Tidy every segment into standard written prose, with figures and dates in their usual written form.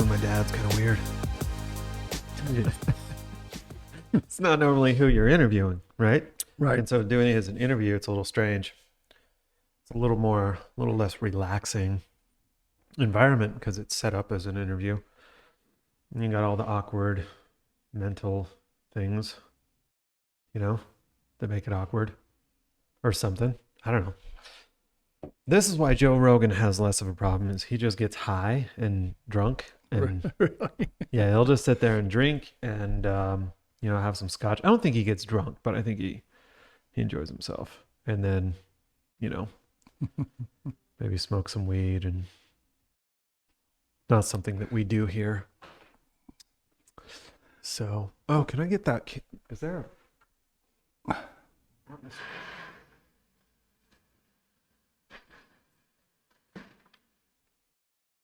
with my dad's kind of weird. It's not normally who you're interviewing, right? Right. And so doing it as an interview, it's a little strange. It's a little less relaxing environment because it's set up as an interview. And you got all the awkward mental things, that make it awkward or something. I don't know. This is why Joe Rogan has less of a problem is he just gets high and drunk and yeah, he'll just sit there and drink and, have some scotch. I don't think he gets drunk, but I think he enjoys himself. And then, maybe smoke some weed and not something that we do here. So, can I get that? Is there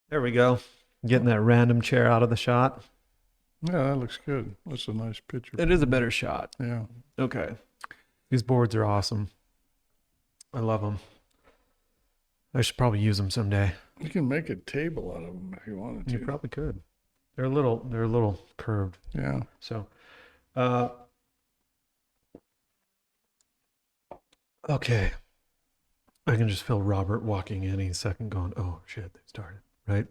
There we go. Getting that random chair out of the shot. Yeah, that looks good. That's a nice picture. It is a better shot. Yeah. Okay. These boards are awesome. I love them. I should probably use them someday. You can make a table out of them if you wanted to. You probably could. They're a little curved. Yeah. So, okay. I can just feel Robert walking in any second going, oh shit, they started, right?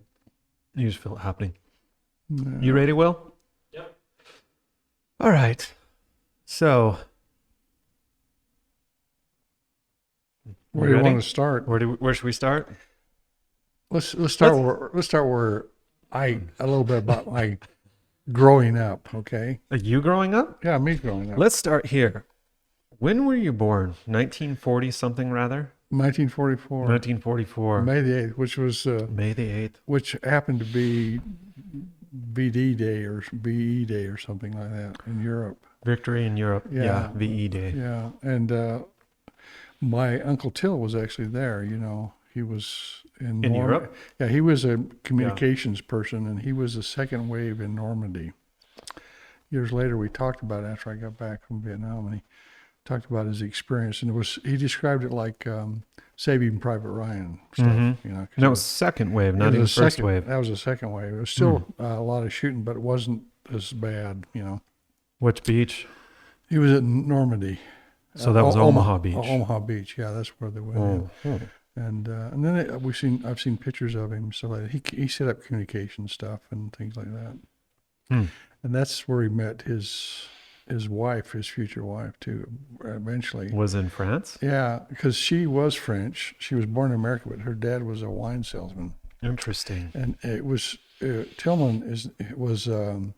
You just feel it happening. Yeah. You ready, Will? Yep. All right. So, where do you want to start? Where should we start? Let's start where a little bit about my growing up, okay? Are you growing up? Yeah, me growing up. Let's start here. When were you born? 1940 something rather? 1944. 1944. May the 8th, which was May the 8th. which happened to be VD Day or VE Day or something like that in Europe. Victory in Europe. Yeah, VE Day. Yeah, and my Uncle Till was actually there, He was in Europe? Yeah, he was a communications person, and he was the second wave in Normandy. Years later, we talked about it after I got back from Vietnam, and he talked about his experience, and he described it like Saving Private Ryan stuff. Mm-hmm. And that was second wave, not even first wave. That was the second wave. It was still a lot of shooting, but it wasn't as bad, Which beach? He was at Normandy. So that was Omaha Beach. Omaha Beach, yeah, that's where they went. Oh. And then I've seen pictures of him. So he set up communication stuff and things like that. And that's where he met his wife, his future wife too. Eventually, was in France. Yeah, because she was French. She was born in America, but her dad was a wine salesman. Interesting. And it was Tillman was an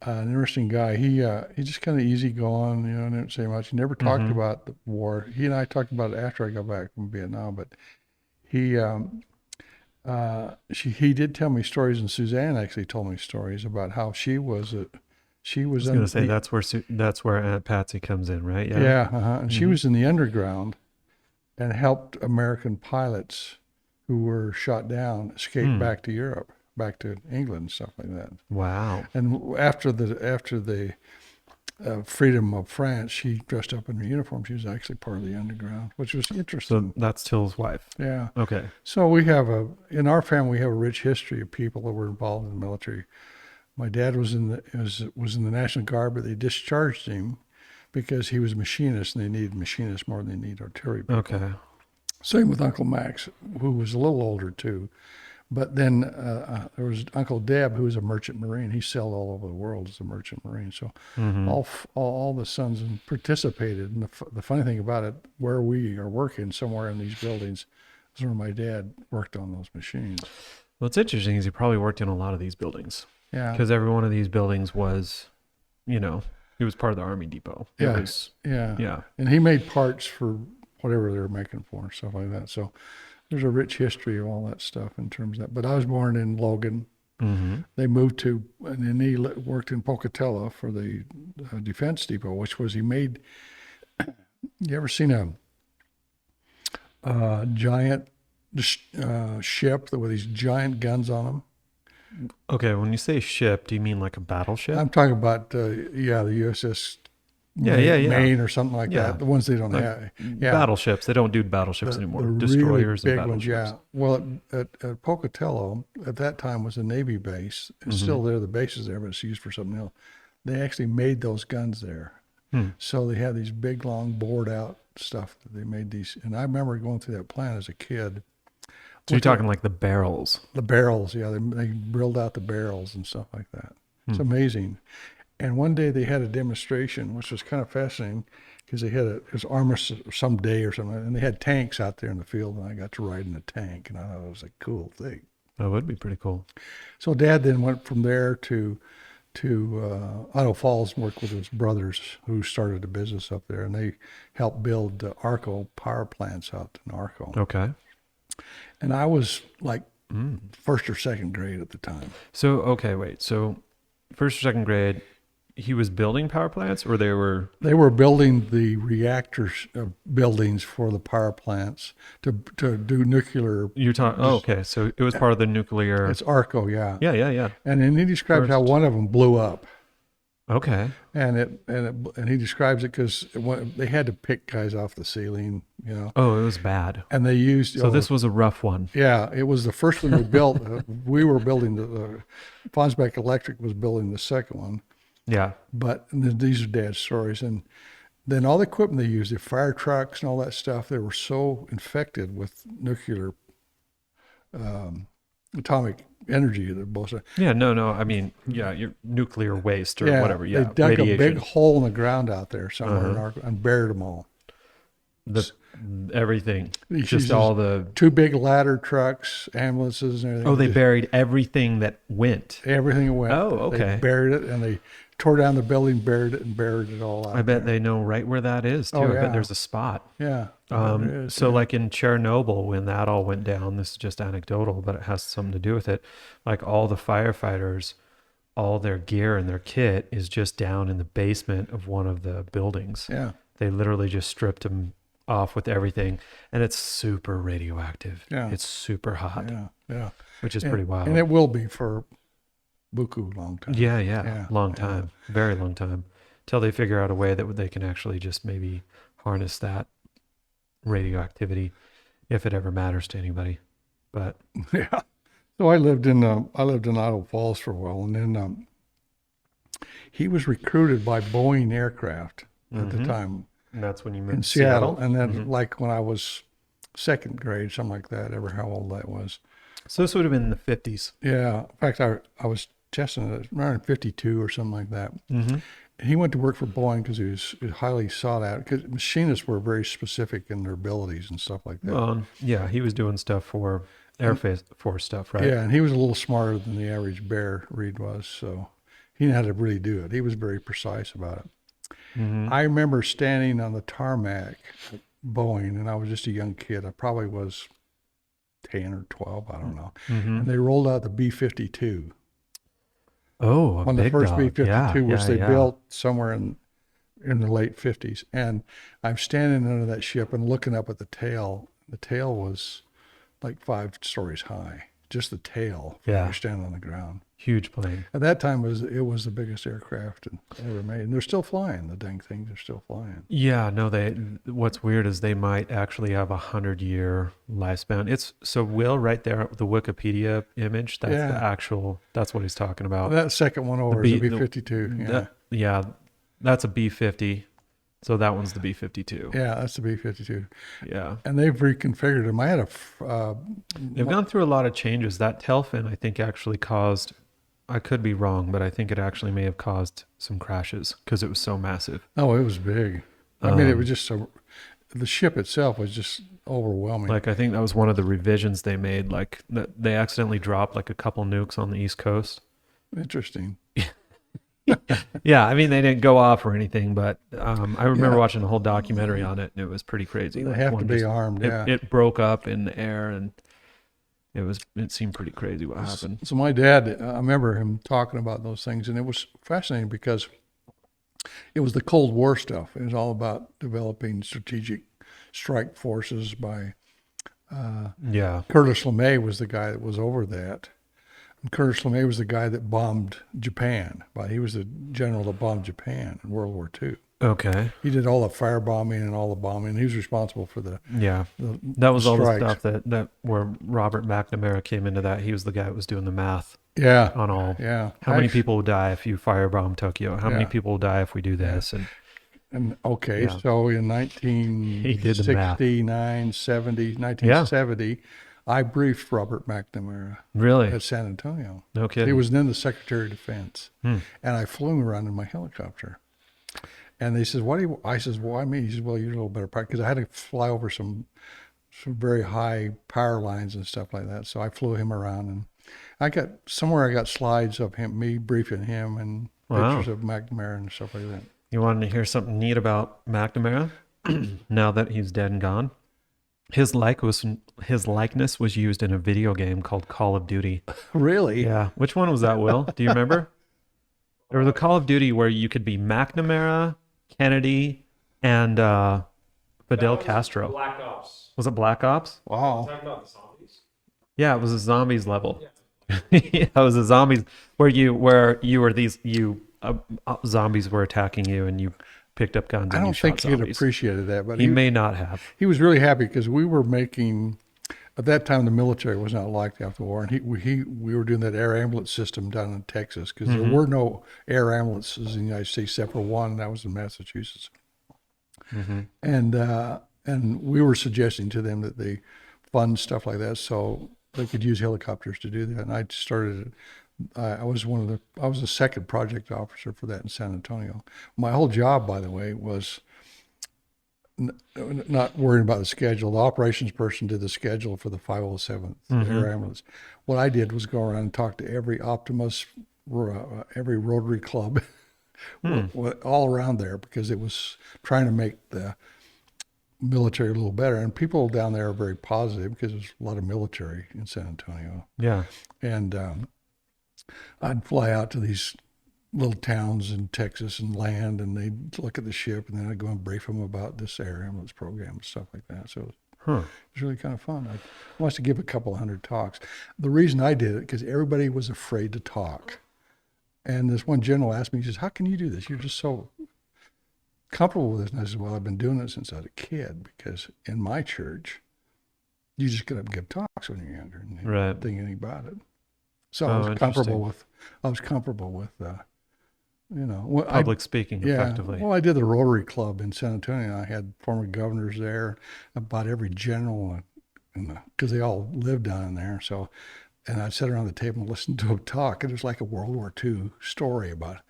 interesting guy. He just kind of easy-going, didn't say much. He never talked about the war. He and I talked about it after I got back from Vietnam, but he did tell me stories, and Suzanne actually told me stories about how she was I was going to say that's where Aunt Patsy comes in, right? Yeah. Yeah, and she was in the underground and helped American pilots who were shot down escape back to Europe, back to England, stuff like that. Wow. And after the freedom of France, she dressed up in her uniform. She was actually part of the underground, which was interesting. So that's Till's wife. Yeah. Okay. So in our family, we have a rich history of people that were involved in the military. My dad was in the National Guard, but they discharged him because he was a machinist, and they needed machinists more than they need artillery people. Okay. Same with Uncle Max, who was a little older too. But then there was Uncle Deb, who was a merchant marine. He sailed all over the world as a merchant marine. So all the sons participated. And the funny thing about it, where we are working somewhere in these buildings, is where my dad worked on those machines. Well, it's interesting is he probably worked in a lot of these buildings. Yeah. Because every one of these buildings was, he was part of the Army Depot. Yeah. And he made parts for whatever they were making for and stuff like that. So there's a rich history of all that stuff in terms of that. But I was born in Logan. Mm-hmm. They moved and then he worked in Pocatello for the Defense Depot, which was he made. You ever seen a giant ship with these giant guns on them? Okay, when you say ship, do you mean like a battleship? I'm talking about the USS Yeah. Maine or something like Yeah. that. The ones they don't Like have. Yeah. battleships. They don't do battleships anymore. The Destroyers really and big ones, battleships. yeah. Well, at Pocatello, at that time was a Navy base. It's still there. The base is there, but it's used for something else. They actually made those guns there. So they had these big, long, bored out stuff that they made these. And I remember going through that plant as a kid. So you're talking like the barrels. The barrels, yeah. They drilled out the barrels and stuff like that. It's amazing. And one day they had a demonstration, which was kind of fascinating because it was some day or something. And they had tanks out there in the field, and I got to ride in a tank. And I thought it was a cool thing. That would be pretty cool. So Dad then went from there to Idaho Falls and worked with his brothers who started a business up there, and they helped build Arco power plants out in Arco. Okay. And I was like first or second grade at the time. So, okay, wait. So first or second grade, he was building power plants, or they were... They were building the reactors buildings for the power plants to do nuclear. You're talking... Oh, okay. So it was part of the nuclear... It's Arco, yeah. Yeah. And then he describes how one of them blew up. Okay. And he describes it because they had to pick guys off the ceiling, you know. Oh, it was bad. And they used... So this was a rough one. Yeah, it was the first one they built. We were building Fonnesbeck Electric was building the second one. Yeah. But these are Dad's stories. And then all the equipment they used, the fire trucks and all that stuff, they were so infected with nuclear atomic energy that both. Yeah, no. I mean, yeah, your nuclear waste or whatever. Yeah, they dug radiation. a big hole in the ground out there somewhere and buried them all. Everything. Just Just all the... two big ladder trucks, ambulances, and everything. Oh, they buried everything that went. Everything went. Oh, okay. They buried it, and they tore down the building, buried it all out. I bet they know right where that is, too. Oh, I yeah. bet there's a spot. Yeah. So like in Chernobyl, when that all went down, this is just anecdotal, but it has something to do with it. Like all the firefighters, all their gear and their kit is just down in the basement of one of the buildings. Yeah. They literally just stripped them off with everything, and it's super radioactive. Yeah. It's super hot. Yeah. Which is pretty wild. And it will be for buku long time. Yeah. Long time. Very long time. Till they figure out a way that they can actually just maybe harness that radioactivity if it ever matters to anybody. But yeah. So I lived in Idaho Falls for a while, and then he was recruited by Boeing Aircraft at the time. And that's when you moved in to Seattle. And then like when I was second grade, something like that, ever how old that was. So this would have been in the 50s. Yeah. In fact, I was testing it around 52 or something like that. Mm-hmm. He went to work for Boeing because he was highly sought out, because machinists were very specific in their abilities and stuff like that. Yeah, he was doing stuff for Air Force stuff, right? Yeah, and he was a little smarter than the average bear Reed was, so he knew how to really do it. He was very precise about it. Mm-hmm. I remember standing on the tarmac at Boeing, and I was just a young kid. I probably was 10 or 12, I don't know. Mm-hmm. And they rolled out the B-52. Oh, on the first B-52, which they yeah. built somewhere in the late 50s. And I'm standing under that ship and looking up at the tail. The tail was like 5 stories high, just the tail. Yeah. You're standing on the ground. Huge plane. At that time, it was the biggest aircraft ever made. And they're still flying. The dang things are still flying. Yeah, no, what's weird is they might actually have 100-year lifespan. So Will, right there, the Wikipedia image, that's what he's talking about. That second one over is a B-52. Yeah, that's a B-50. So that one's the B-52. Yeah, that's the B-52. Yeah. And they've reconfigured them. I had they've gone through a lot of changes. That tail fin, I think, actually caused... I could be wrong, but I think it actually may have caused some crashes because it was so massive. Oh, it was big. I mean, it was just the ship itself was just overwhelming. Like, I think that was one of the revisions they made. Like, they accidentally dropped like a couple nukes on the East Coast. Interesting. Yeah, I mean, they didn't go off or anything, but I remember watching a whole documentary on it, and it was pretty crazy. They have to be armed, yeah. It broke up in the air, and it seemed pretty crazy what happened. So my dad, I remember him talking about those things, and it was fascinating because it was the Cold War stuff. It was all about developing strategic strike forces by Curtis LeMay was the guy that was over that. And Curtis LeMay was the guy that bombed Japan. He was the general that bombed Japan in World War II. Okay. He did all the firebombing and all the bombing. He was responsible for Yeah. the That was all the strikes. stuff that where Robert McNamara came into that. He was the guy that was doing the math Yeah, on all. yeah. How many people will die if you firebomb Tokyo? How many Yeah, people will die if we do yeah. this? And And okay, yeah, so in he did the math. 1969, 70, Yeah, 1970, I briefed Robert McNamara really. at San Antonio. No He kidding. was then the Secretary of Defense. Hmm. And I flew him around in my helicopter. And they says, "What do you?" I says, "Why me?" He says, "Well, you're a little better pilot because I had to fly over some very high power lines and stuff like that." So I flew him around, and I got slides of me briefing him and Wow. pictures of McNamara and stuff like that. You wanted to hear something neat about McNamara? Now that he's dead and gone, his likeness was used in a video game called Call of Duty. Really? Yeah. Which one was that, Will? Do you remember? There was a Call of Duty where you could be McNamara, Kennedy, and Fidel Castro. Black Ops. Was it Black Ops? Wow. Talking about the zombies. Yeah, it was a zombies level. Yeah, it was a zombies where you were zombies were attacking you and you picked up guns. I And don't you think shot he'd zombies. appreciated that, but He may not have. he was really happy because we were making. At that time, the military was not like after the war, and we were doing that air ambulance system down in Texas because there were no air ambulances in the United States except for one, and that was in Massachusetts. And we were suggesting to them that they fund stuff like that so they could use helicopters to do that. And I started. I was the second project officer for that in San Antonio. My whole job, by the way, was not worrying about the schedule. The operations person did the schedule for the 507th Air Ambulance. What I did was go around and talk to every Optimus, every Rotary Club, all around there because it was trying to make the military a little better. And people down there are very positive because there's a lot of military in San Antonio. Yeah. And I'd fly out to these little towns in Texas and land, and they'd look at the ship, and then I'd go and brief them about this air ambulance program and stuff like that. So it was really kind of fun. I must to give a couple 100 talks. The reason I did it, because everybody was afraid to talk. And this one general asked me, he says, "How can you do this? You're just so comfortable with this." And I said, "Well, I've been doing it since I was a kid, because in my church, you just get up and give talks when you're younger and you Right. don't think anything about it." So Oh, I was comfortable interesting. with Public speaking yeah. effectively. Well, I did the Rotary Club in San Antonio. I had former governors there, about every general, because they all lived down in there. So, and I'd sit around the table and listen to them talk. It was like a World War II story about,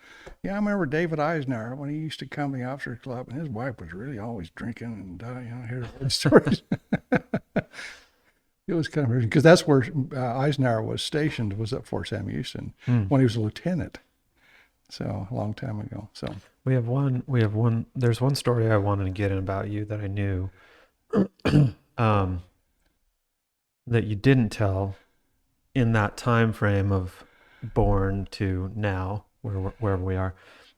yeah, I remember David Eisenhower when he used to come to the officers club, and his wife was really always drinking, and hear the stories. It was kind of because that's where Eisenhower was stationed, was at Fort Sam Houston when he was a lieutenant. So a long time ago. So We have one. There's one story I wanted to get in about you that I knew, that you didn't tell in that time frame of born to now, wherever we are.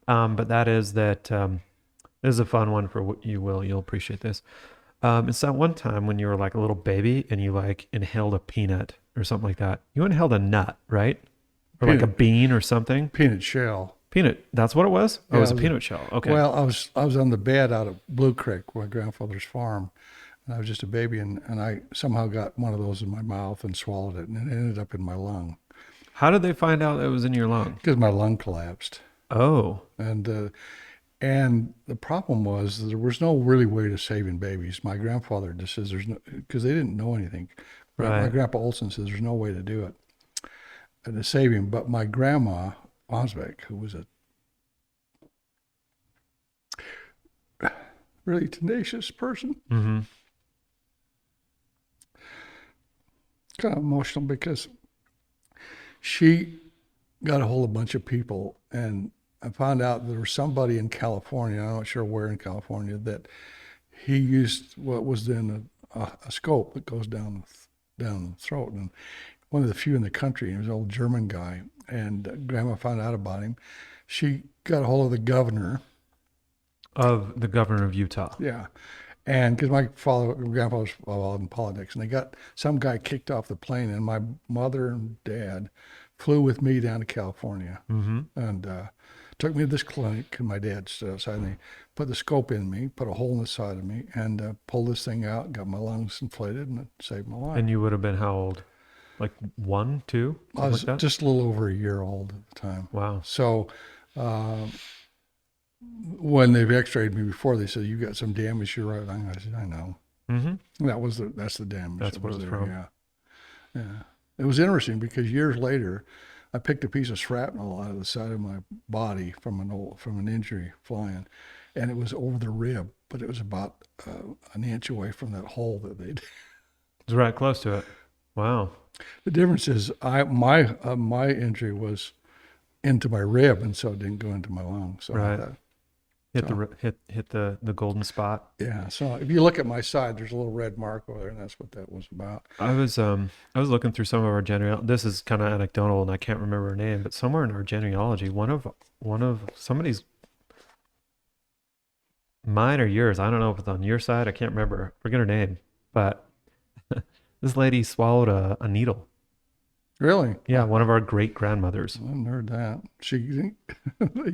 But that is that. This is a fun one for what you will. You'll appreciate this. It's that one time when you were like a little baby and you like inhaled a peanut or something like that. You inhaled a nut, right? Or like a bean or something. peanut shell. Peanut. That's what it was? Oh, Yeah, it was a peanut shell. Okay. Well, I was on the bed out at Blue Creek, my grandfather's farm. And I was just a baby, and I somehow got one of those in my mouth and swallowed it, and it ended up in my lung How did they find out it was in your lung? because my lung collapsed. Oh. And the problem was there was no really way to saving babies. My grandfather just says there's no, because they didn't know anything. Right. My grandpa Olson says there's no way to do it to save him. But my grandma Fonnesbeck, who was a really tenacious person, Mm-hmm. kind of emotional because she got a hold of a bunch of people, and I found out there was somebody in California, I'm not sure where in California, that he used what was then a scope that goes down the throat, and one of the few in the country. He was an old German guy, and Grandma found out about him. She got a hold of the governor. Of the governor of Utah. Yeah. And because grandpa was involved in politics, and they got some guy kicked off the plane, and my mother and dad flew with me down to California. Mm-hmm. And Took me to this clinic, and my dad stood outside, and they put the scope in me, put a hole in the side of me, and pulled this thing out, got my lungs inflated, and it saved my life. And you would have been how old? Like 1, 2, I something was like that? just a little over a year old at the time. Wow. So when they've x-rayed me before, they said, you got some damage to your right lung. I said, I know. Mm-hmm. That's the damage. That's that what was it's there. from. Yeah. It was interesting because years later, I picked a piece of shrapnel out of the side of my body from an injury flying, and it was over the rib, but it was about an inch away from that hole that they'd. It's right close to it. Wow. The difference is my injury was into my rib, and so it didn't go into my lung. So Right. Hit So- the golden spot. yeah. So if you look at my side, there's a little red mark over there, and that's what that was about. I was looking through some of our this is kind of anecdotal and I can't remember her name, but somewhere in our genealogy, one of somebody's, mine or yours, I don't know if it's on your side, I can't remember, forget her name, but this lady swallowed a needle. Really? Yeah, one of our great grandmothers. I haven't heard that. She, you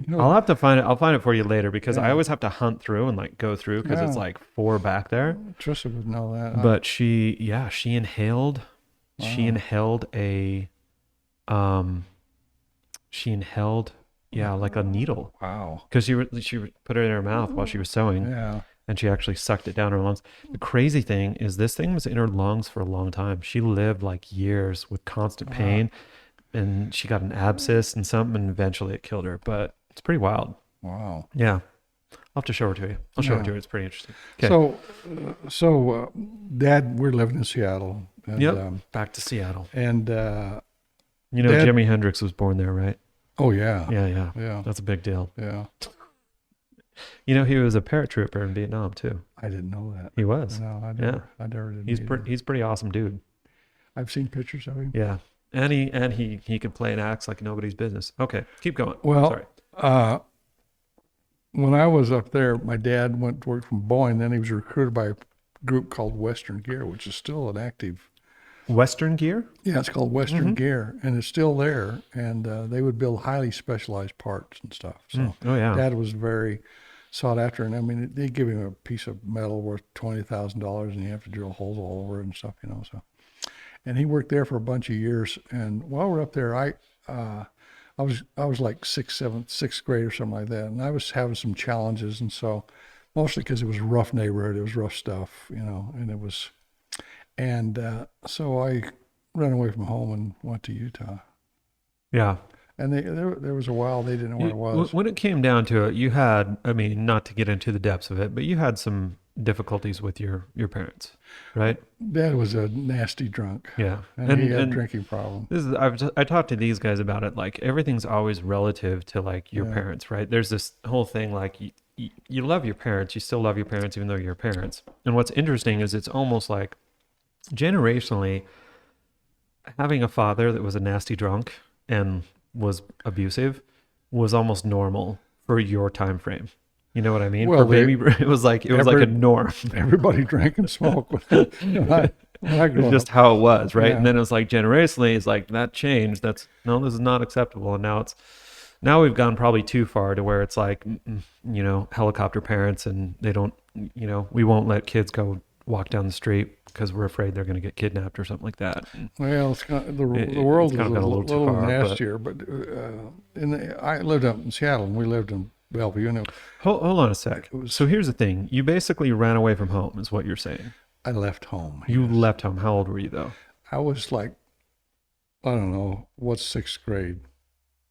know, I'll have to find it. I'll find it for you later because I Yeah. always have to hunt through and like go through because it's Yeah. like 4 back there. Trisha would know that. But she inhaled Wow. she inhaled like a needle Wow. because she would put it in her mouth while she was sewing Yeah. and she actually sucked it down her lungs. The crazy thing is this thing was in her lungs for a long time. She lived like years with constant pain and she got an abscess and something and eventually it killed her, but it's pretty wild. Wow. Yeah. I'll have to show her to you. I'll show Yeah. it to you. It's pretty interesting. Okay. So, Dad, we're living in Seattle. And, Yep. Back to Seattle. And You know, Dad- Jimi Hendrix was born there, right? oh yeah. Yeah. Yeah. That's a big deal. Yeah. You know, he was a paratrooper in Vietnam too. I didn't know that. He was. No, I Yeah. never did. He's either. he's a pretty awesome dude. I've seen pictures of him. Yeah. And he can play and acts like nobody's business. Okay, keep going. Well, Sorry. When I was up there, my dad went to work from Boeing. Then he was recruited by a group called Western Gear, which is still an active. Western Gear? Yeah, it's called Western Gear, and it's still there. And they would build highly specialized parts and stuff. So Oh yeah. Dad was very sought after, and I mean, they give him a piece of metal worth $20,000, and you have to drill holes all over it and stuff, you know. So, and he worked there for a bunch of years. And while we're up there, I was like sixth grade or something like that, and I was having some challenges, and so mostly because it was a rough neighborhood, it was rough stuff, you know, and it was, and so I ran away from home and went to Utah. Yeah. And there was a while they didn't know where it was. When it came down to it, you had, I mean, not to get into the depths of it, but you had some difficulties with your parents, right? Dad was a nasty drunk, Yeah. and he had a drinking problem. This is I talked to these guys about it. Like everything's always relative to like your Yeah. parents, right? There's this whole thing like you love your parents, you still love your parents even though you're parents. And what's interesting is it's almost like generationally having a father that was a nasty drunk and was abusive was almost normal for your time frame. You know what I mean? Well, For baby, it was like a norm. Everybody drank and smoked when I grew It's up. just how it was, right? Yeah. And then it was like generationally, it's like that changed. This is not acceptable. And now we've gone probably too far to where it's like, you know, helicopter parents, and they don't, you know, we won't let kids go walk down the street because we're afraid they're going to get kidnapped or something like that. Well, it's kind of, the world it's is kind a of gone a little little too far, but- nastier, but I lived up in Seattle, and we lived in Bellevue, and Hold on a sec. It was- So here's the thing: you basically ran away from home, is what you're saying. I left home. You Yes. left home. How old were you though? I was like, I don't know, what's sixth grade,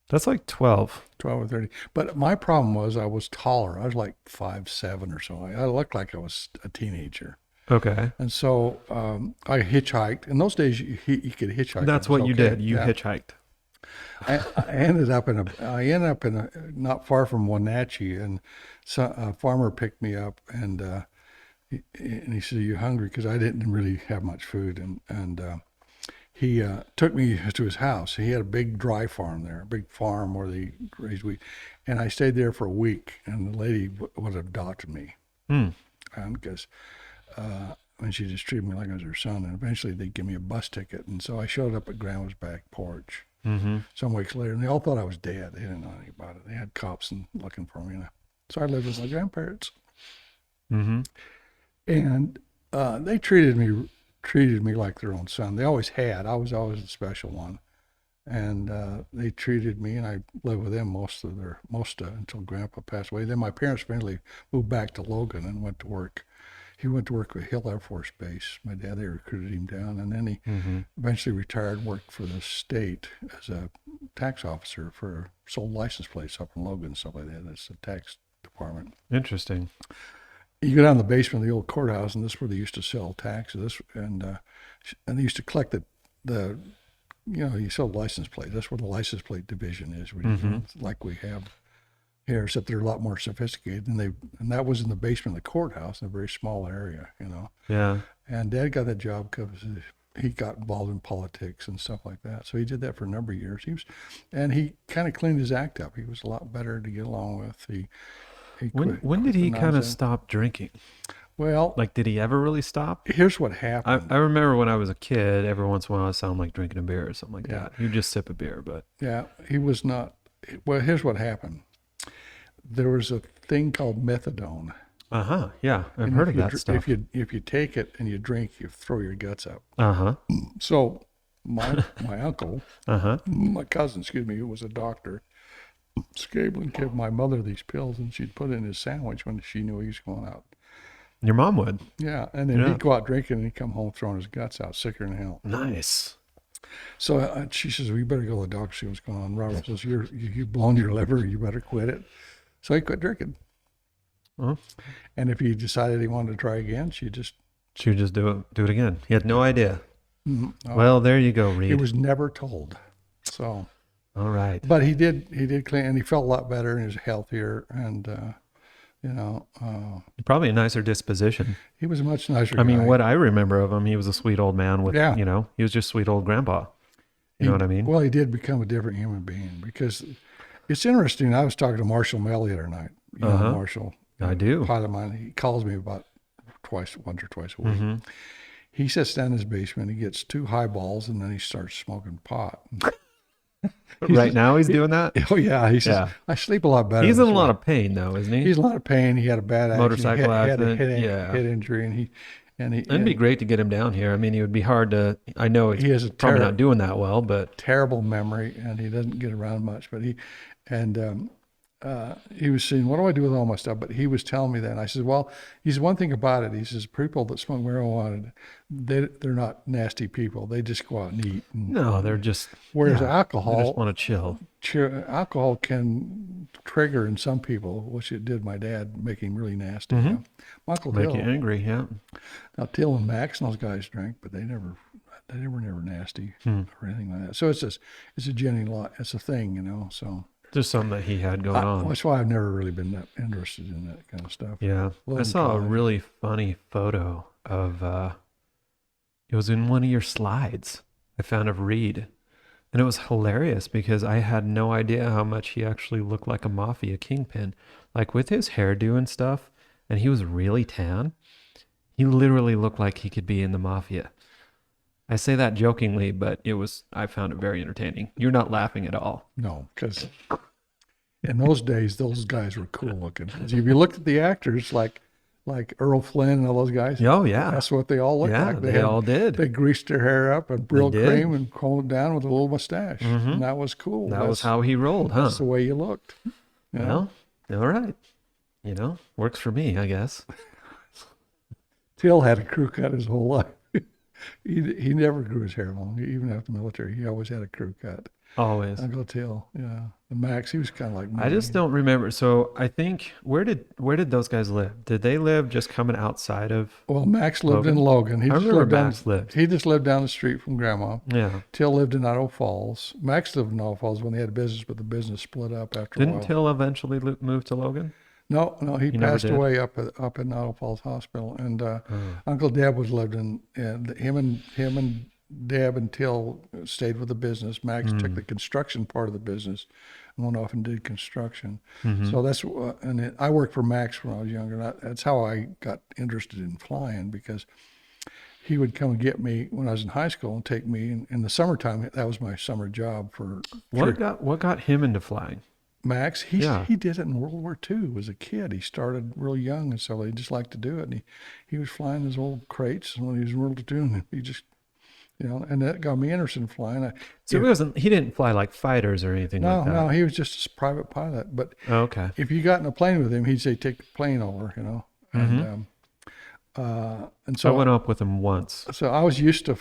That's like 12. 12 or 30. But my problem was I was taller. I was like 5'7" or so. I looked like I was a teenager. Okay, And so I hitchhiked. In those days, you could hitchhike. that's It was what you okay. did. You Yeah. hitchhiked. I ended up in a not far from Wenatchee, and so a farmer picked me up, and he said, "Are you hungry?" Because I didn't really have much food, and he took me to his house. He had a big dry farm there, a big farm where they raised wheat, and I stayed there for a week. And the lady would have adopted me, Hmm. and because. And she just treated me like I was her son. And eventually they give me a bus ticket. And so I showed up at Grandma's back porch. Mm-hmm. some weeks later, and they all thought I was dead. They didn't know anything about it. They had cops looking for me. So I lived with my grandparents, Mm-hmm. and they treated me like their own son. They always had. I was always the special one, and they treated me, and I lived with them most until Grandpa passed away. Then my parents finally moved back to Logan and went to work. He went to work with Hill Air Force Base. My dad, they recruited him down, and then he eventually retired and worked for the state as a tax officer for sold license plates up in Logan, stuff like that. That's the tax department. Interesting. You go down the basement of the old courthouse, and this is where they used to sell taxes. And they used to collect the you sell license plates. That's where the license plate division is, like we have here, except they're a lot more sophisticated. And that was in the basement of the courthouse in a very small area, Yeah. And Dad got that job because he got involved in politics and stuff like that. So he did that for a number of years. He kind of cleaned his act up. He was a lot better to get along with. When did he kind of stop drinking? Well, Like, did he ever really stop? here's what happened. I remember when I was a kid, every once in a while I sound like drinking a beer or something like that. You just sip a beer, but Yeah, he was not. Well, here's what happened. There was a thing called methadone. Yeah, I've And heard if of you that stuff. If you take it and you drink, you throw your guts up. So my uncle, my cousin, excuse me, who was a doctor, Scabling gave my mother these pills, and she'd put it in his sandwich when she knew he was going out. Your mom would. Yeah, and then he'd go out drinking, and he'd come home throwing his guts out, sicker than hell. Nice. So she says, "We better go to the doctor, see what's going on." Robert says, "You've blown your liver. You better quit it." So he quit drinking. And if he decided he wanted to try again, she would just do it again. He had no idea. Well, there you go, Reed. He was never told. So, all right. but he did clean, and he felt a lot better, and he was healthier, and Probably a nicer disposition. he was a much nicer I mean, guy. what I remember of him, he was a sweet old man with, he was just sweet old grandpa. You know what I mean? Well, he did become a different human being, because it's interesting. I was talking to Marshall Melly the other night. You know Marshall. I do. Pilot of mine. He calls me about once or twice a week. He sits down in his basement. He gets 2 highballs, and then he starts smoking pot. Right now he's doing that? Oh, yeah. He says, I sleep a lot better. He's in a lot of pain, though, isn't he? He's in a lot of pain. He had a bad motorcycle accident. He had a head injury, It'd be great to get him down here. I mean, it would be hard to. I know he has probably not doing that well, but terrible memory, and he doesn't get around much. But he was saying, "What do I do with all my stuff?" But he was telling me that, and I said, "Well," he says, "one thing about it." He says, "People that smoke marijuana, they're not nasty people. They just go out and eat." No, they're just. Whereas they alcohol, just want to chill. Alcohol can trigger in some people, which it did my dad, make him really nasty. Michael Make Hill, you angry, yeah. Now Till and Max and those guys drank, but they were never nasty or anything like that. So it's a genuine lot. It's a thing, So just something that he had going on. That's why I've never really been that interested in that kind of stuff. Yeah, I saw a really funny photo of. It was in one of your slides. I found of Reed. And it was hilarious because I had no idea how much he actually looked like a mafia kingpin. Like with his hairdo and stuff, and he was really tan. He literally looked like he could be in the mafia. I say that jokingly, but I found it very entertaining. You're not laughing at all. No, because in those days, those guys were cool looking. If you looked at the actors like Earl Flynn and all those guys. Oh, yeah. That's what they all looked like. They all did. They greased their hair up and Brill cream and combed it down with a little mustache. And that was cool. That was how he rolled, huh? That's the way you looked. Well, all right. Works for me, I guess. Till had a crew cut his whole life. He never grew his hair long, even after the military. He always had a crew cut. Always. Uncle Till, yeah. And Max, he was kind of like me. I just don't remember. So I think, where did those guys live? Did they live just coming outside of? Well, Max lived in Logan. I remember Max lived. He just lived down the street from Grandma. Yeah. Till lived in Idaho Falls. Max lived in Idaho Falls when they had a business, but the business split up after a while. Didn't Till eventually move to Logan? No, he passed away up in Idaho Falls Hospital. And Uncle Deb lived in him and Deb and Till stayed with the business. Max took the construction part of the business and went off and did construction. So that's I worked for Max when I was younger. That's how I got interested in flying, because he would come and get me when I was in high school and take me in the summertime. That was my summer job for What got him into flying? Max. Yeah. He did it in World War II as a kid. He started real young, and so he just liked to do it. And he was flying his old crates when he was in World War II, and he just, and that got me interested in flying. So he didn't fly like fighters or anything like that. No, he was just a private pilot. But Okay. if you got in a plane with him, he'd say, "Take the plane over," and so I went up with him once. So I was used to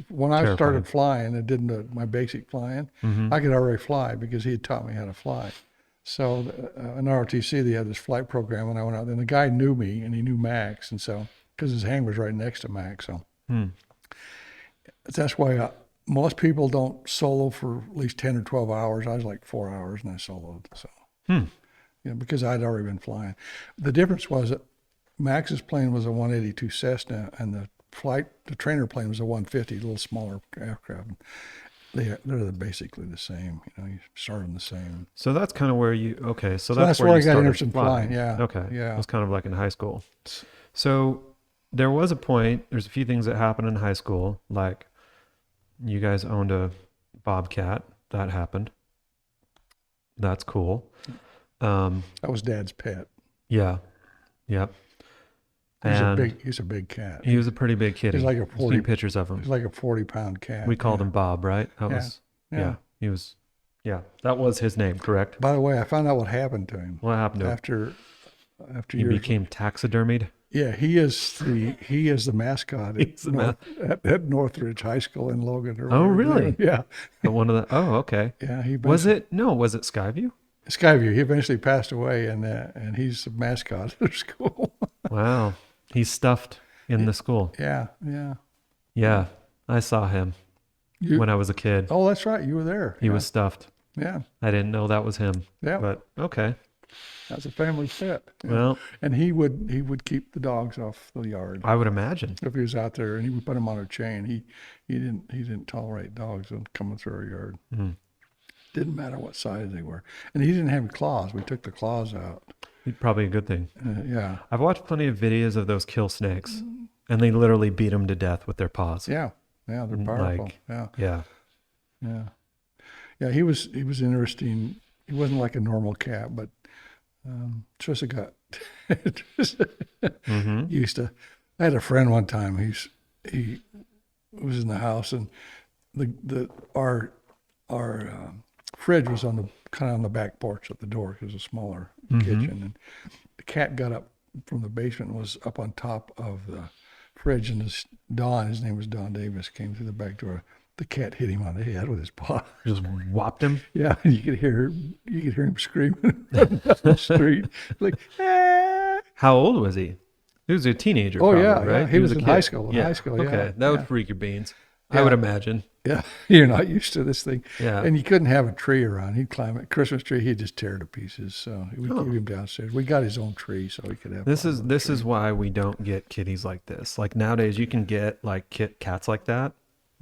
when I started flying and did my basic flying, I could already fly because he had taught me how to fly. So in ROTC, they had this flight program when I went out there, and the guy knew me and he knew Max, and so because his hangar was right next to Max, so that's why most people don't solo for at least 10 or 12 hours. I was like 4 hours and I soloed, so because I'd already been flying. The difference was that Max's plane was a 182 Cessna, and the trainer plane was a 150, a little smaller aircraft. They're basically the same. You start them the same. So that's kind of where so that's where I got interested in flying. Yeah. Okay. Yeah. It was kind of like in high school. So there was a point, there's a few things that happened in high school, like you guys owned a Bobcat. That happened. That's cool. That was Dad's pet. Yeah. Yep. He's a big cat. He was a pretty big kitty. He's like a 40. Seen pictures of him. He's like a 40-pound cat. We called him Bob, right? He was. Yeah, that was his name, correct? By the way, I found out what happened to him. What happened to him? After he became taxidermied. Yeah, he is the mascot at Northridge High School in Logan. Oh, really? Yeah. One of the. Oh, okay. Yeah, was it Skyview? Skyview. He eventually passed away, and he's the mascot of the school. Wow. He's stuffed in the school. Yeah. Yeah. I saw him when I was a kid. Oh, that's right. You were there. He was stuffed. Yeah. I didn't know that was him. Yeah. But okay. That's a family pet. Yeah. Well, and he would keep the dogs off the yard. I would imagine. If he was out there, and he would put them on a chain. He didn't tolerate dogs coming through our yard. Mm-hmm. Didn't matter what size they were. And he didn't have claws. We took the claws out. Probably a good thing. Yeah. I've watched plenty of videos of those kill snakes, and they literally beat them to death with their paws. Yeah. Yeah, they're powerful. Yeah. He was interesting. He wasn't like a normal cat, but Trissa got used to. I had a friend one time. He was in the house, and our fridge was kind of on the back porch at the door because it was a smaller kitchen, and the cat got up from the basement and was up on top of the fridge, and his name was Don Davis, came through the back door. The cat hit him on the head with his paw. Just whopped him? Yeah, and you could hear him screaming down the street. Like, ah! How old was he? He was a teenager. Oh, probably, yeah, right? He was in high school. Yeah. Okay, that would freak your beans. I would imagine. Yeah, you're not used to this thing. Yeah. And you couldn't have a tree around. He'd climb a Christmas tree. He'd just tear it to pieces. So we keep him downstairs. We got his own tree, so he could have. This is why we don't get kitties like this. Like nowadays, you can get like cats like that.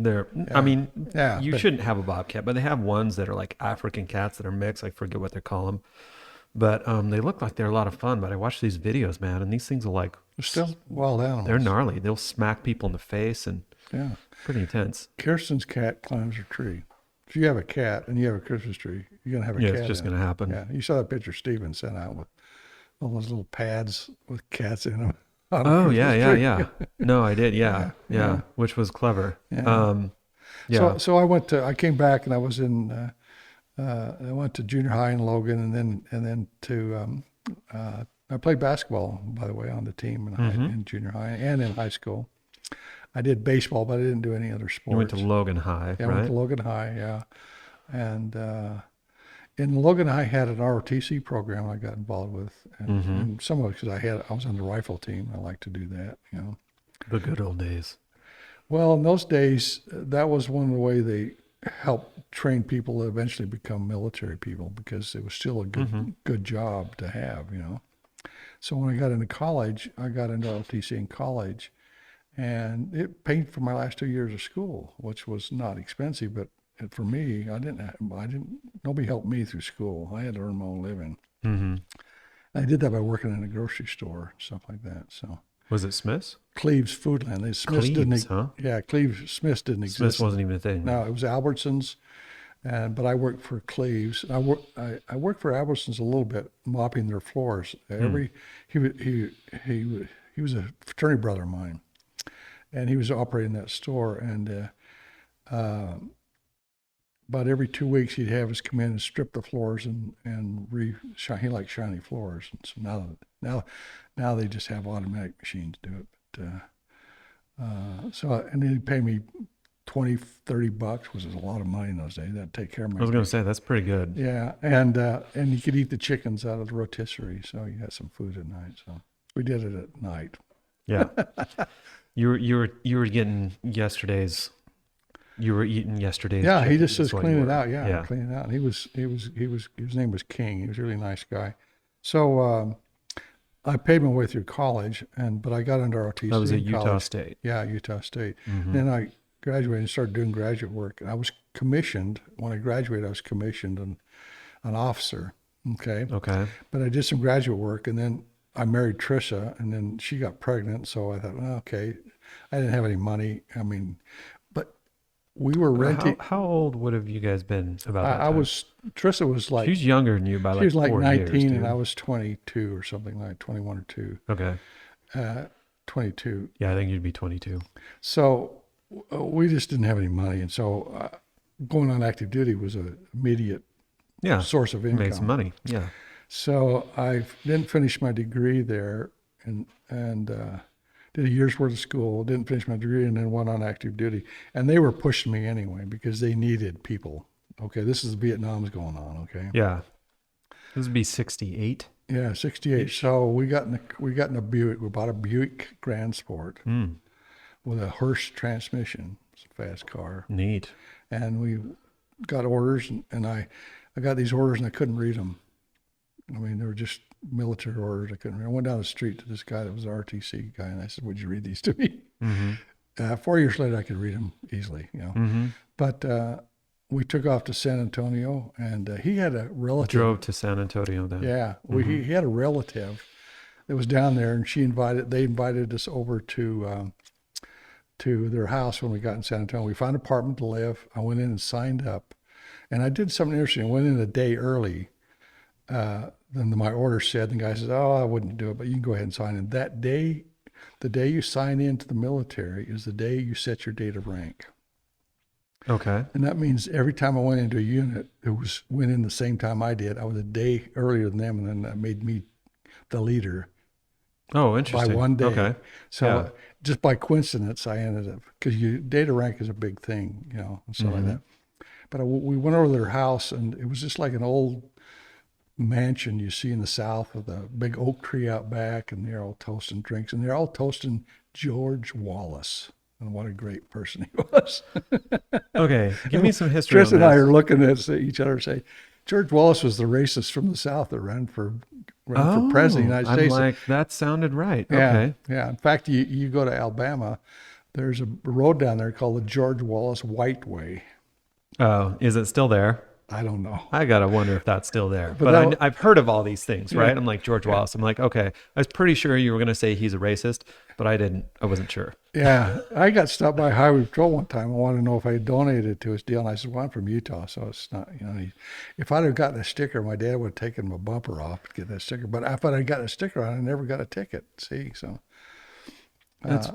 You shouldn't have a bobcat, but they have ones that are like African cats that are mixed. I forget what they call them, but they look like they're a lot of fun. But I watch these videos, man, and these things are like they're still wild animals. They're gnarly. They'll smack people in the face and pretty intense. Kirsten's cat climbs her tree. If you have a cat and you have a Christmas tree, you're gonna have a cat. Yeah, it's just gonna happen. Yeah, you saw that picture Steven sent out with all those little pads with cats in them. Oh yeah. No, I did. Yeah, which was clever. Yeah. So I came back and I was in. I went to junior high in Logan, and then to. I played basketball, by the way, on the team in junior high and in high school. I did baseball, but I didn't do any other sports. You went to Logan High, right? I went to Logan High, yeah. And in Logan High had an ROTC program I got involved with, and some of it because I was on the rifle team. I like to do that, The good old days. Well, in those days, that was one of the way they helped train people to eventually become military people because it was still a good job to have, So when I got into college, I got into ROTC in college, and it paid for my last 2 years of school, which was not expensive, but for me, nobody helped me through school. I had to earn my own living. I did that by working in a grocery store, stuff like that. So Was it Smith's? Cleve's Foodland. Smith's Cleve's, huh? Yeah, Smith's didn't exist. Smith's wasn't even a thing. No, it was Albertsons, but I worked for Cleve's. I worked for Albertsons a little bit, mopping their floors. He was a fraternity brother of mine, and he was operating that store. And about every 2 weeks, he'd have us come in and strip the floors and he liked shiny floors. And so now they just have automatic machines do it. And he'd pay me $20-$30, which was a lot of money in those days. That'd take care of my. I was going to say that's pretty good. Yeah, and you could eat the chickens out of the rotisserie, so you had some food at night. So we did it at night. Yeah, you were getting yesterday's. You were eating yesterday's. Yeah, he chicken, just says is what clean you it were. out. Yeah, clean it out. And his name was King. He was a really nice guy. So I paid my way through college, but I got under ROTC. That was at in Utah college. State. Yeah, Utah State. Mm-hmm. Then I graduated and started doing graduate work. And I was commissioned. When I graduated, I was commissioned an officer. Okay. Okay. But I did some graduate work, and then I married Trisha, and then she got pregnant. So I thought, well, okay, I didn't have any money. I mean, but we were renting. How old would have you guys been about that time? Trisha was like. She was younger than you by like 4 She was like 19, years, and I was 22 or something, like 21 or 2. Okay. 22. Yeah, I think you'd be 22. So we just didn't have any money, and so going on active duty was an immediate source of income. Made some money. Yeah. So I didn't finish my degree there, and did a year's worth of school. Didn't finish my degree, and then went on active duty. And they were pushing me anyway because they needed people. Okay, this is Vietnam's going on. Okay. Yeah. This would be 68. Yeah, 68. So we got in a Buick. We bought a Buick Grand Sport with a Hurst transmission. It's a fast car. Neat. And we got orders, and I got these orders, and I couldn't read them. I mean, they were just military orders. I couldn't read. I went down the street to this guy that was an RTC guy, and I said, "Would you read these to me?" Mm-hmm. 4 years later, I could read them easily, you know. Mm-hmm. But we took off to San Antonio, and he had a relative. Drove to San Antonio then. Yeah, he had a relative that was down there, and they invited us over to their house when we got in San Antonio. We found an apartment to live. I went in and signed up, and I did something interesting. I went in a day early than my order said. And the guy says, "Oh, I wouldn't do it, but you can go ahead and sign in." That day, the day you sign into the military is the day you set your date of rank. Okay. And that means every time I went into a unit, went in the same time I did. I was a day earlier than them, and then that made me the leader. Oh, interesting. By one day. Okay. So just by coincidence, I ended up, because data rank is a big thing, you know, and stuff like that. But we went over to their house, and it was just like an old mansion you see in the South with a big oak tree out back, and they're all toasting drinks, and they're all toasting George Wallace. And what a great person he was. Okay, give me some history. Tris and I are looking at each other and say, George Wallace was the racist from the South that ran for president of the United States. I'm like, that sounded right. Yeah, okay. Yeah. In fact, you go to Alabama, there's a road down there called the George Wallace White Way. Oh, is it still there? I don't know. I gotta wonder if that's still there. But I've heard of all these things, right? I'm like, George Wallace. I'm like, okay. I was pretty sure you were gonna say he's a racist, but I wasn't sure. Yeah, I got stopped by Highway Patrol one time. I wanted to know if I donated to his deal, and I said, "Well, I'm from Utah, so it's not." You know, if I'd have gotten a sticker, my dad would have taken my bumper off to get that sticker. But if I'd gotten a sticker on it, I never got a ticket. See, so that's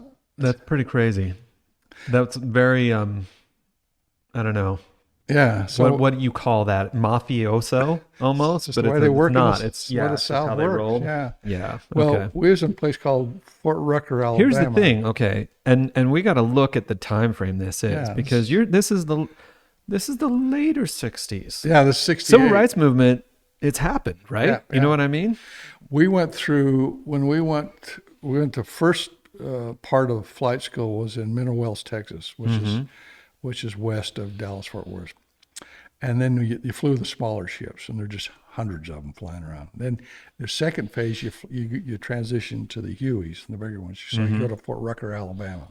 pretty crazy. That's very I don't know. Yeah. So what do you call that? Mafioso almost, it's but the way they work. not. It's the South how works. they roll. Yeah. Yeah. Well, okay. we was in a place called Fort Rucker, Alabama. Here's the thing. Okay, and we got to look at the time frame this is because this is the later 60s. Yeah, the 68. Civil rights movement. It's happened, right? Yeah, you know what I mean? We went through when we went to first part of flight school was in Mineral Wells, Texas, which is west of Dallas Fort Worth. And then you flew the smaller ships, and there are just hundreds of them flying around. Then the second phase, you transition to the Hueys, the bigger ones. So you go to Fort Rucker, Alabama.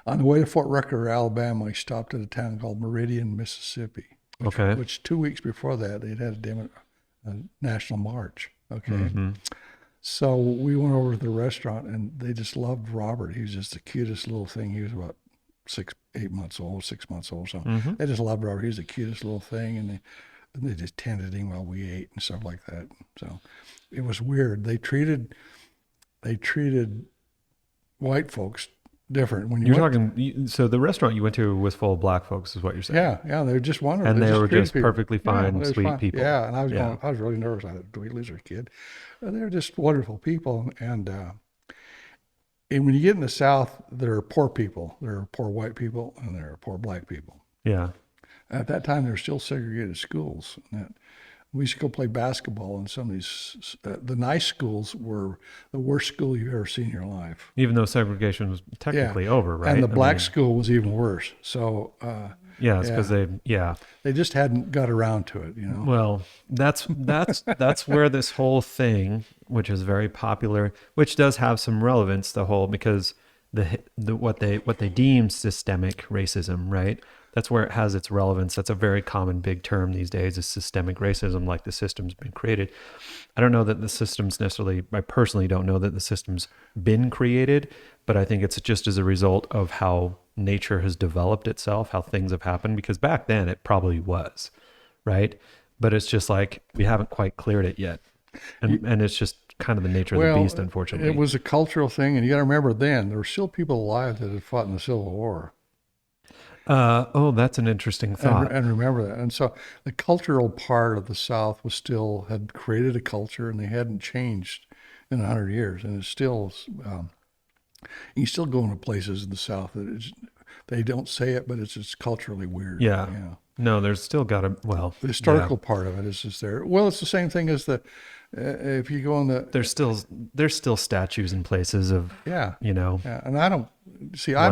On the way to Fort Rucker, Alabama, we stopped at a town called Meridian, Mississippi. Which 2 weeks before that, they'd had a national march. Okay. So we went over to the restaurant, and they just loved Robert. He was just the cutest little thing. He was about 8 months old, 6 months old. So Mm-hmm. they just loved Robert. He was the cutest little thing, and they just tended him while we ate and stuff like that. So it was weird. They treated white folks different when you You're went. talking, so the restaurant you went to was full of black folks, is what you're saying. Yeah, yeah, they were just wonderful. And they were treated just people. perfectly Yeah, fine, they was sweet fine. people. Yeah, and I was Yeah. I was really nervous. I thought, do we lose our kid? They were just wonderful people, and when you get in the South, there are poor people, there are poor white people, and there are poor black people. Yeah. At that time, there were still segregated schools. We used to go play basketball in some of these. The nice schools were the worst school you've ever seen in your life. Even though segregation was technically over, right? And the I black mean, school was even worse. So yeah, it's because they just hadn't got around to it, Well, that's where this whole thing, which is very popular, which does have some relevance, the whole, because the what they deem systemic racism, right? That's where it has its relevance. That's a very common big term these days, is systemic racism, like the system's been created. I don't know that the system's necessarily, I personally don't know that the system's been created, but I think it's just as a result of how nature has developed itself, how things have happened, because back then it probably was, right? But it's just like we haven't quite cleared it yet. And it's just kind of the nature of the beast, unfortunately. It was a cultural thing, and you got to remember then there were still people alive that had fought in the Civil War. Oh, that's an interesting thought. And remember that. And so the cultural part of the South had created a culture, and they hadn't changed in 100 years. And it's still, you still go into places in the South they don't say it, but it's just culturally weird. Yeah. Yeah. No, there's still got to, The historical part of it is just there. Well, it's the same thing as if you go in there's still statues in places of, yeah. Yeah. And I'm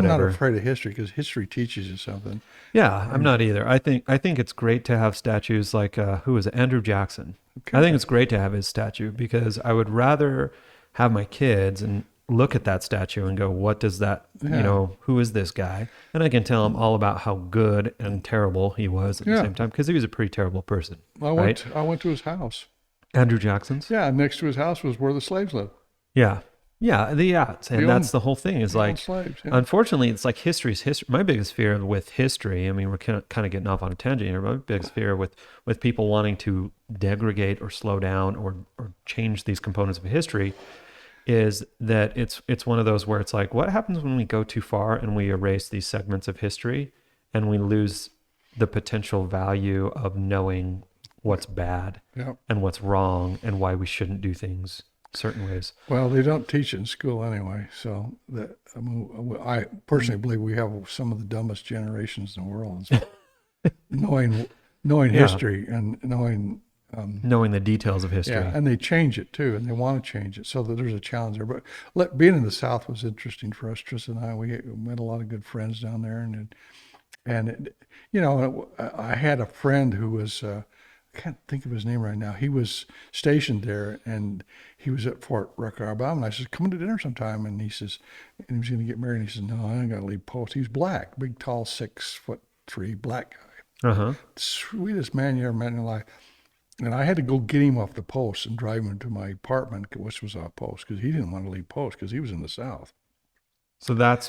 not afraid of history because history teaches you something. Yeah, I'm not either. I think it's great to have statues like who is it? Andrew Jackson. Okay. I think it's great to have his statue because I would rather have my kids and look at that statue and go, what does that, who is this guy? And I can tell him all about how good and terrible he was at the same time because he was a pretty terrible person. I went to his house. Andrew Jackson's? Yeah, next to his house was where the slaves lived. Yeah. Yeah, and that's the whole thing is like, slaves, unfortunately, it's like history's history. My biggest fear with history, I mean, we're kind of getting off on a tangent here. My biggest fear with people wanting to degrade or slow down or change these components of history is that it's one of those where it's like, what happens when we go too far and we erase these segments of history and we lose the potential value of knowing what's bad and what's wrong and why we shouldn't do things certain ways. Well, they don't teach it in school anyway. So I personally believe we have some of the dumbest generations in the world. So knowing history and knowing the details of history. Yeah, and they change it too, and they want to change it. So that there's a challenge there. But being in the South was interesting for us. Tristan and I, we met a lot of good friends down there, I had a friend who was. I can't think of his name right now. He was stationed there, and he was at Fort Rucker, Alabama. And I said, "Come to dinner sometime." And he says, and he was going to get married. And he says, "No, I ain't got to leave post." He's black, big, tall, 6'3" black guy. Sweetest man you ever met in your life. And I had to go get him off the post and drive him to my apartment, which was off post, because he didn't want to leave post because he was in the South. So that's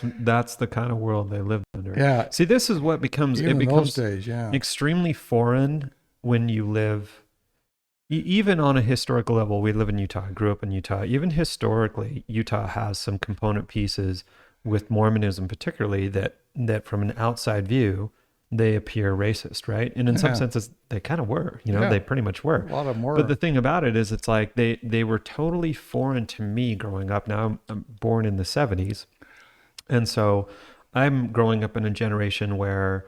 the kind of world they lived under. Yeah. See, this is what becomes Even in those days, extremely foreign when you live, even on a historical level. We live in Utah. I grew up in Utah. Even historically, Utah has some component pieces with Mormonism, particularly that from an outside view, they appear racist, right? And in some senses, they kind of were. They pretty much were. A lot of them were. But the thing about it is, it's like they were totally foreign to me growing up. Now I'm born in the 70s, and so I'm growing up in a generation where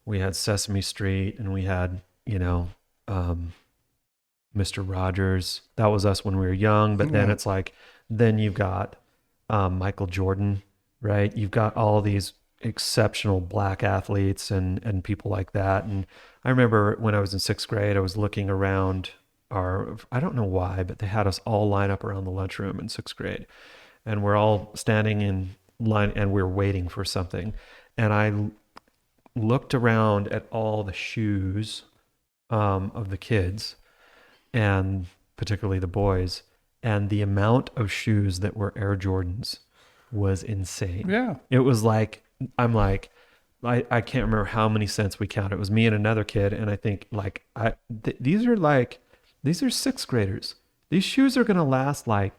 we had Sesame Street and we had Mr. Rogers. That was us when we were young. But then it's like, then you've got Michael Jordan, right? You've got all these exceptional black athletes and people like that. And I remember when I was in 6th grade, I was looking around I don't know why, but they had us all line up around the lunchroom in 6th grade. And we're all standing in line and we're waiting for something. And I looked around at all the shoes of the kids, and particularly the boys, and the amount of shoes that were Air Jordans was insane. Yeah. It was like, I'm like, I can't remember how many cents we counted. It was me and another kid, and I think like these are sixth graders. These shoes are gonna last like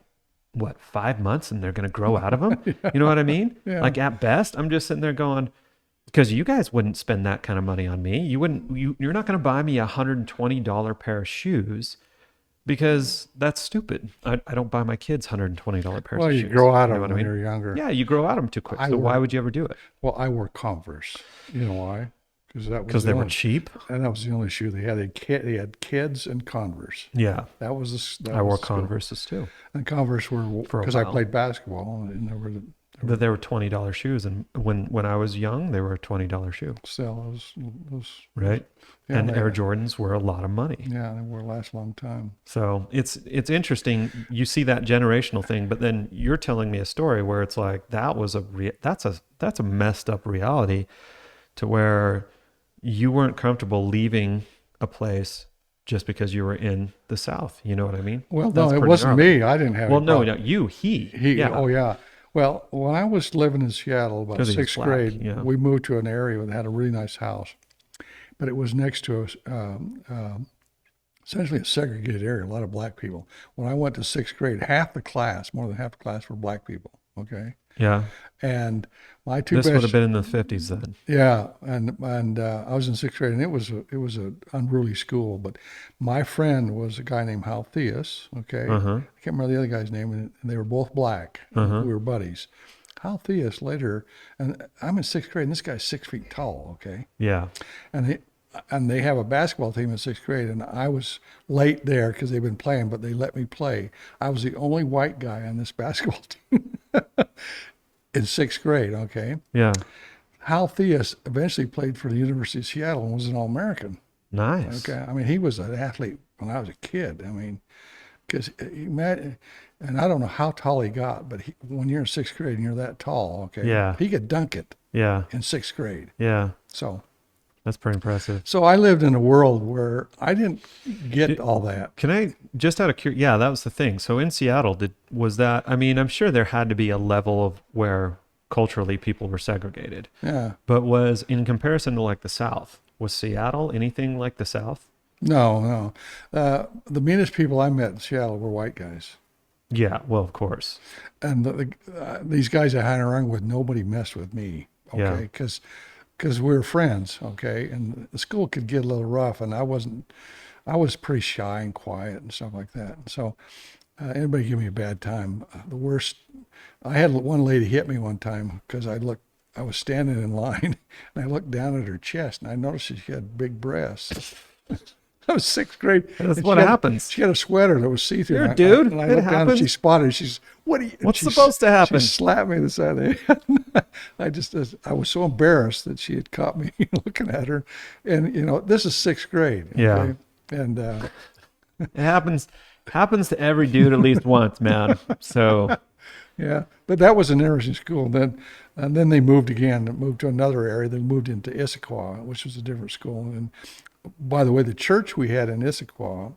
what, 5 months, and they're gonna grow out of them. Yeah. You know what I mean? Yeah. Like at best, I'm just sitting there going, because you guys wouldn't spend that kind of money on me. You're not gonna buy me $120 pair of shoes. Because that's stupid. I don't buy my kids $120 pairs Well, of you shoes. grow out You of know them what I when mean? you're younger. Yeah, you grow out of them too quick. I So why wore- would you ever do it? Well, I wore Converse. You know why? Because they were cheap? And that was the only shoe they had. They had Kids and Converse. Yeah. That was the. I wore Converses too. And Converse were For a because I while. played basketball, and They were $20 shoes. And when I was young, they were a $20 shoe. still those Right? Yeah, and they- Air Jordans were a lot of money. Yeah, they were last a long time. So it's interesting. You see that generational thing, but then you're telling me a story where it's like that's a messed up reality, to where you weren't comfortable leaving a place just because you were in the South. You know what I mean? Well, That's no, it pretty wasn't gnarly. me. I didn't have. Well, any no, problem. he. Yeah. Oh yeah. Well, when I was living in Seattle, about 'Cause he was sixth black, grade, yeah. we moved to an area that had a really nice house, but it was next to essentially a segregated area, a lot of black people. When I went to sixth grade, more than half the class were black people. Okay, Yeah. and my two This would best, have been in the 50s then. yeah, and I was in sixth grade, and it was a unruly school. But my friend was a guy named Hal Theus. Okay, Uh-huh. I can't remember the other guy's name, and they were both black. Uh-huh. We were buddies. Hal Theus later, and I'm in sixth grade, and this guy's 6 feet tall. Okay, Yeah. and they have a basketball team in sixth grade, and I was late there because they've been playing, but they let me play. I was the only white guy on this basketball team in sixth grade. Okay. Yeah. Hal Theus eventually played for the University of Seattle and was an All-American. Nice. Okay, I mean, he was an athlete when I was a kid. I mean, because he met, and I don't know how tall he got, but when you're in sixth grade and you're that tall, okay, Yeah. he could dunk it Yeah. in sixth grade. Yeah. So That's pretty impressive. I lived in a world where I didn't get all that. Can I just out of curiosity? Yeah, that was the thing. So in Seattle, was that? I mean, I'm sure there had to be a level of where culturally people were segregated. Yeah, But was in comparison to like the South, was Seattle anything like the South? no. The meanest people I met in Seattle were white guys. Yeah. Well, of course. And these guys I hung around with, nobody messed with me, Yeah. okay? Because we were friends, okay? And the school could get a little rough, and I was pretty shy and quiet and stuff like that. And so anybody give me a bad time. The worst, I had one lady hit me one time because I was standing in line, and I looked down at her chest, and I noticed that she had big breasts. I was sixth grade. That's and what she had- happens. She had a sweater that was see-through. Here, and I- dude, And I it looked down and happens. she spotted it. She's, what are you? What's she s- supposed to happen? She slapped me in the side of the head. I was so embarrassed that she had caught me looking at her. And, this is sixth grade. Okay? Yeah. And It happens to every dude at least once, man. So yeah, but that was an interesting school. And then they moved to another area. They moved into Issaquah, which was a different school. And by the way, the church we had in Issaquah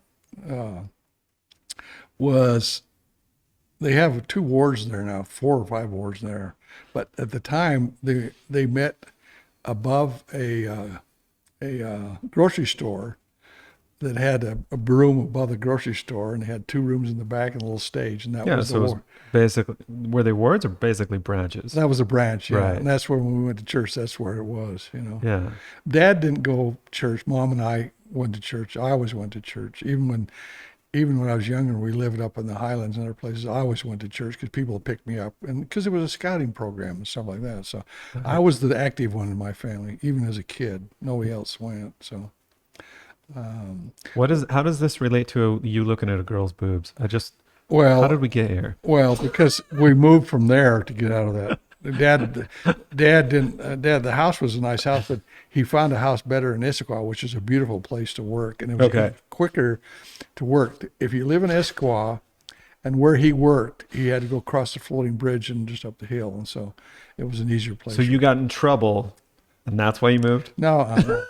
they have 2 wards there now, 4 or 5 wards there. But at the time, they met above a grocery store that had a room above the grocery store, and they had 2 rooms in the back and a little stage, and that yeah, was so the it was ward. basically, were they wards or basically branches? That was a branch, yeah. Right. And that's where when we went to church, that's where it was, Yeah. Dad didn't go to church. Mom and I went to church. I always went to church. Even when I was younger, we lived up in the Highlands and other places. I always went to church because people would pick me up, and because it was a scouting program and stuff like that. So I was the active one in my family, even as a kid. Nobody else went. So How does this relate to you looking at a girl's boobs? How well, did we get here? Well, because we moved from there to get out of that. Dad didn't. The house was a nice house, but he found a house better in Issaquah, which is a beautiful place to work, and it was Okay. quicker to work. If you live in Issaquah, and where he worked, he had to go across the floating bridge and just up the hill, and so it was an easier place. So you got in trouble, and that's why you moved? No,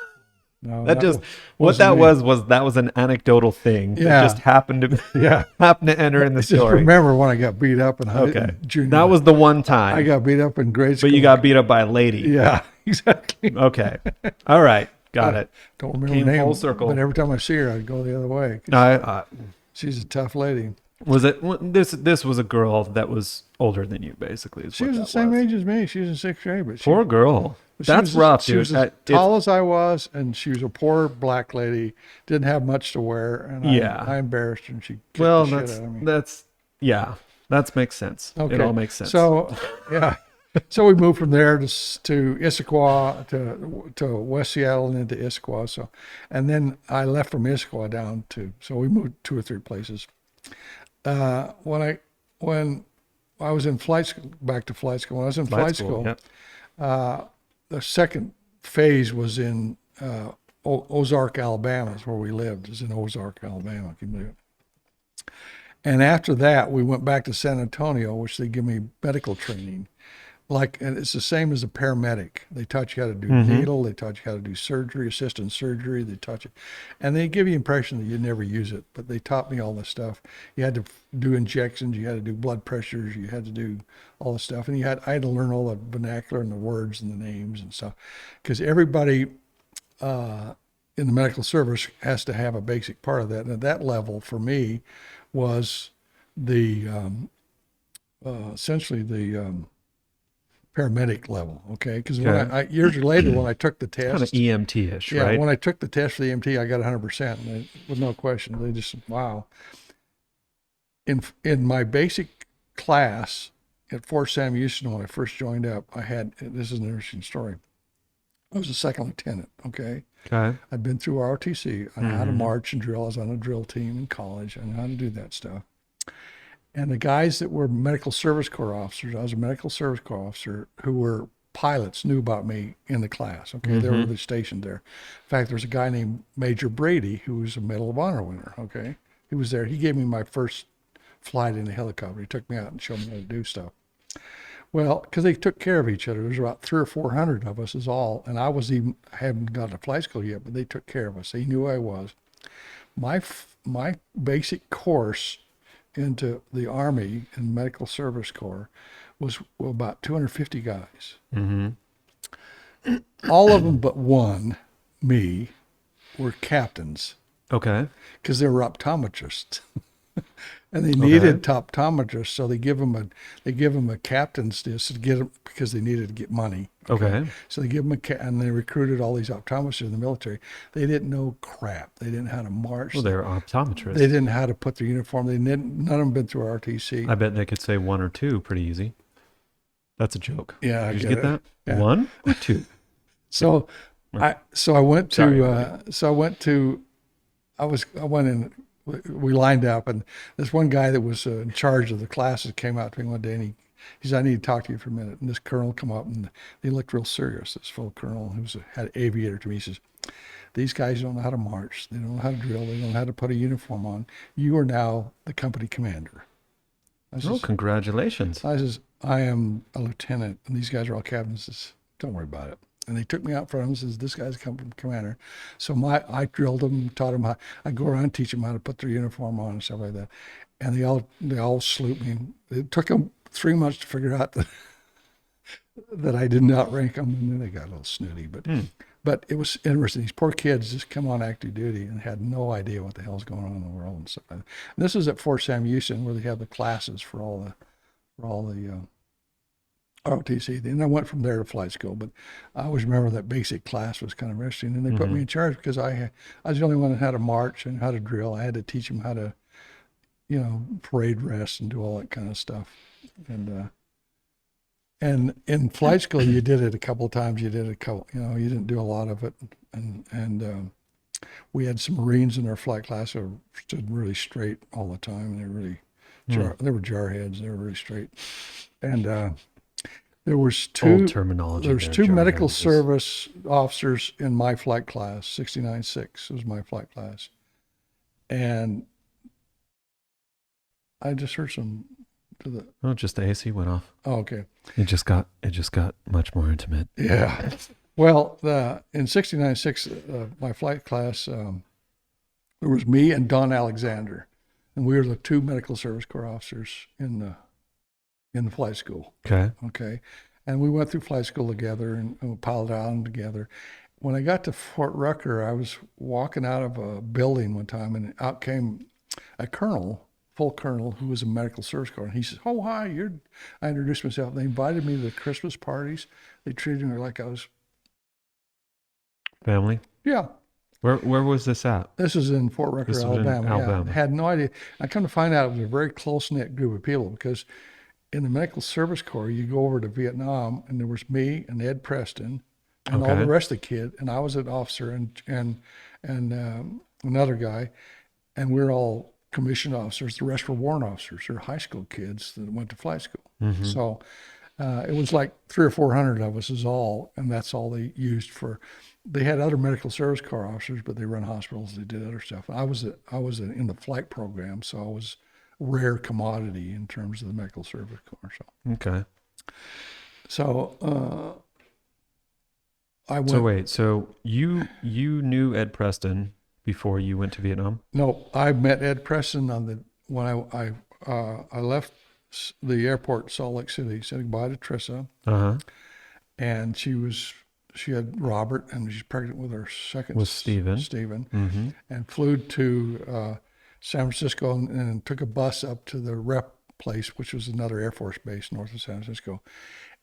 No, That just what wasn't that me. was that was an anecdotal thing that Yeah. just happened to Yeah. happen to enter in the I just story. remember when I got beat up Okay, in junior. that was the one I time, got beat up in grade school. but you got beat up by a lady. Yeah, exactly. Okay, all right, got I it. don't remember Came her name, full circle. but every time I see her, I'd go the other way. 'Cause I she's a tough lady. was it this was a girl that was older than you, basically. Is She what was the that same was. age as me. She was in sixth grade, but Poor girl. she That's was rough, she dude. was as tall as I was, and she was a poor black lady. Didn't have much to wear, and Yeah. I embarrassed her, and she kicked Well, the shit out of me. that's yeah, that makes sense. Okay, It all makes sense. So, yeah, so we moved from there to Issaquah to West Seattle and into Issaquah. So, and then I left from Issaquah down to. So we moved 2 or 3 places. When I was in flight school, back to flight school. When I was in flight school, Yep. the second phase was in Ozark, Alabama, is where we lived. Is in Ozark, Alabama. Can you believe it? And after that, we went back to San Antonio, which they give me medical training. And it's the same as a paramedic. They taught you how to do needle. They taught you how to do surgery, assistant surgery. They taught you, and they give you the impression that you never use it. But they taught me all this stuff. You had to do injections. You had to do blood pressures. You had to do all this stuff, and I had to learn all the vernacular and the words and the names and stuff, because everybody in the medical service has to have a basic part of that. And at that level, for me, was the essentially the paramedic level, okay? Because when I years later, when I took the test, Kind of EMT-ish, yeah, right? when I took the test for the EMT, I got 100%, and with no question. They just wow. In my basic class at Fort Sam Houston, when I first joined up, this is an interesting story. I was a second lieutenant, okay? Okay. I'd been through ROTC. I know how to march and drill. I was on a drill team in college. I know how to do that stuff. And the guys that were medical service corps officers, I was a medical service corps officer, who were pilots, knew about me in the class. Okay, they were really stationed there. In fact, there was a guy named Major Brady who was a Medal of Honor winner. Okay, he was there. He gave me my first flight in a helicopter. He took me out and showed me how to do stuff. Well, because they took care of each other. There was about 300 or 400 of us is all, and I hadn't gotten to flight school yet, but they took care of us. They knew who I was. My basic course into the Army and Medical Service Corps was about 250 guys. All of them but one, me, were captains, Okay. because they were optometrists. And they needed optometrists, so they give them a captain's list to get them, because they needed to get money. Okay. So they give them and they recruited all these optometrists in the military. They didn't know crap. They didn't know how to march. Well, they're optometrists. They didn't know how to put their uniform. None of them been through RTC. I bet they could say 1 or 2 pretty easy. That's a joke. Yeah, Did you get get that? Yeah. 1 or 2? So I went in. We lined up, and this one guy that was in charge of the classes came out to me one day, and he said, "I need to talk to you for a minute." And this colonel come up, and he looked real serious. This full colonel, who had aviator to me, he says, "These guys don't know how to march. They don't know how to drill. They don't know how to put a uniform on. You are now the company commander." Oh, congratulations. I says, "I am a lieutenant, and these guys are all captains." Says, "Don't worry about it." And they took me out front and says, "This guy's company commander." So I drilled them, taught them how. I go around and teach them how to put their uniform on and stuff like that. And they all salute me. It took them 3 months to figure out that I didn't outrank them, and then they got a little snooty. But it was interesting. These poor kids just come on active duty and had no idea what the hell's going on in the world and stuff like that. And this is at Fort Sam Houston, where they have the classes for all the ROTC. Then I went from there to flight school, but I always remember that basic class was kind of interesting. And they put me in charge because I was the only one that had to march and how to drill. I had to teach them how to, parade rest and do all that kind of stuff. And in flight school, you did it a couple of times. You didn't do a lot of it. And we had some Marines in our flight class who stood really straight all the time. And they were really, they were jarheads. They were really straight. And there was Old terminology. There was two medical service officers in my flight class. 69-6 was my flight class, and I just heard some. Oh, just the AC went off. Oh, okay. It just got much more intimate. Yeah. Well, in 69-6, my flight class, there was me and Don Alexander, and we were the two medical service corps officers in the flight school. Okay. Okay, and we went through flight school together and we piled out together. When I got to Fort Rucker, I was walking out of a building one time, and out came a colonel, full colonel, who was a medical service corps. And he says, "Oh, hi, you're." I introduced myself. They invited me to the Christmas parties. They treated me like I was, Family. yeah. Where was this at? This is in Fort Rucker, This was in Alabama. Alabama. Yeah, had no idea. I come to find out it was a very close knit group of people because in the medical service corps, you go over to Vietnam, and there was me and Ed Preston, and all Okay. the rest of the kid, and I was an officer and another guy, and we're all commissioned officers. The rest were warrant officers or high school kids that went to flight school. Mm-hmm. So it was like 300 or 400 of us is all, and that's all they used for. They had other medical service corps officers, but they run hospitals. They did other stuff. I was in the flight program, so I was rare commodity in terms of the medical service corps. Okay. So I went. So wait, so you knew Ed Preston before you went to Vietnam? No, I met Ed Preston when I left the airport in Salt Lake City. Said goodbye to Trissa, Uh-huh. and she had Robert, and she's pregnant with her second With Stephen. Mm-hmm. and flew to San Francisco and took a bus up to the rep place, which was another Air Force base north of San Francisco.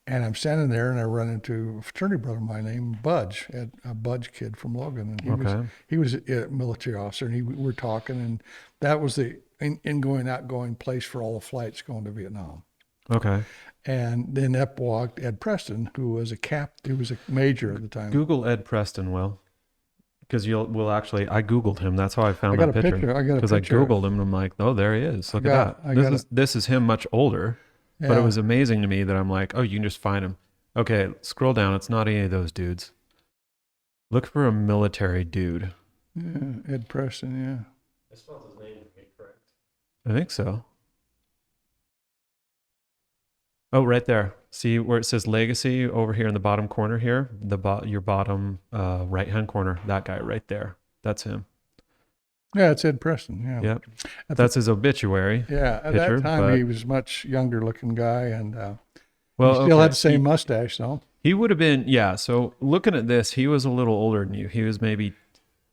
And I'm standing there, and I run into a fraternity brother of mine named Budge, a Budge kid from Logan, and he was a military officer, and we were talking, and that was the ingoing outgoing place for all the flights going to Vietnam. Okay. And then up walked Ed Preston, who was he was a major at the time. Google Ed Preston, Will, because we'll actually. I Googled him. That's how I found I got that a picture. picture. I got a Because I picture. Googled him and I'm like, oh, there he is. Look at that. This is him much older. But it Yeah. was amazing to me that I'm like, oh, you can just find him. Okay, scroll down. It's not any of those dudes. Look for a military dude. Yeah, Ed Preston, yeah. I spelled his name correct. I think so. Oh, right there. See where it says legacy over here in the bottom corner here? Your bottom right-hand corner. That guy right there. That's him. Yeah, it's Ed Preston, yeah. Yep. At That's his obituary. Yeah, at picture, that time but- he was a much younger looking guy, and Well, he still okay. had the same mustache, though. He would have been, yeah. So looking at this, he was a little older than you. He was maybe,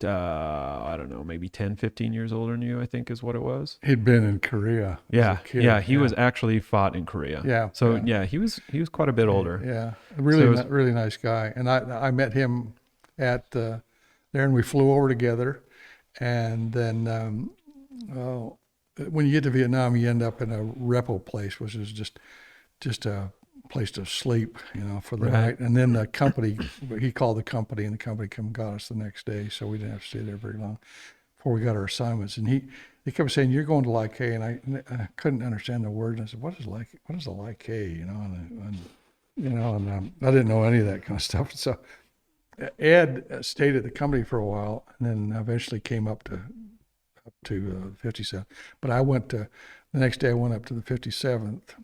I don't know, maybe 10, 15 years older than you, I think is what it was. He'd been in Korea. Yeah. as a kid. Yeah. He was actually fought in Korea. Yeah. So yeah. yeah, he was quite a bit older. Yeah, So really nice guy. And I met him at there, and we flew over together. And then when you get to Vietnam, you end up in a repo place, which is just a place to sleep, for the Right. night. And then the company, he called the company, and the company came and got us the next day, so we didn't have to stay there very long before we got our assignments. And he kept saying, "You're going to Like and I couldn't understand the word. And I said, "What is a Like And I didn't know any of that kind of stuff. So Ed stayed at the company for a while, and then eventually came up to 57. But the next day I went up to the 57th.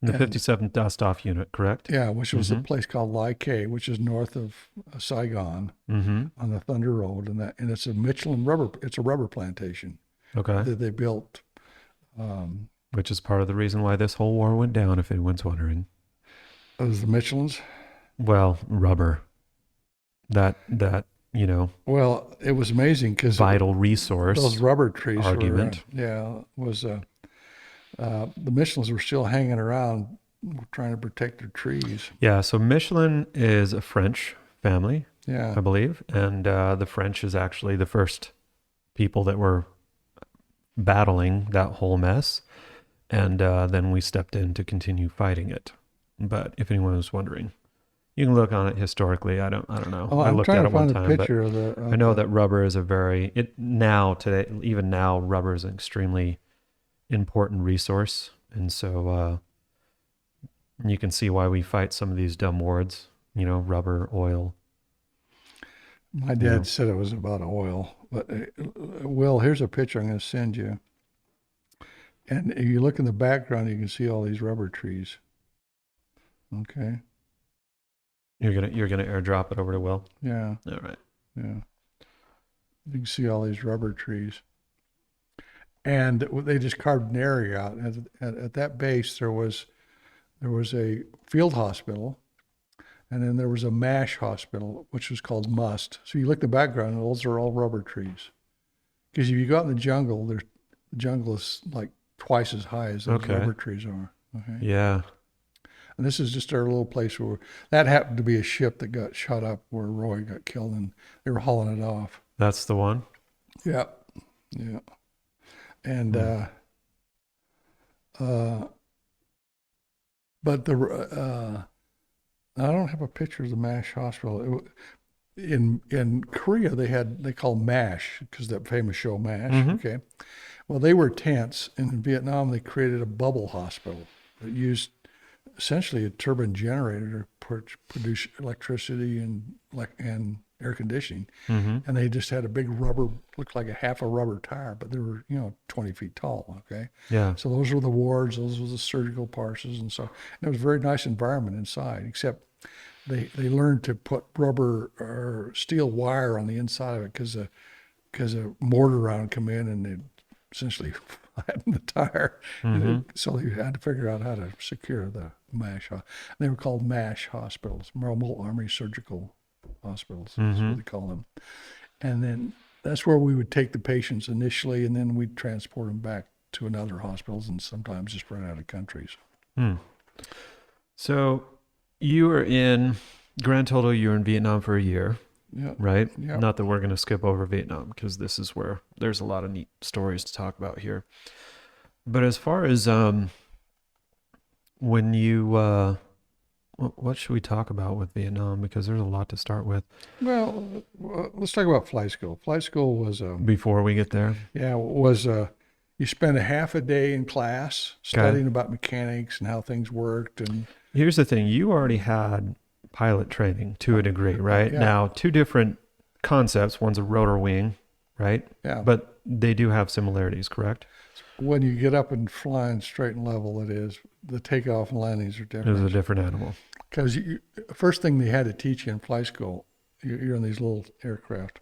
The And- 57th Dust Off Unit, correct? Yeah, which was a Mhm. place called Lai Kay, which is north of Saigon Mm-hmm. on the Thunder Road, and it's a Michelin rubber. It's a rubber plantation Okay. that they built. Which is part of the reason why this whole war went down, if anyone's wondering. It was the Michelins. Well, rubber. That Well, it was amazing because vital resource. those rubber trees argument. the Michelins were still hanging around trying to protect their trees. Yeah, so Michelin is a French family, Yeah. I believe, and the French is actually the first people that were battling that whole mess, and then we stepped in to continue fighting it. But if anyone was wondering, you can look on it historically. I don't know. Oh, I I'm looked trying at to it one find a time, but picture of the. I know that rubber is even now, rubber is an extremely important resource. And so you can see why we fight some of these dumb wars, rubber, oil. My dad said it was about oil, but Will, here's a picture I'm going to send you. And if you look in the background, you can see all these rubber trees. Okay. You're gonna airdrop it over to Will. Yeah, All right. yeah. You can see all these rubber trees. And they just carved an area out. At that base, there was a field hospital, and then there was a MASH hospital, which was called Must. So you look at the background, and those are all rubber trees. Because if you go out in the jungle, the jungle is like twice as high as those Okay. rubber trees are. Okay. Yeah. And this is just our little place where that happened to be a ship that got shot up where Roy got killed, and they were hauling it off. That's the one. Yeah, yeah. And but I don't have a picture of the MASH hospital. In Korea, they call MASH because that famous show MASH. Mhm. Okay, well they were tents, and in Vietnam they created a bubble hospital that used essentially a turbine generator to produce electricity and air conditioning. Mm-hmm. And they just had a big rubber, looked like a half a rubber tire, but they were 20 feet tall. Okay, Yeah. so those were the wards, those were the surgical parses, and so and it was a very nice environment inside. Except they learned to put rubber or steel wire on the inside of it because a mortar round come in and they essentially flatten the tire. Mm-hmm. So they had to figure out how to secure the MASH. They were called MASH hospitals, Mobile Army Surgical Hospitals, that's Mm-hmm. what they call them. And then that's where we would take the patients initially, and then we'd transport them back to another hospitals, and sometimes just run out of countries. Hmm. So you were in grand total. You were in Vietnam for a year, Yeah, right? yeah. Not that we're going to skip over Vietnam because this is where there's a lot of neat stories to talk about here. But as far as when you what should we talk about with Vietnam? Because there's a lot to start with Well, let's talk about flight school. Flight school was before we get there. you spent a half a day in class studying about mechanics and how things worked, and Here's the thing. You already had pilot training to a degree, right? Yeah. Now, two different concepts. One's a rotor wing, right? yeah. But they do have similarities, correct? When you get up and flying straight and level, it is the takeoff and landings are It was different. a different animal. Because first thing they had to teach you in flight school, you're in these little aircraft,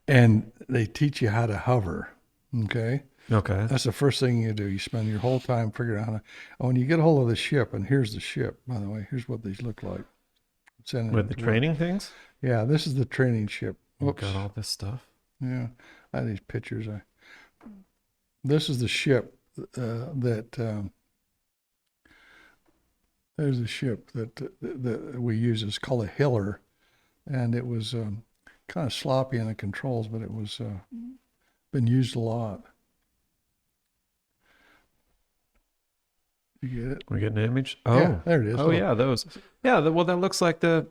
and they teach you how to hover. Okay, Okay. that's the first thing you do. You spend your whole time figuring out how to. Oh, when you get a hold of the ship, and here's the ship, by the way. Here's what these look like. With the training things? Yeah, this is the training ship. You've Oops. got all this stuff. Yeah, I have these pictures. This is the ship there's a ship that we use. It's called a Hiller, and it was kind of sloppy in the controls, but it was been used a lot. You get it? We're getting an image. Oh, Yeah, there it is. oh yeah, those. Yeah, well, that looks like the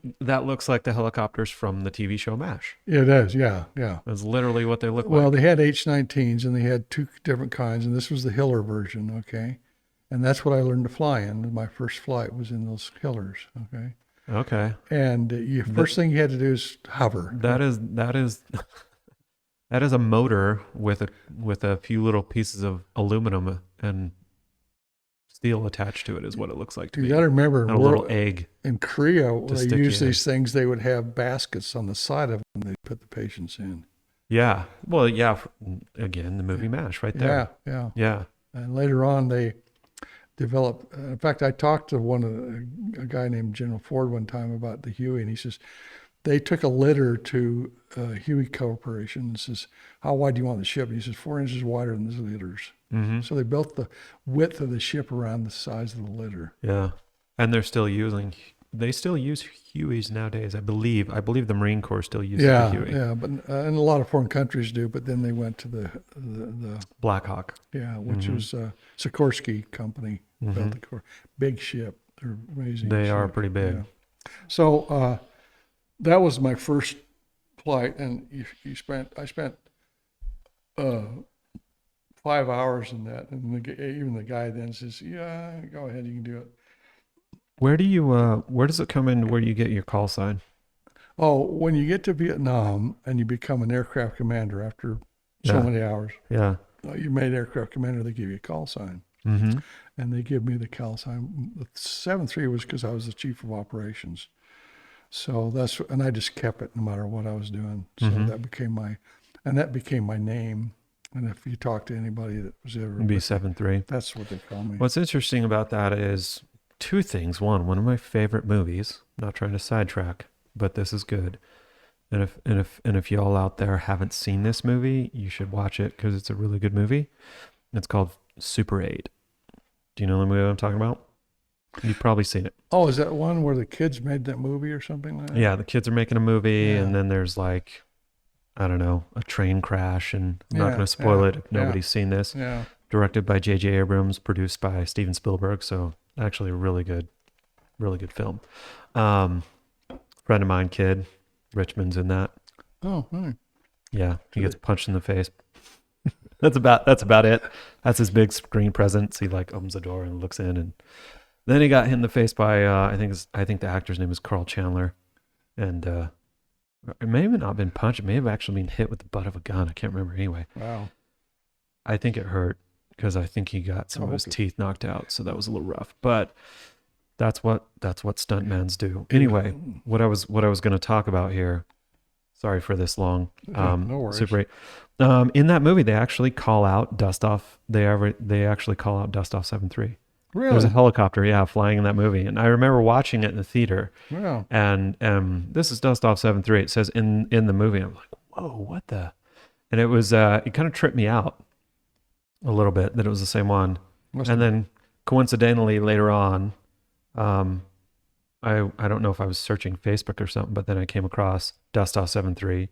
helicopters from the TV show MASH. Yeah, it is. Yeah, yeah. That's literally what they look Well, like. they had H-19s, and they had two different kinds, and this was the Hiller version. Okay, and that's what I learned to fly in. My first flight was in those Hillers. Okay, Okay, and first thing you had to do is hover. that is that is a motor with a few little pieces of aluminum and steel attached to it. Is what it looks like to You me. got to remember, And a little egg. in Korea, when they stick use you in. these things, they would have baskets on the side of them. They put the patients in. Yeah. Well, yeah. Again, the movie MASH, right there. Yeah, yeah. Yeah. And later on, they developed. In fact, I talked to a guy named General Ford one time about the Huey, and he says they took a litter to Huey Corporation and says, "How wide do you want the ship?" And he says, 4 inches wider than the litters. Mm-hmm. So they built the width of the ship around the size of the litter. Yeah. And they still use Hueys nowadays. I believe the Marine Corps still uses the Yeah, Huey. yeah, but and a lot of foreign countries do. But then they went to the Black Hawk. which Mhm. was Sikorsky company built Mhm. the big ship. They're amazing. They are ship. pretty big. Yeah. So that was my first flight, and I spent 5 hours in that, and even the guy then says, "Yeah, go ahead, you can do it." Where does it come in where you get your call sign? Oh, when you get to Vietnam and you become an aircraft commander after so Yeah. many hours, Yeah. you made aircraft commander, they give you a call sign. Mm-hmm. and they give me the call sign. The 7-3 was because I was the chief of operations. So and I just kept it no matter what I was doing. So Mm-hmm. that became my name. And if you talk to anybody that was ever It'd be with me, 7-3. that's what they call me. What's interesting about that is two things. One of my favorite movies. Not trying to sidetrack, but this is good. And if y'all out there haven't seen this movie, you should watch it because it's a really good movie. It's called Super 8. Do you know the movie I'm talking about? You've probably seen it. Oh, is that one where the kids made that movie or something like that? Yeah, the kids are making a movie, Yeah. and then there's like, I don't know, a train crash, and I'm not Yeah, going to spoil yeah, it if nobody's seen this. Yeah. Directed by J.J. Abrams, produced by Steven Spielberg. So actually a really good film. Friend of mine, kid, Richmond's in that. Oh, right. Yeah, he gets punched in the face. That's about it. That's his big screen presence. He like opens the door and looks in, and then he got hit in the face by I think the actor's name is Carl Chandler, and it may have not been punched. It may have actually been hit with the butt of a gun. I can't remember. Anyway, Wow. I think it hurt because I think he got some of his teeth knocked out, so that was a little rough. But that's what stuntmans do. Anyway, what I was going to talk about here. Sorry for this long. No worries. Super 8. In that movie, they actually call out Dust Off. They actually call out Dust Off 7-3. Really? There's a helicopter, yeah, flying in that movie, and I remember watching it in the theater. Wow. And this is Dust Off 7-3. It says in the movie. I'm like, whoa, what the? And it was it kind of tripped me out a little bit that it was the same one. And then coincidentally later on, I don't know if I was searching Facebook or something, but then I came across Dust Off 7-3.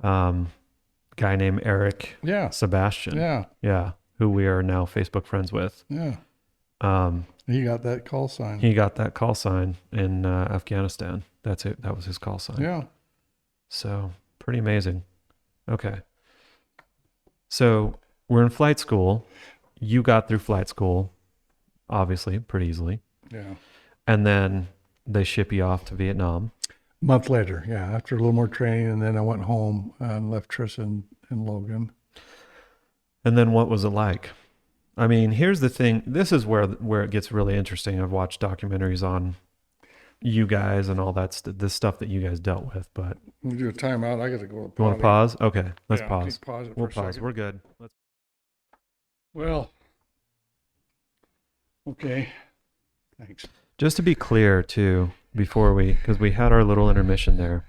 Guy named Eric Sebastian. Yeah. Yeah. Who we are now Facebook friends with. Yeah. He got that call sign. He got that call sign in Afghanistan. That's it. That was his call sign. Yeah. So pretty amazing. Okay. So we're in flight school. You got through flight school, obviously, pretty easily. Yeah. And then they ship you off to Vietnam. A month later, yeah, after a little more training, and then I went home and left Tris and Logan. And then what was it like? I mean, here's the thing. This is where it gets really interesting. I've watched documentaries on you guys and all that, the stuff that you guys dealt with, but... We'll do a timeout. I got to go. You want to pause? Okay, let's pause. Pause it we'll for a pause. second. We're good. Well, okay. Thanks. Just to be clear, too, because we had our little intermission there.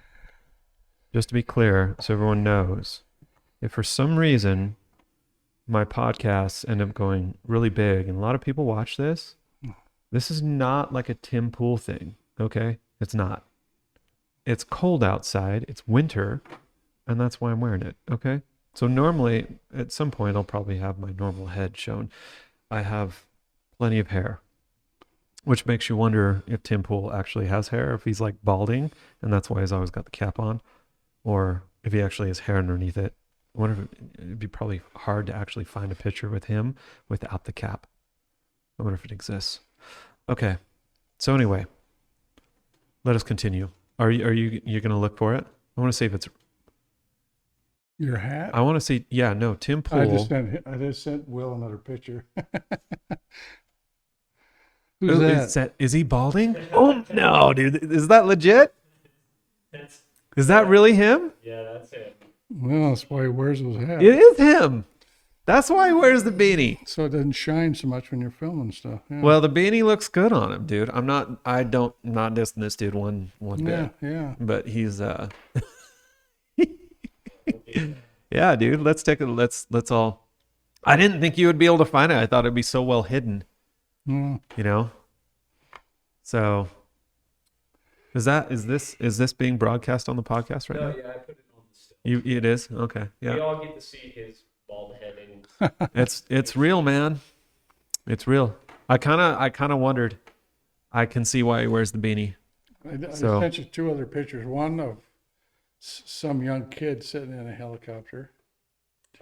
Just to be clear, so everyone knows, if for some reason my podcasts end up going really big and a lot of people watch this, this is not like a Tim Pool thing, okay? It's not. It's cold outside, it's winter, and that's why I'm wearing it, okay? So normally, at some point, I'll probably have my normal head shown. I have plenty of hair, which makes you wonder if Tim Pool actually has hair, if he's like balding, and that's why he's always got the cap on, or if he actually has hair underneath it. I wonder if it'd be probably hard to actually find a picture with him without the cap. I wonder if it exists. Okay. So anyway, let us continue. Are you going to look for it? I want to see if it's your hat. I want to see. Yeah, no, Tim Pool. I just sent Will another picture. Who's that? Is he balding? Oh no, dude! Is that legit? Is that really him? Yeah, that's it. Well, that's why he wears those hats. It is him. That's why he wears the beanie. So it doesn't shine so much when you're filming stuff. Yeah. Well, the beanie looks good on him, dude. I'm not dissing this dude one bit. Yeah. But he's yeah, dude. Let's all. I didn't think you would be able to find it. I thought it'd be so well hidden. Mm. You know. So, is this being broadcast on the podcast right now? No, yeah, I put it on the still. It is? Okay. Yeah. We all get to see his bald head. It's real, man. It's real. I kind of wondered. I can see why he wears the beanie. I sent you two other pictures. One of some young kid sitting in a helicopter.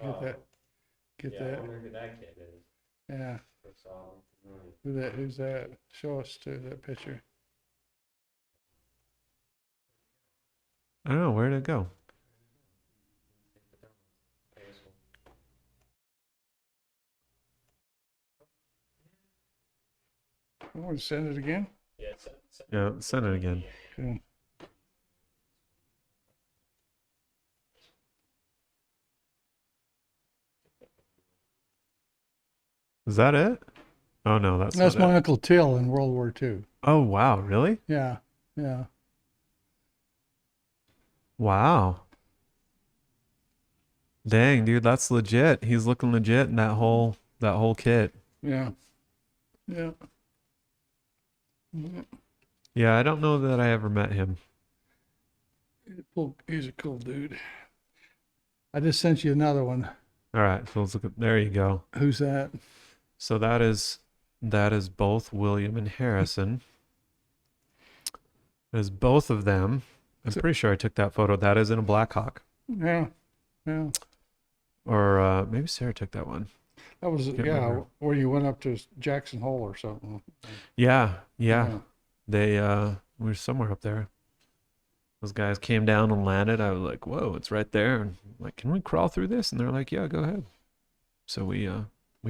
Get I that? wonder who that kid is. Yeah. Who's that? Show us that picture. I don't know, where did it go? I want to send it again. Yeah, Yeah, send it again. Okay. Is that it? Oh no, that's That's not my it. Uncle Till in World War II. Oh wow, really? Yeah, yeah. Wow. Dang, dude, that's legit. He's looking legit in that whole kit. Yeah. Yeah. Yeah. Yeah, I don't know that I ever met him. He's a cool dude. I just sent you another one. All right, so let's look at there you go. Who's that? So that is both William and Harrison. It is both of them. I'm So- pretty sure I took that photo. That is in a Black Hawk. Yeah. Yeah. Or maybe Sarah took that one. That was, Can't yeah, remember. where you went up to Jackson Hole or something. Yeah. They we were somewhere up there. Those guys came down and landed. I was like, whoa, it's right there. And I'm like, can we crawl through this? And they're like, yeah, go ahead. So we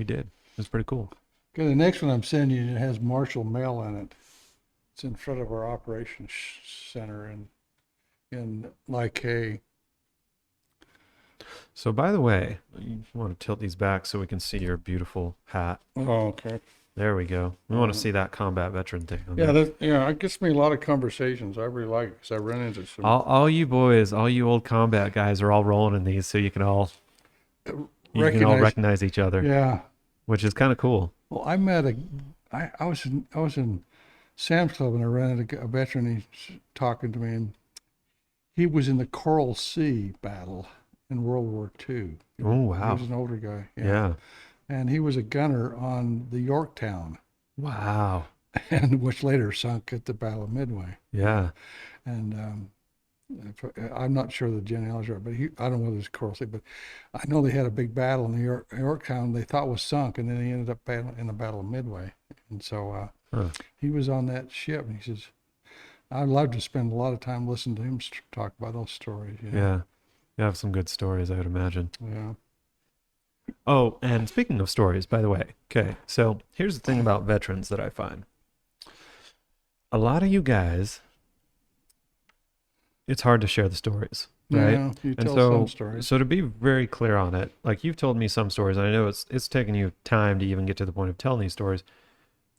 did. It was pretty cool. Okay, the next one I'm sending you has Marshall Mill in it. It's in front of our operations center in like a, So by the way, you want to tilt these back so we can see your beautiful hat. oh, okay. There we go. We want to see that combat veteran thing. On Yeah, there. it gets me a lot of conversations. I really like it because I run into some All you boys, all you old combat guys are all rolling in these, so you can all recognize each other, Yeah. which is kind of cool. Well, I was in Sam's Club and I ran into a veteran. He's talking to me, and he was in the Coral Sea battle in World War II. Oh He wow. was an older guy. Yeah. And he was a gunner on the Yorktown, Wow. and which later sunk at the Battle of Midway. Yeah. And I'm not sure the genealogy, but I don't know whether it's Coral Sea, but I know they had a big battle in the Yorktown they thought was sunk, and then he ended up in the Battle of Midway. And so Huh. he was on that ship, and he says, I'd love to spend a lot of time listening to him talk about those stories. You know? Yeah. You have some good stories, I would imagine. Yeah. Oh, and speaking of stories, by the way, okay, so here's the thing about veterans that I find. A lot of you guys, it's hard to share the stories, right? Yeah, you And tell so, some stories. so to be very clear on it, like you've told me some stories, and I know it's taken you time to even get to the point of telling these stories.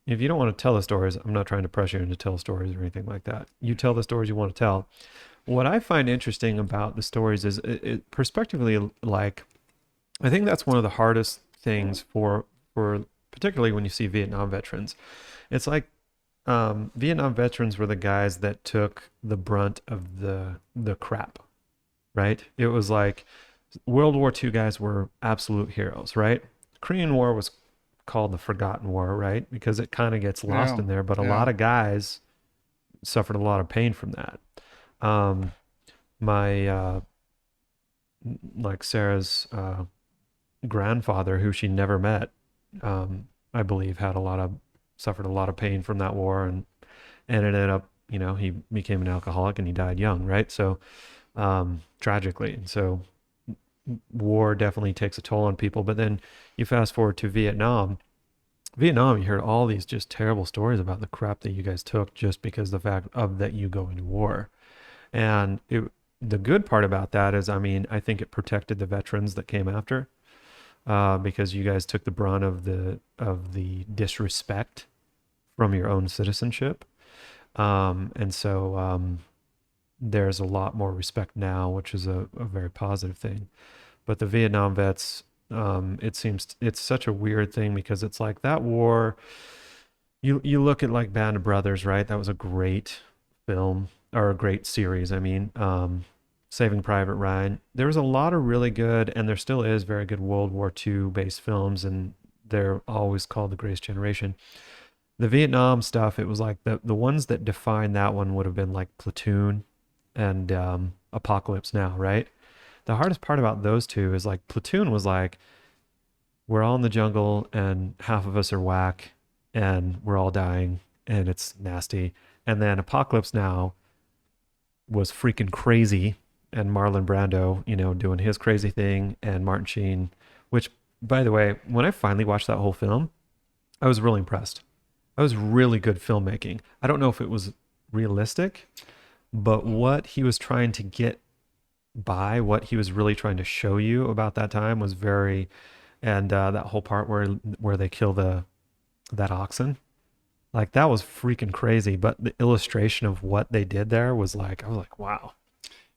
If you don't want to tell the stories, I'm not trying to pressure you into tell stories or anything like that. You tell the stories you want to tell. What I find interesting about the stories is it perspectively, like, I think that's one of the hardest things for particularly when you see Vietnam veterans. It's like Vietnam veterans were the guys that took the brunt of the crap, right? It was like World War II guys were absolute heroes, right? Korean War was called the Forgotten War, right? Because it kind of gets lost Yeah, in there, but a yeah. lot of guys suffered a lot of pain from that. My like Sarah's grandfather, who she never met, I believe suffered a lot of pain from that war, and it ended up, he became an alcoholic and he died young, right? So tragically. And so war definitely takes a toll on people. But then you fast forward to Vietnam, you heard all these just terrible stories about the crap that you guys took just because the fact of that you going to war. And the good part about that is, I think it protected the veterans that came after, because you guys took the brunt of the disrespect from your own citizenship. And so there's a lot more respect now, which is a very positive thing. But the Vietnam vets, it seems it's such a weird thing because it's like that war, you look at like Band of Brothers, right? That was a great film, or a great series. Saving Private Ryan. There was a lot of really good, and there still is very good World War II based films, and they're always called the Greatest Generation. The Vietnam stuff, it was like the ones that define that one would have been like Platoon and Apocalypse Now, right? The hardest part about those two is like Platoon was like, we're all in the jungle and half of us are whack and we're all dying and it's nasty. And then Apocalypse Now was freaking crazy, and Marlon Brando, doing his crazy thing, and Martin Sheen, which, by the way, when I finally watched that whole film, I was really impressed. That was really good filmmaking. I don't know if it was realistic, but what he was trying to get by, what he was really trying to show you about that time was very, and that whole part where they kill that oxen, like that was freaking crazy. But the illustration of what they did there was like, I was like, wow,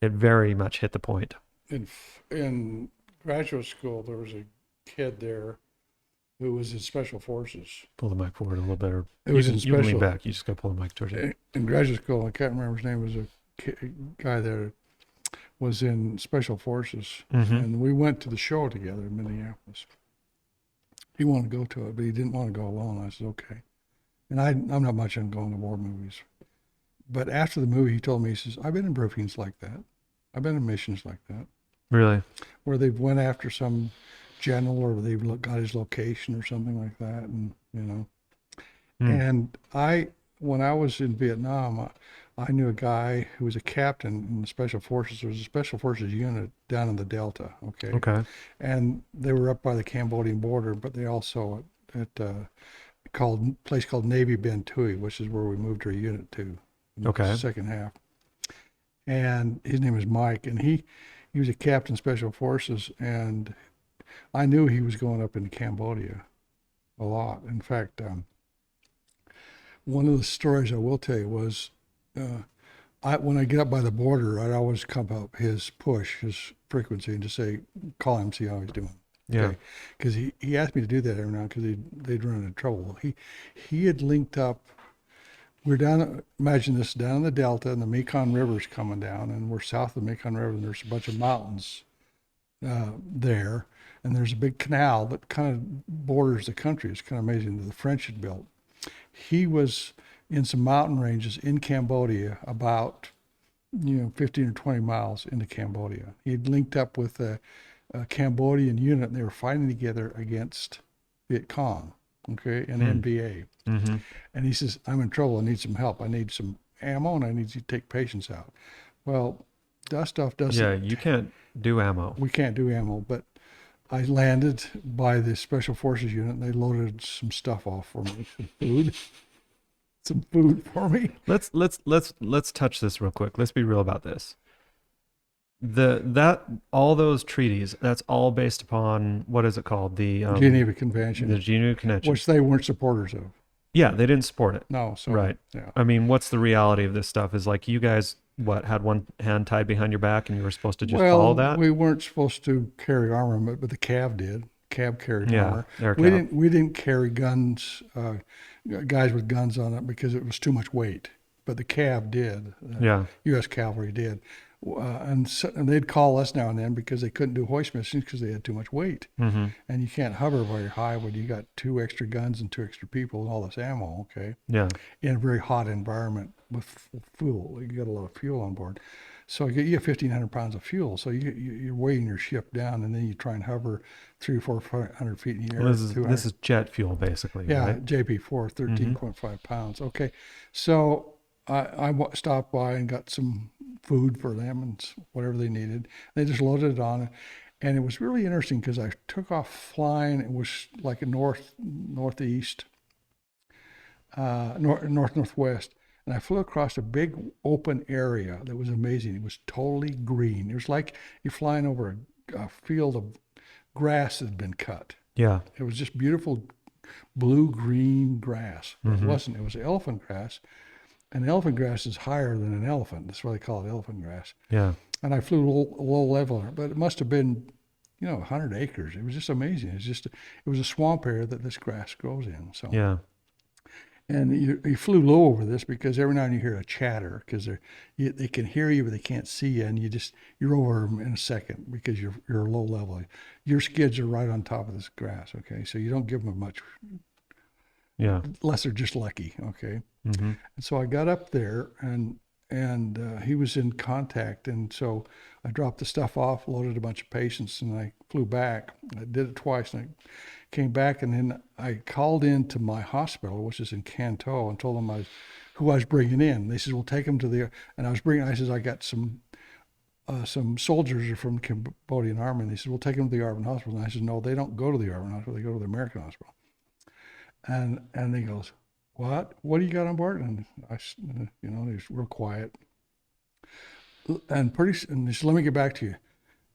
it very much hit the point. In graduate school, there was a kid there who was in special forces. Pull the mic forward a little bit, or It was in you can lean special. back. You just got to pull the mic towards you. In graduate school, I can't remember his name. Was a guy there was in special forces, Mm-hmm. and we went to the show together in Minneapolis. He wanted to go to it, but he didn't want to go alone. I said, okay. And I'm not much on going to war movies. But after the movie, he told me, he says, I've been in briefings like that. I've been in missions like that, Really? where they've went after some general or they've got his location or something like that. And, you know, and when I was in Vietnam, I knew a guy who was a captain in the special forces. There was a special forces unit down in the Delta. Okay. Okay. And they were up by the Cambodian border, but they also at place called Navy Ben Tui, which is where we moved our unit to in Okay. the second half. And his name is Mike, and he was a captain special forces, and I knew he was going up into Cambodia a lot. In fact, one of the stories I will tell you was when I get up by the border, I'd always come up his frequency, and just say, call him, see how he's doing. Yeah. Because he asked me to do that every now and then because they'd run into trouble. He had linked up. We're down, imagine this, down in the Delta, and the Mekong River's coming down, and we're south of the Mekong River, and there's a bunch of mountains there, and there's a big canal that kind of borders the country. It's kind of amazing that the French had built. He was in some mountain ranges in Cambodia, about 15 or 20 miles into Cambodia. He had linked up with a Cambodian unit, and they were fighting together against Viet Cong, okay, and NVA. Mm-hmm. And he says, I'm in trouble. I need some help. I need some ammo, and I need you to take patients out. Well, dust off doesn't. Yeah, you can't do ammo. We can't do ammo, but I landed by the Special Forces unit, and they loaded some stuff off for me, some food for me. Let's touch this real quick. Let's be real about this. All those treaties, that's all based upon, what is it called? The Geneva Convention, the Geneva Convention. which they weren't supporters of. Yeah, they didn't support it. No, so Right. yeah. I mean, what's the reality of this stuff? Is like you guys, had one hand tied behind your back and you were supposed to just follow that? We weren't supposed to carry armament, but the CAV did. CAV carried Yeah, armor. air We cav. didn't carry guns, guys with guns on it because it was too much weight. But the CAV did. Yeah. U.S. Cavalry did. And they'd call us now and then because they couldn't do hoist missions because they had too much weight. Mm-hmm. And you can't hover very high when you got 2 extra guns and 2 extra people and all this ammo, okay, Yeah. in a very hot environment with fuel. You got a lot of fuel on board. So you have 1,500 pounds of fuel. So you're weighing your ship down, and then you try and hover 300 or 400 feet in the air. Well, at 200. this is jet fuel, basically. Yeah, Right? JP4, 13.5 pounds. Okay, so I stopped by and got some food for them and whatever they needed. They just loaded it on, and it was really interesting because I took off flying. It was like a northwest, and I flew across a big open area that was amazing. It was totally green. It was like you're flying over a field of grass that had been cut. Yeah. It was just beautiful blue-green grass. It wasn't. It was elephant grass. And elephant grass is higher than an elephant. That's why they call it elephant grass. Yeah. And I flew low level, but it must have been, 100 acres. It was just amazing. It was a swamp area that this grass grows in. So Yeah. And you flew low over this because every now and then you hear a chatter because they can hear you but they can't see you, and you're over them in a second because you're low level. Your skids are right on top of this grass. Okay, so you don't give them much. Yeah. Unless they're just lucky. Okay. Mm-hmm. And so I got up there, and he was in contact, and so I dropped the stuff off, loaded a bunch of patients, and I flew back. I did it twice, and I came back, and then I called into my hospital, which is in Canton, and told them who I was bringing in. They said, "We'll take them to the," and I said, "I got some soldiers are from the Cambodian Army," and they said, "We'll take them to the Arvin Hospital." And I said, "No, they don't go to the Arvin Hospital; they go to the American Hospital." And they goes, What do you got on board? And he was real quiet. And and he said, let me get back to you.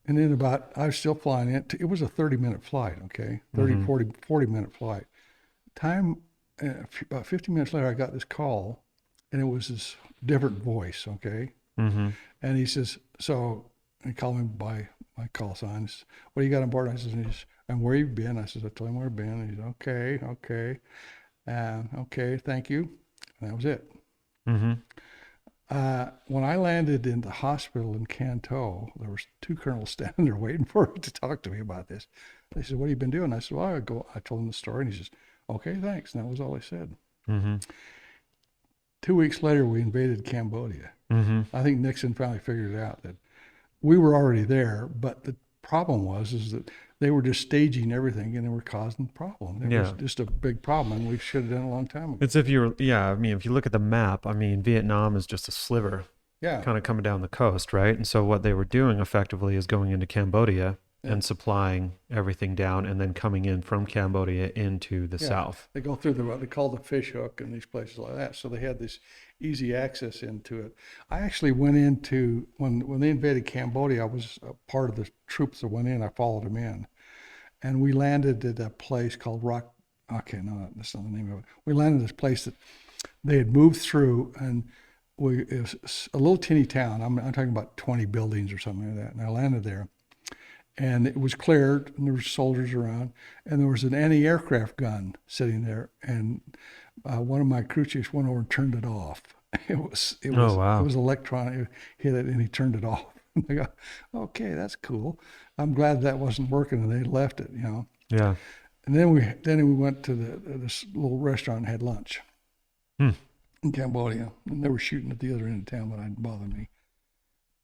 And then I was still flying it was a 30-minute flight, okay? 30, 40-minute flight. Time, about 50 minutes later, I got this call, and it was this different voice, okay? Mm-hmm. And he says, he called me by my call sign. He says, what do you got on board? I says, and where you been? I says, I told him where I've been. And he said, okay. Okay, thank you. And that was it. Mm-hmm. When I landed in the hospital in Canto, there was 2 colonels standing there waiting for me to talk to me about this. They said, what have you been doing? I said, well, I told them the story. And he says, okay, thanks. And that was all he said. Mm-hmm. 2 weeks later, we invaded Cambodia. Mm-hmm. I think Nixon finally figured out that we were already there, but the problem is that they were just staging everything and they were causing the problem. It was just a big problem, and we should have done it a long time ago. It's if you look at the map, Vietnam is just a sliver Yeah. kind of coming down the coast, right? And so what they were doing effectively is going into Cambodia and supplying everything down and then coming in from Cambodia into the south. They go through what they call the fish hook and these places like that. So they had this easy access into it. I actually went into, when they invaded Cambodia, I was a part of the troops that went in. I followed them in. And we landed at a place called that's not the name of it. We landed at this place that they had moved through, and it was a little teeny town. I'm talking about 20 buildings or something like that. And I landed there. And it was cleared, and there were soldiers around, and there was an anti-aircraft gun sitting there, and one of my crew chiefs went over and turned it off. Oh, wow. It was electronic. He hit it, and he turned it off. And I go, okay, that's cool. I'm glad that wasn't working, and they left it, Yeah. And then we went to this little restaurant and had lunch in Cambodia, and they were shooting at the other end of town, but it didn't bother me.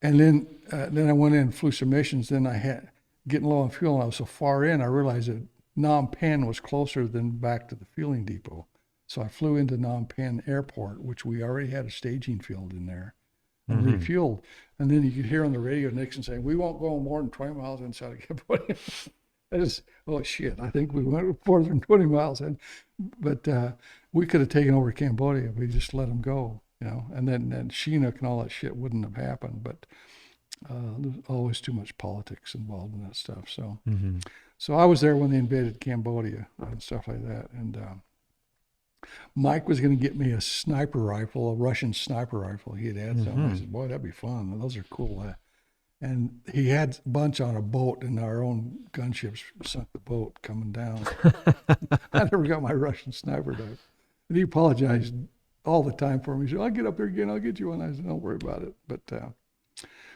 And then I went in and flew some missions. Then I had getting low on fuel, and I was so far in, I realized that Phnom Penh was closer than back to the fueling depot. So I flew into Phnom Penh Airport, which we already had a staging field in there, and refueled. And then you could hear on the radio Nixon saying, we won't go more than 20 miles inside of Cambodia. Oh shit, I think we went further than 20 miles in. But we could have taken over Cambodia if we just let them go, and then Chinook and all that shit wouldn't have happened. But there's always too much politics involved in that stuff. So, so I was there when they invaded Cambodia and stuff like that. And Mike was going to get me a sniper rifle, a Russian sniper rifle. He had something. I said, boy, that'd be fun. Those are cool. And he had a bunch on a boat, and our own gunships sunk the boat coming down. I never got my Russian sniper rifle. And he apologized all the time for me. He said, I'll get up here again. I'll get you one. I said, don't worry about it. But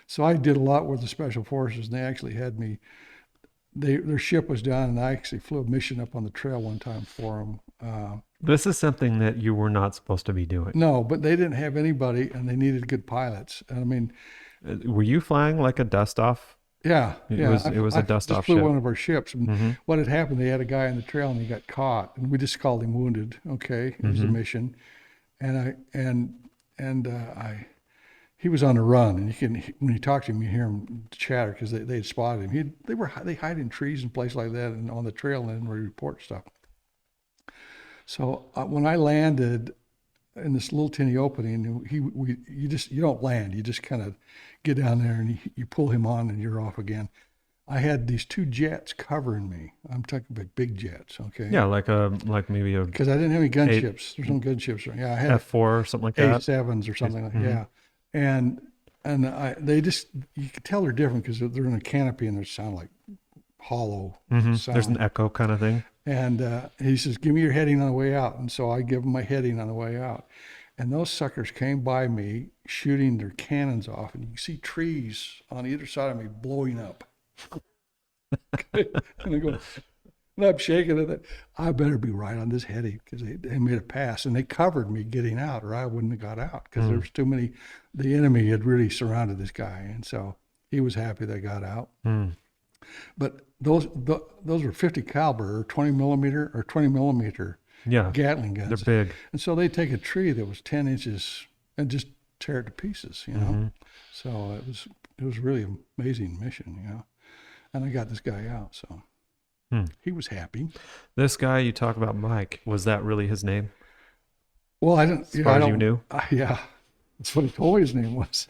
so I did a lot with the Special Forces, and they actually had me. Their ship was down, and I actually flew a mission up on the trail one time for them. This is something that you were not supposed to be doing. No, but they didn't have anybody, and they needed good pilots. And were you flying like a dust off? Yeah, It was a dust off ship. I flew ship. one of our ships, and what had happened, they had a guy on the trail, and he got caught, and we just called him wounded. Okay, it was a mission, he was on the run, and when you talk to him, you hear him chatter because they had spotted him. They hide in trees and places like that, and on the trail, and then we report stuff. So when I landed in this little tiny opening, you don't land, you just kind of get down there and you pull him on and you're off again. I had these 2 jets covering me. I'm talking about big jets, okay? Yeah, like maybe a Because I didn't have any gunships. There's no gunships. Yeah, I had F4 or something like that. A7s or something like that. Yeah, and you could tell they're different because they're in a canopy and they sound like hollow sound. There's an echo kind of thing. And he says, give me your heading on the way out. And so I give him my heading on the way out. And those suckers came by me shooting their cannons off. And you can see trees on either side of me blowing up. And I go, and I'm shaking it. I better be right on this heading because they made a pass. And they covered me getting out or I wouldn't have got out because there was too many. The enemy had really surrounded this guy. And so he was happy they got out. But those were 50 caliber or 20 millimeter Gatling guns. They're big. And so they take a tree that was 10 inches and just tear it to pieces, So it was really an amazing mission, And I got this guy out, so he was happy. This guy you talk about, Mike, was that really his name? Well, I didn't. as far as you knew. Yeah, that's what he told me his name was.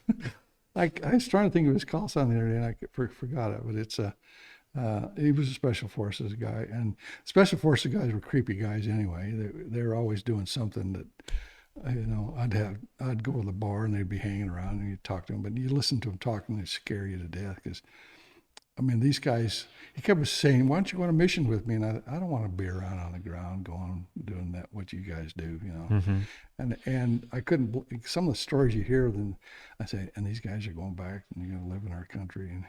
I was trying to think of his call sign the other day, and forgot it. But it's he was a special forces guy, and special forces guys were creepy guys anyway. They were always doing something that, I'd go to the bar and they'd be hanging around and you'd talk to them, but you listen to them talking, they scare you to death because. I mean, these guys, he kept saying, why don't you go on a mission with me? And I don't want to be around on the ground doing that, what you guys do, Mm-hmm. And I couldn't, some of the stories you hear, then I say, and these guys are going back and you're going to live in our country. And,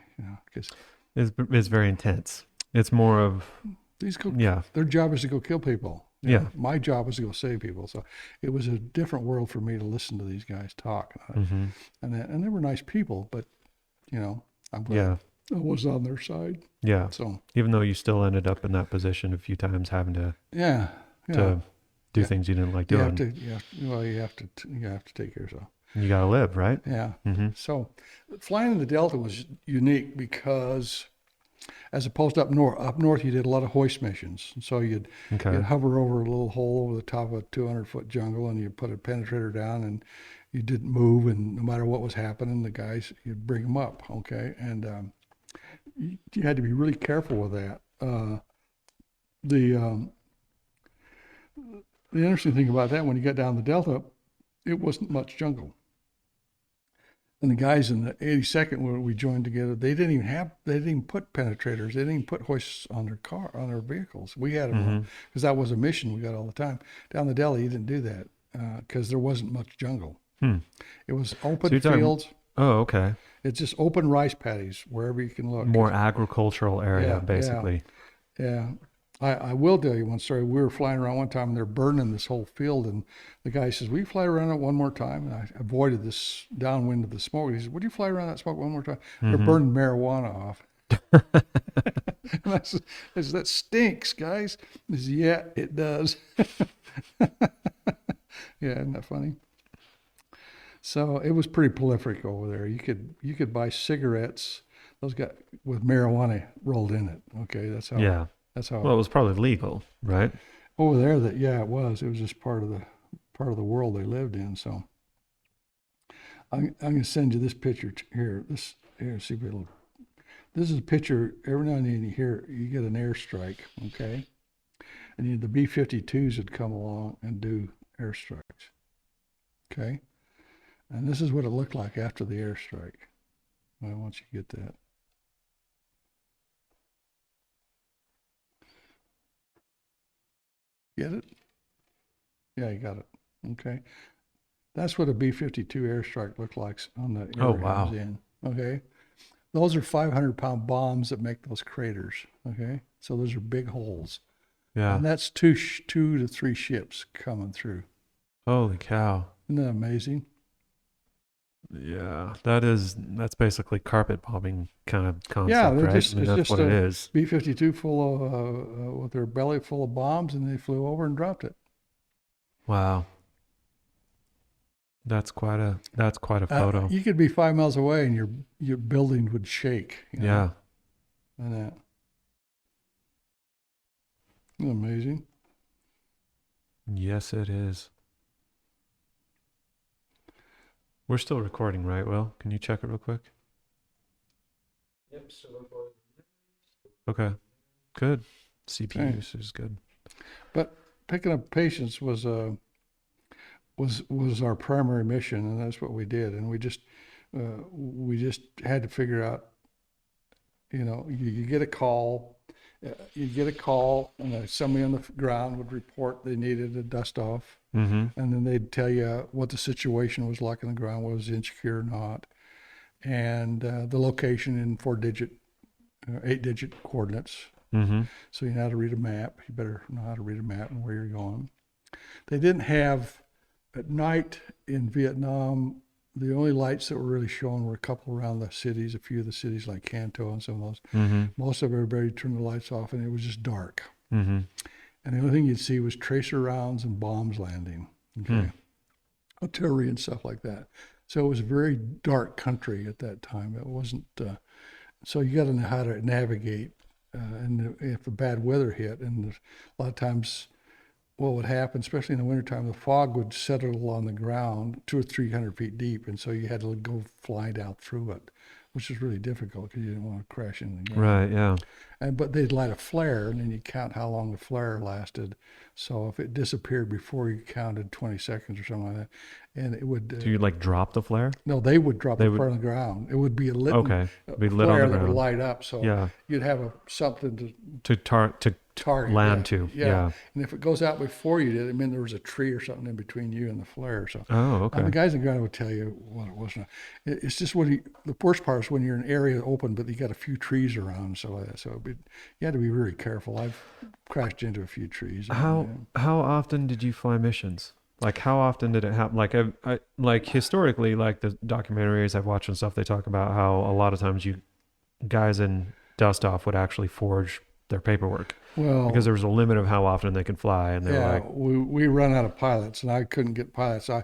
because It's very intense. It's more of, their job is to go kill people. Yeah. My job was to go save people. So it was a different world for me to listen to these guys talk. mm-hmm. And they were nice people, but, I'm glad. Yeah. I was on their side. Yeah. So Even though you still ended up in that position a few times, having to yeah. do things you didn't like doing. You have to take care of yourself. You got to live, right? Yeah. Mm-hmm. So flying in the Delta was unique because as opposed to up north you did a lot of hoist missions. And so you'd hover over a little hole over the top of a 200-foot jungle and you put a penetrator down and you didn't move, and no matter what was happening, the guys, you'd bring them up. Okay. And, you had to be really careful with that. The interesting thing about that, when you got down the Delta, it wasn't much jungle. And the guys in the 82nd, when we joined together, they didn't even put penetrators. They didn't even put hoists on their vehicles. We had them because that was a mission we got all the time. Down the Delta, you didn't do that because there wasn't much jungle. It was open fields. Oh, okay. It's just open rice paddies wherever you can look. More agricultural area, basically. Yeah. I will tell you one story. We were flying around one time and they're burning this whole field. And the guy says, will you fly around it one more time? And I avoided this downwind of the smoke. He says, would you fly around that smoke one more time? They're burning marijuana off. And I said, that stinks, guys. He says, yeah, it does. Yeah, isn't that funny? So it was pretty prolific over there. You could buy cigarettes. Those got with marijuana rolled in it. Okay, that's how. Yeah. That's how. Well, it was probably legal, right? Over there, it was. It was just part of the world they lived in. So I'm gonna send you this picture here. See if it'll. This is a picture. Every now and then you get an airstrike. Okay, and the B-52s would come along and do airstrikes. Okay. And this is what it looked like after the airstrike. Well, once you get that. Get it? Yeah, you got it. Okay. That's what a B-52 airstrike looked like on the area I was in. Okay. Those are 500-pound bombs that make those craters. Okay. So those are big holes. Yeah. And that's two to three ships coming through. Holy cow. Isn't that amazing? Yeah, that's basically carpet bombing kind of concept, right? It's that's just what it is. B-52 full of with their belly full of bombs, and they flew over and dropped it. Wow, that's quite a photo. You could be 5 miles away, and your building would shake. Yeah, and that. Isn't that amazing? Yes, it is. We're still recording, right, Will? Can you check it real quick? Yep, still recording. Okay, good. CPU use is good. But picking up patients was our primary mission, and that's what we did. And we just had to figure out, you get a call. You'd get a call, and somebody on the ground would report they needed a dust off. And then they'd tell you what the situation was like on the ground, was insecure or not, and the location in 8-digit coordinates. So you know how to read a map. You better know how to read a map and where you're going. They didn't have, at night in Vietnam, the only lights that were really showing were a couple around the cities, a few of the cities like Canto and some of those. Most of everybody turned the lights off, and it was just dark. And the only thing you'd see was tracer rounds and bombs landing, artillery and stuff like that. So it was a very dark country at that time. It wasn't, so you got to know how to navigate. And if the bad weather hit, and a lot of times what would happen, especially in the wintertime, the fog would settle on the ground 200 or 300 feet deep, and so you had to go fly down through it, which was really difficult because you didn't want to crash into the ground. Right. Yeah. But they'd light a flare, and then you count how long the flare lasted. So if it disappeared before you counted 20 seconds or something like that, and it would. Do you like drop the flare? No, they would drop They it would- on the ground. It would be a lit, Okay. Be lit flare on the that would ground. light up. So Yeah. you'd have something to To target. land to. Yeah. And if it goes out before you did, it meant there was a tree or something in between you and the flare. So Oh, okay. the guys in the ground would tell you what it was. It's just the worst part is when you're in an area open, but you got a few trees around. So you had to be very careful. I've crashed into a few trees. How often did you fly missions? Like how often did it happen? Like I like historically, like the documentaries I've watched and stuff, they talk about how a lot of times guys in dust off would actually forge their paperwork Well, because there was a limit of how often they could fly, and they're yeah, like, we run out of pilots, and I couldn't get pilots. We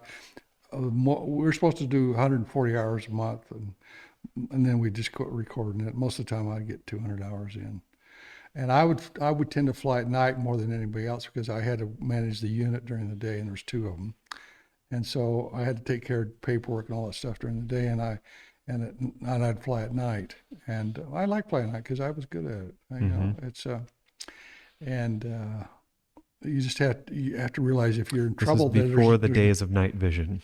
were supposed to do 140 hours a month, and then we just quit recording it. Most of the time, I'd get 200 hours in, and I would tend to fly at night more than anybody else because I had to manage the unit during the day, and there's two of them, and so I had to take care of paperwork and all that stuff during the day, and I'd fly at night, and I like flying at night because I was good at it. You know, it's you just have to realize if you're in this trouble. is before the days of night vision,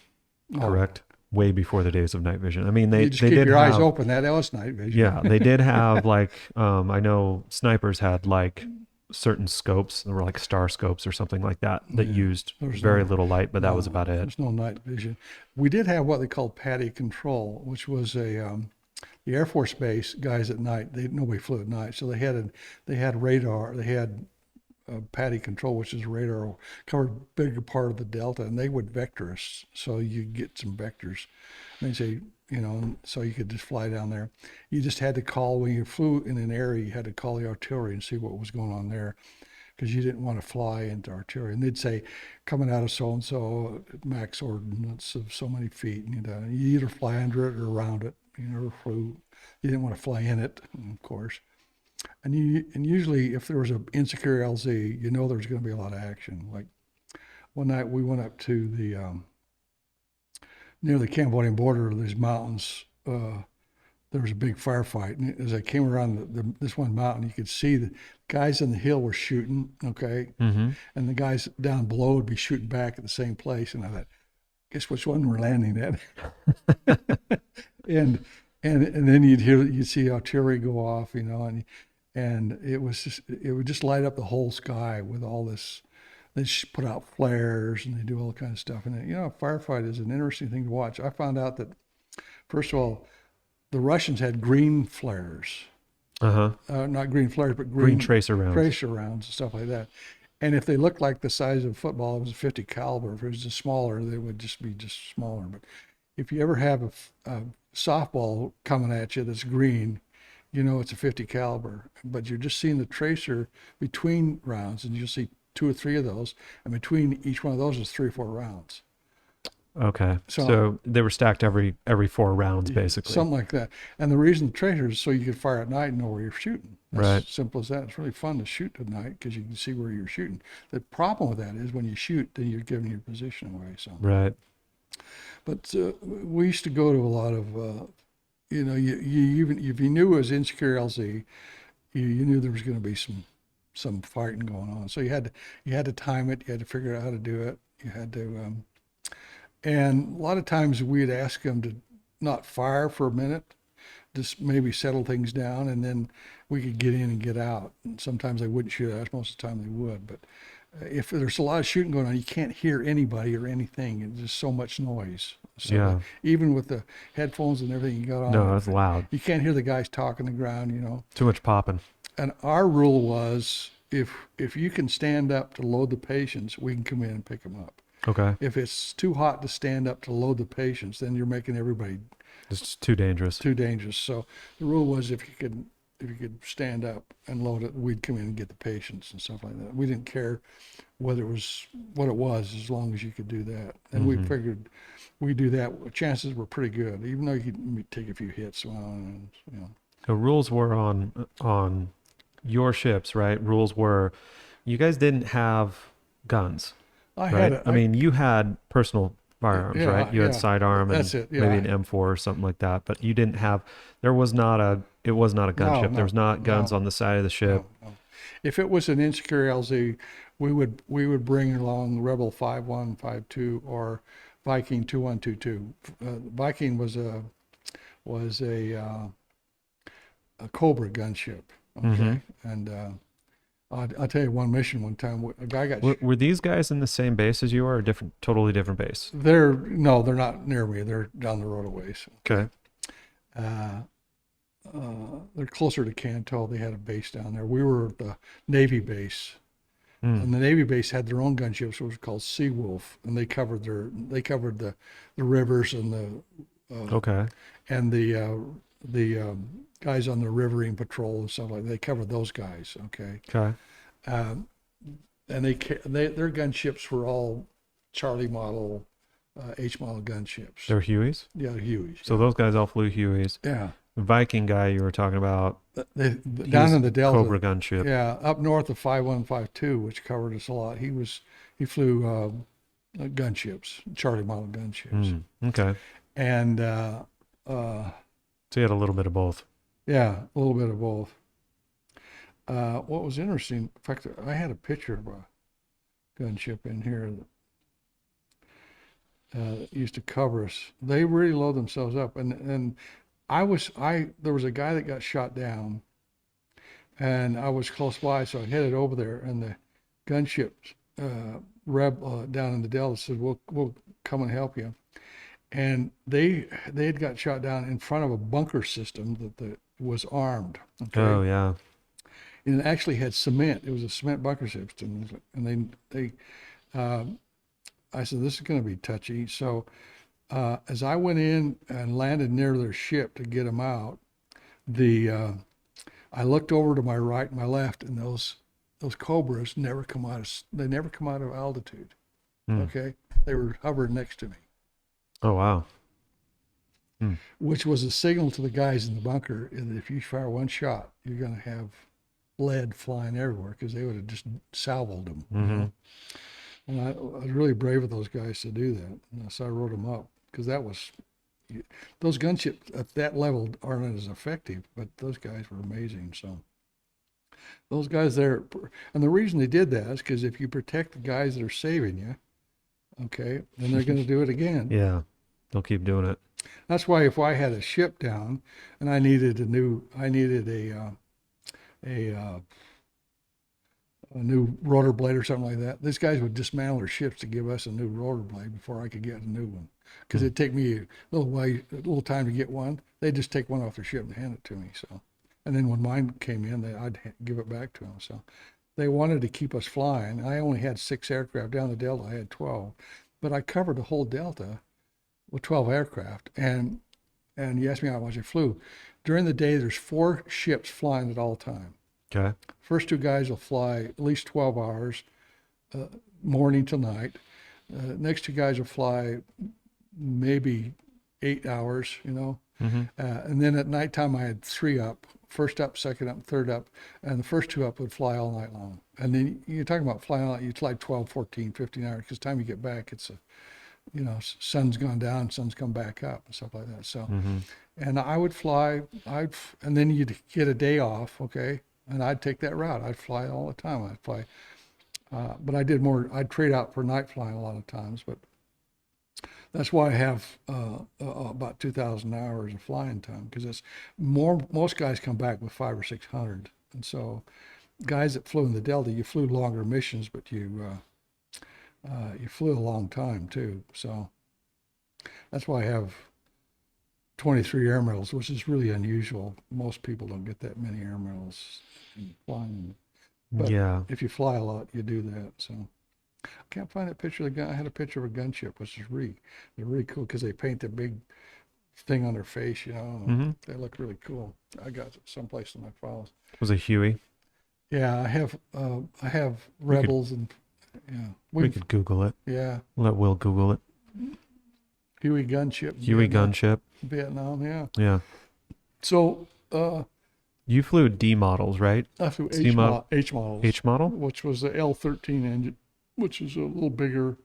correct? Way before the days of night vision. I mean, they You just they keep did your eyes have, open. That was night vision. yeah, they did have like I know snipers had like certain scopes. There were like star scopes or something like that Yeah. used There was very no- little light, but that was about it. There's no night vision. We did have what they called PADI control, which was the Air Force base guys at night. Nobody flew at night, so they had radar. They had PADI control, which is radar, covered a bigger part of the delta, and they would vector us, so you get some vectors. And they say, so you could just fly down there. You just had to call when you flew in an area. You had to call the artillery and see what was going on there, because you didn't want to fly into artillery. And they'd say, coming out of so and so, max ordnance of so many feet, and you either fly under it or around it. You never flew. You didn't want to fly in it, of course. And usually, if there was an insecure LZ, there's going to be a lot of action. Like one night, we went up to the near the Cambodian border, these mountains. There was a big firefight, and as I came around this one mountain, you could see the guys on the hill were shooting, okay, and the guys down below would be shooting back at the same place. And I thought, guess which one we're landing at? and then you'd see artillery go off, and it would just light up the whole sky with all this. They put out flares and they do all kind of stuff. And a firefight is an interesting thing to watch. I found out that, first of all, the Russians had green flares. Not green flares, but Green tracer rounds. Tracer rounds and stuff like that. And if they looked like the size of a football, it was a 50 caliber. If it was just smaller, they would just be smaller. But if you ever have a softball coming at you that's green, it's a 50 caliber. But you're just seeing the tracer between rounds, and you'll see 2 or 3 of those, and between each one of those is 3 or 4 rounds. Okay. So they were stacked every 4 rounds, basically. Something like that. And the reason the tracer is so you could fire at night and know where you're shooting. That's Right. simple as that. It's really fun to shoot at night because you can see where you're shooting. The problem with that is when you shoot, then you're giving your position away. So. Right. But we used to go to a lot of, you even if you knew it was insecure LZ, you knew there was going to be some fighting going on. So you had to time it. You had to figure out how to do it. You had to, and a lot of times we'd ask them to not fire for a minute, just maybe settle things down, and then we could get in and get out. And sometimes they wouldn't shoot at us. Most of the time they would. But if there's a lot of shooting going on, you can't hear anybody or anything. It's just so much noise. So Yeah. even with the headphones and everything you got on, No, that's loud. you can't hear the guys talking the ground, Too much popping. And our rule was if you can stand up to load the patients, we can come in and pick them up. Okay. If it's too hot to stand up to load the patients, then you're making everybody It's too dangerous. too dangerous. So the rule was if you could stand up and load it, we'd come in and get the patients and stuff like that. We didn't care whether it was what it was, as long as you could do that. And we figured we do that, chances were pretty good, even though you could take a few hits. The rules were on your ships, right? Rules were, you guys didn't have guns, I right? had I mean, you had personal firearms, yeah, right? You had yeah. sidearm That's and it. Yeah. maybe an M4 or something like that, but you didn't have. There was not a. It was not a No, gunship. There was not guns no, on the side of the ship. no. If it was an insecure LZ, we would bring along Rebel 5152 or Viking 2122. Viking was a Cobra gunship. Mm-hmm. Okay, and I'll tell you one mission one time. A guy got. Were these guys in the same base as you are, or different, totally different base? They're no, they're not near me. They're down the road a ways. Okay. Uh, they're closer to Canto. They had a base down there. We were at the Navy base, and the Navy base had their own gunships, which was called Seawolf, and they covered the rivers and Okay. the guys on the riverine patrol and stuff like that. They covered those guys. Okay, Okay. and their gunships were all Charlie model, H model gunships. They're Hueys. Yeah, huge. So those guys all flew Hueys. Yeah. The Viking guy you were talking about, Down in the Delta, Cobra gunship. yeah, up north of 5152, which covered us a lot. He flew gunships, Charlie model gunships, Okay. and So you had a little bit of both. yeah, a little bit of both. What was interesting, in fact, I had a picture of a gunship in here that used to cover us. They really load themselves up, and there was a guy that got shot down, and I was close by, so I headed over there, and the gunship down in the Delta said, "We'll come and help you." And they had got shot down in front of a bunker system that was armed. Okay? Oh yeah. And it actually had cement. It was a cement bunker system, and I said, "This is going to be touchy." So as I went in and landed near their ship to get them out, I looked over to my right and my left, and those Cobras never come out of altitude. Okay, they were hovering next to me, Oh wow. which was a signal to the guys in the bunker that if you fire one shot, you're going to have lead flying everywhere, because they would have just salvoed them. You know? And I was really brave of those guys to do that. And so I wrote them up, because those gunships at that level aren't as effective, but those guys were amazing. So those guys there, and the reason they did that is because if you protect the guys that are saving you, okay, then they're going to do it again. Yeah. They'll keep doing it. That's why if I had a ship down and I needed a new rotor blade or something like that, these guys would dismantle their ships to give us a new rotor blade before I could get a new one. Because it'd take me a little time to get one. They'd just take one off their ship and hand it to me. So, and then when mine came in, I'd give it back to them. So, they wanted to keep us flying. I only had 6 aircraft down the Delta. I had 12, but I covered the whole Delta with 12 aircraft. And you asked me how much I flew. During the day, there's 4 ships flying at all time. Okay. First 2 guys will fly at least 12 hours, morning to night. Next 2 guys will fly maybe 8 hours, you know. And then at nighttime, I had 3 up, first up, second up, third up, and the first 2 up would fly all night long. And then you're talking about flying all night, you fly 12, 14, 15 hours, because time you get back, it's sun's gone down, sun's come back up and stuff like that. So, and I would fly, and then you'd get a day off, okay, and I'd take that route. I'd fly all the time. I'd fly, but I'd trade out for night flying a lot of times, but that's why I have about 2,000 hours of flying time, because it's most guys come back with 500 or 600. And so guys that flew in the Delta, you flew longer missions, but you flew a long time too. So that's why I have 23 air medals, which is really unusual. Most people don't get that many air medals in flying. But Yeah. if you fly a lot, you do that. So I can't find that picture of the gun. I had a picture of a gunship, which is they're really cool, because they paint the big thing on their face, you know. They look really cool. I got it someplace in my files. Was it Huey? Yeah, I have Rebels and yeah. We could Google it. Yeah. Let Will Google it. Huey gunship. Huey gunship. Vietnam, yeah. Yeah. So You flew D models, right? I flew C model. H models. H model? Which was the L13 engine. which is a little bigger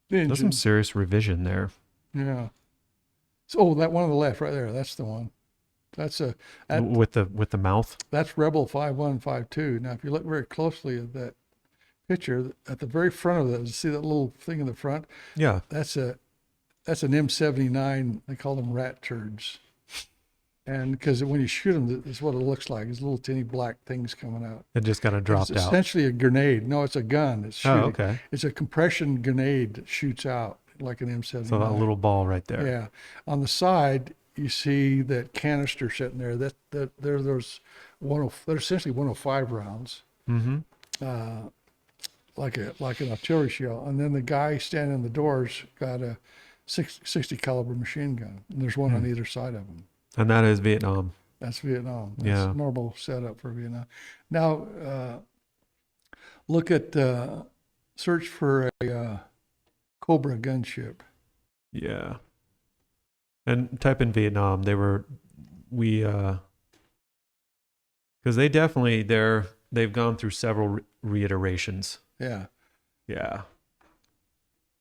There's some engine. serious revision there. Yeah. So that one on the left right there, that's the one. That's With the mouth. that's Rebel 5152. Now, if you look very closely at that picture, at the very front of it, see that little thing in the front? Yeah. That's an M79. They call them rat turds. And because when you shoot them, that's what it looks like. It's little teeny black things coming out. It just kind of dropped It's out. essentially a grenade. No, it's a gun. It's Oh, shooting. okay. It's a compression grenade that shoots out like an M79. So that little ball right there. Yeah. On the side, you see that canister sitting there. There's they're essentially 105 rounds, Mm-hmm. like an artillery shell. And then the guy standing in the doors got a 60 caliber machine gun. And there's one on either side of him. And that is Vietnam. That's Vietnam. That's Yeah. normal setup for Vietnam. Now, look at search for a Cobra gunship. Yeah. And type in Vietnam. Because they definitely they've gone through several reiterations. Yeah. Yeah.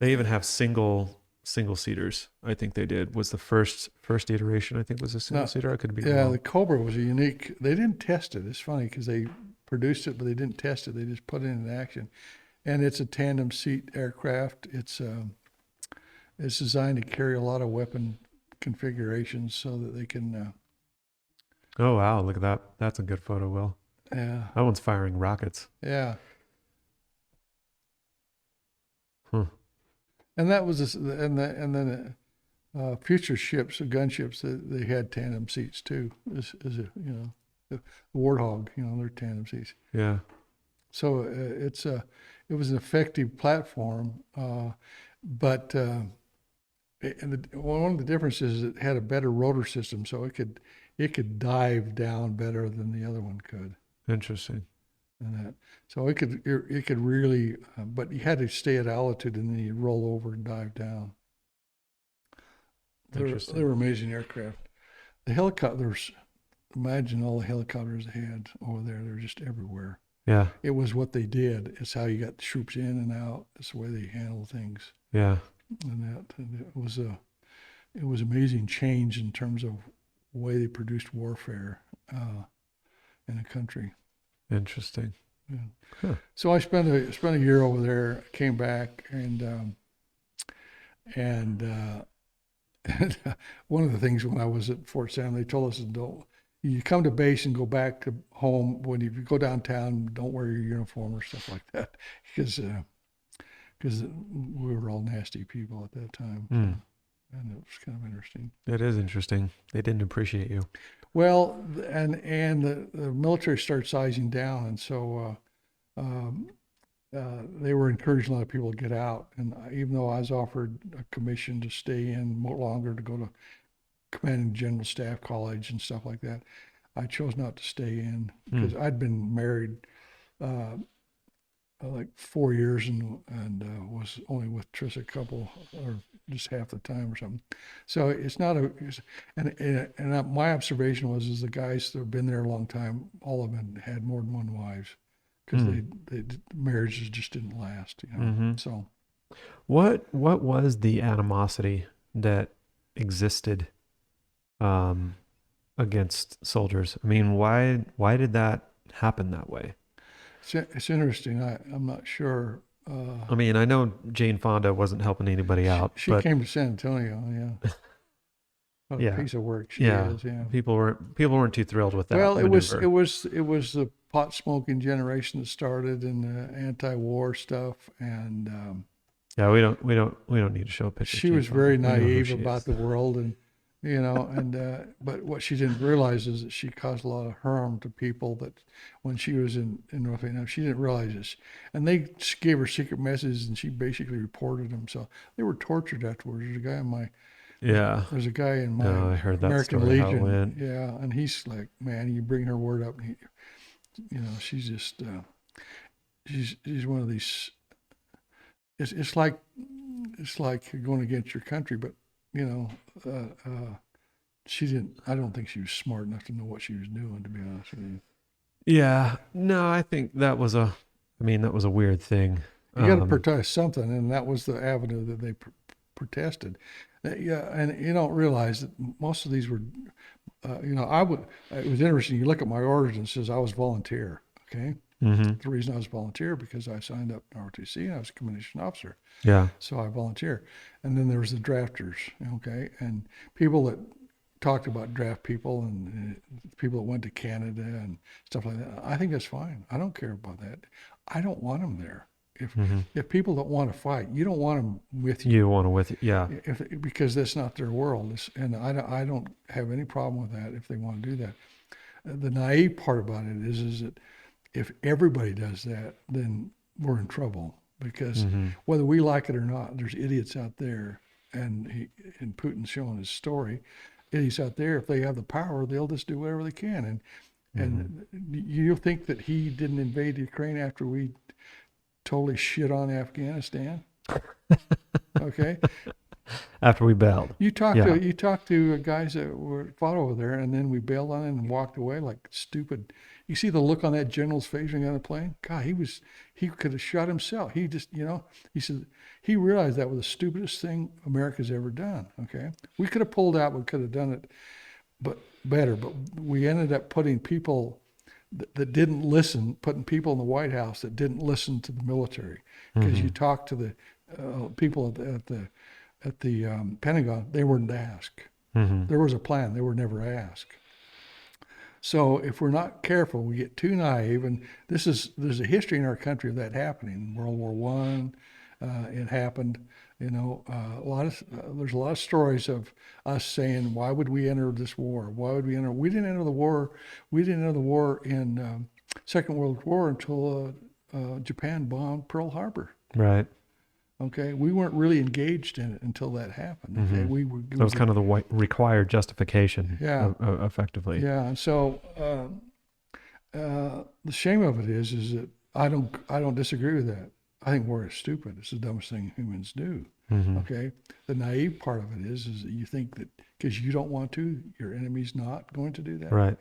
They even have single seaters. I think they did was the first iteration. I think was a single seater. I could be Yeah, wrong. the Cobra was a unique. They didn't test it. It's funny because they produced it, but they didn't test it. They just put it in action, and it's a tandem seat aircraft. It's designed to carry a lot of weapon configurations so that they can. Oh wow, look at that. That's a good photo, Will. Yeah, That one's firing rockets. yeah. Huh. And that was and then future ships, gunships, they had tandem seats too. The Warthog, they're tandem seats. Yeah. So it was an effective platform, but one of the differences is it had a better rotor system, so it could dive down better than the other one could. Interesting. And that, so it could really, but you had to stay at altitude and then you roll over and dive down. They were amazing aircraft. The helicopters, imagine all the helicopters they had over there. They're just everywhere. Yeah. It was what they did. It's how you got the troops in and out. It's the way they handle things. Yeah. And it was amazing change in terms of the way they produced warfare in a country. Interesting. Yeah. Huh. So I spent a year over there, came back, and one of the things when I was at Fort Sam, they told us, don't you come to base and go back to home. When you go downtown, don't wear your uniform or stuff like that, because we were all nasty people at that time. Mm. And it was kind of interesting. It is interesting. They didn't appreciate you. Well, and the military started sizing down, and so they were encouraging a lot of people to get out. And even though I was offered a commission to stay in more longer to go to Commanding General Staff College and stuff like that, I chose not to stay in because I'd been married like 4 years and was only with Trish a couple or just half the time or something. So it's not and my observation was the guys that have been there a long time, all of them had more than one wives because they marriages just didn't last. So what was the animosity that existed against soldiers? I mean, why did that happen that way? it's interesting. I'm not sure. I mean, I know Jane Fonda wasn't helping anybody out. She but came to San Antonio. Yeah. What a piece of work she is. Yeah. People weren't too thrilled with that. Well, it maneuver. was the pot smoking generation that started and the anti-war stuff, and Yeah, we don't need to show a picture. she was very naive about the world, and but what she didn't realize is that she caused a lot of harm to people. That when she was in North Vietnam, she didn't realize this, and they gave her secret messages, and she basically reported them. So they were tortured afterwards. There's a guy in my I heard that American story, how it Legion, went. yeah, and he's like, man, you bring her word up, and she's just she's one of these. It's like going against your country, but she didn't. I don't think she was smart enough to know what she was doing. To be honest with you. Yeah, no, I think that was a weird thing. You got to protest something, and that was the avenue that they protested. Yeah, and you don't realize that most of these were, I would. It was interesting. You look at my orders and it says I was volunteer. Okay, Mm-hmm. the reason I was volunteer because I signed up in ROTC and I was a commissioned officer, Yeah. so I volunteer. And then there was the drafters. Okay, and people that talked about draft people and people that went to Canada and stuff like that. I think that's fine. I don't care about that. I don't want them there. If people don't want to fight, you don't want them with you. You want to with it. Yeah. Because that's not their world. And I don't have any problem with that if they want to do that. The naive part about it is that if everybody does that, then we're in trouble because whether we like it or not, there's idiots out there, and Putin's showing his story. Idiots out there, if they have the power, they'll just do whatever they can. And you think that he didn't invade Ukraine after we totally shit on Afghanistan? Okay. After we bailed. You talk to guys that fought over there, and then we bailed on it and walked away like stupid. You see the look on that general's face when he got on the plane? God, he could have shot himself. He just, he said he realized that was the stupidest thing America's ever done. Okay, we could have pulled out, we could have done it, but better. But we ended up putting people that didn't listen, putting people in the White House that didn't listen to the military, because you talk to the people at the Pentagon, they weren't asked. There was a plan, they were never asked. So if we're not careful, we get too naive, and there's a history in our country of that happening. World War I, it happened. There's a lot of stories of us saying, "Why would we enter this war? Why would we enter?" We didn't enter the war. We didn't enter the war in Second World War until Japan bombed Pearl Harbor. Right. Okay, we weren't really engaged in it until that happened. Okay, That was kind of the required justification. Yeah. Effectively. Yeah, and so the shame of it is that I don't disagree with that. I think war is stupid. It's the dumbest thing humans do. Okay, the naive part of it is that you think that because you don't want to, your enemy's not going to do that. Right.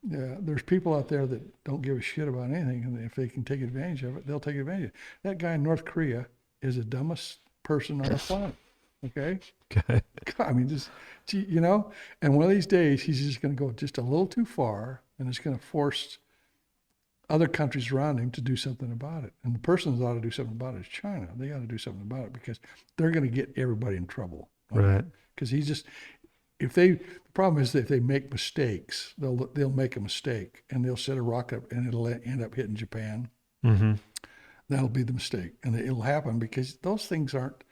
Yeah, there's people out there that don't give a shit about anything, and if they can take advantage of it, they'll take advantage of it. That guy in North Korea is the dumbest person on the planet. Okay. Okay. I mean, and one of these days he's just going to go just a little too far, and it's going to force other countries around him to do something about it. And the person that ought to do something about it is China. They ought to do something about it because they're going to get everybody in trouble. Okay? Right. Because the problem is that if they make mistakes, they'll make a mistake and they'll set a rocket up and it'll end up hitting Japan. That'll be the mistake, and it'll happen because those things aren't.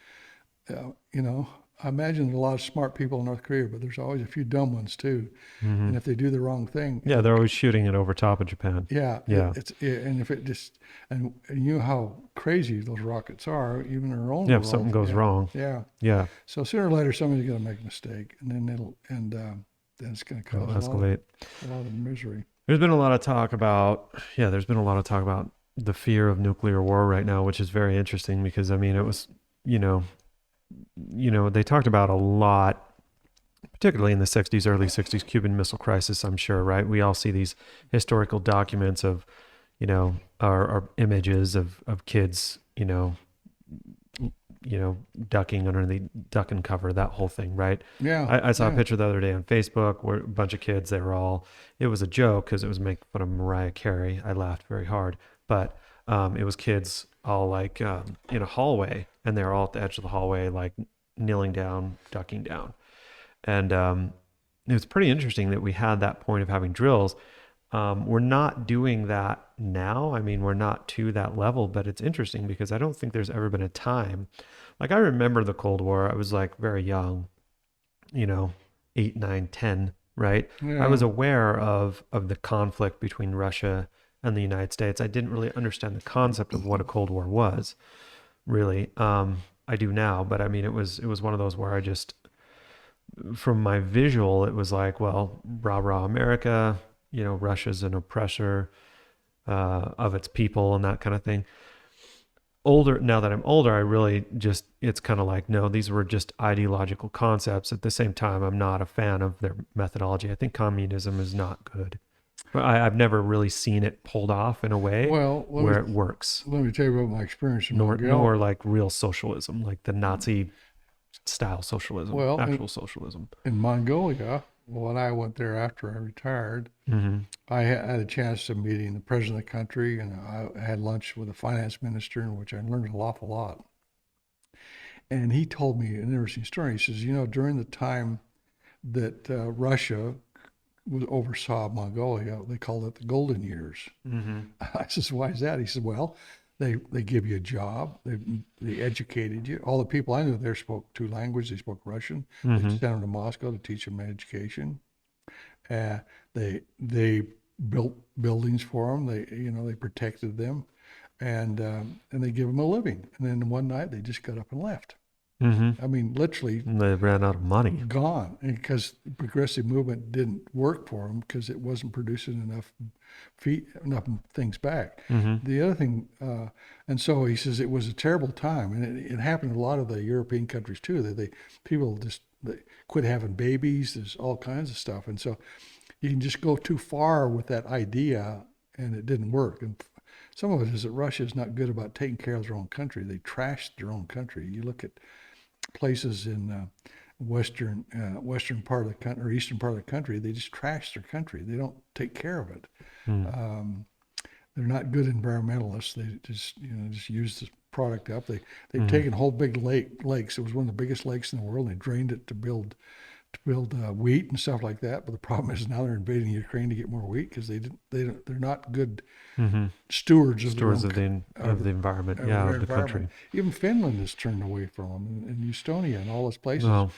I imagine there's a lot of smart people in North Korea, but there's always a few dumb ones too. And if they do the wrong thing, Yeah, they're always shooting it over top of Japan. yeah, Yeah. and if it just and you know how crazy those rockets are, even our own. Yeah, if something goes wrong. Yeah. Yeah. So sooner or later, somebody's going to make a mistake, and then it's going to It'll cause escalate. a lot of misery. There's been a lot of talk about the fear of nuclear war right now, which is very interesting because it was, they talked about a lot, particularly in the 60s, early 60s Cuban Missile Crisis, I'm sure, right? We all see these historical documents of, our images of kids, ducking under the duck and cover, that whole thing, right? Yeah. I saw a picture the other day on Facebook where a bunch of kids, it was a joke because it was making fun of Mariah Carey. I laughed very hard, but it was kids all like in a hallway, and they were all at the edge of the hallway, like kneeling down, ducking down. And it was pretty interesting that we had that point of having drills. We're not doing that now. I mean, we're not to that level, but it's interesting because I don't think there's ever been a time. Like, I remember the Cold War. I was like very young, 8, 9, 10, right? Yeah. I was aware of the conflict between Russia and the United States. I didn't really understand the concept of what a Cold War was, really. I do now, but I mean, it was one of those where I just, from my visual, it was like, well, rah, rah, America, Russia's an oppressor of its people and that kind of thing. Now that I'm older, I really just, it's kind of like, no, these were just ideological concepts. At the same time, I'm not a fan of their methodology. I think communism is not good. But I've never really seen it pulled off in a way Well, where it works. let me tell you about my experience in Nor Mongolia. like real socialism, like the Nazi style socialism, Well, actual socialism. in Mongolia, when I went there after I retired, Mm-hmm. I had a chance of meeting the president of the country, and I had lunch with the finance minister, in which I learned an awful lot. And he told me an interesting story. He says, during the time that Russia oversaw Mongolia, they called it the golden years. Mm-hmm. I says, why is that? He said, well, they give you a job. They educated you. All the people I knew there spoke two languages. They spoke Russian. They sent them to Moscow to teach them education. They built buildings for them. They protected them, and they give them a living. And then one night they just got up and left. Mm-hmm. I mean, literally They ran out of money. gone, and because the progressive movement didn't work for them because it wasn't producing enough things back. Mm-hmm. The other thing, and so he says it was a terrible time, and it happened in a lot of the European countries too. That people just they quit having babies. There's all kinds of stuff, and so you can just go too far with that idea, and it didn't work. And some of it is that Russia is not good about taking care of their own country. They trashed their own country. You look at places in western part of the country or eastern part of the country, they just trash their country. They don't take care of it. They're not good environmentalists. They just use the product up. They've taken whole big lakes. It was one of the biggest lakes in the world. And they drained it to build wheat and stuff like that. But the problem is now they're invading Ukraine to get more wheat because they're not good stewards of the environment, of yeah, their of the country. environment. Even Finland has turned away from them, and Estonia and all those places. Well,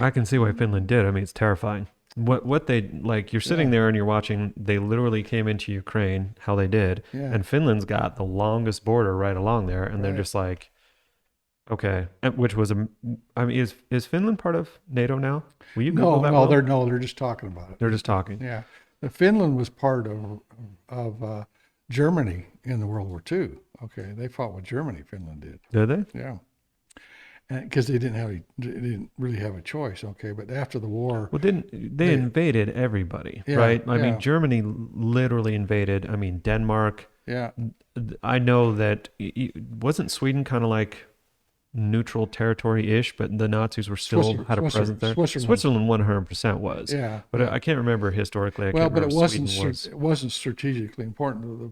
I can see why Finland did. I mean, it's terrifying. What they like, you're sitting there and you're watching. They literally came into Ukraine, how they did, Yeah. and Finland's got the longest border right along there, and they're Right. just like, okay, which was I mean, is Finland part of NATO now? Will you Google that? Will? They're just talking about it. They're just talking. Yeah, Finland was part of Germany in the World War II. Okay, they fought with Germany. Finland did. Did they? Yeah, because they didn't really have a choice. Okay, but after the war, Well, they invaded everybody, Yeah, right? I yeah. mean, Germany literally invaded. I mean, Denmark. yeah, I know that wasn't Sweden kind of like neutral territory-ish, but the Nazis were still had a presence there. Switzerland 100% was. yeah. But I can't remember historically. I Well, can't but it remember wasn't Sweden was. it wasn't strategically important. The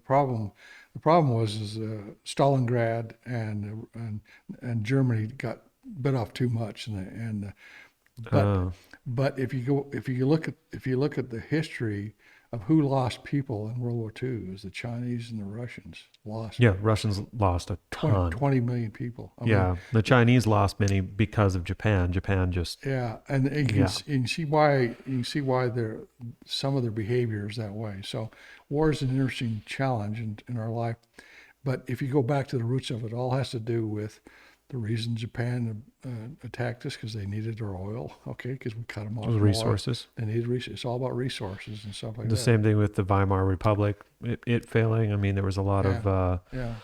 problem was Stalingrad and Germany got bit off too much, but if you look at the history of who lost people in World War II, it was the Chinese and the Russians lost Yeah, Russians lost a 20, ton. 20 million people. I mean, Yeah, the Chinese lost many because of Japan. Japan just yeah, and you can see why some of their behavior is that way. So war is an interesting challenge in our life, but if you go back to the roots of it, all has to do with the reason Japan attacked us because they needed our oil. Okay, because we cut them off. was resources. They needed resources. It's all about resources and stuff like The that. same thing with the Weimar Republic, it failing. I mean, there was a lot of Yeah.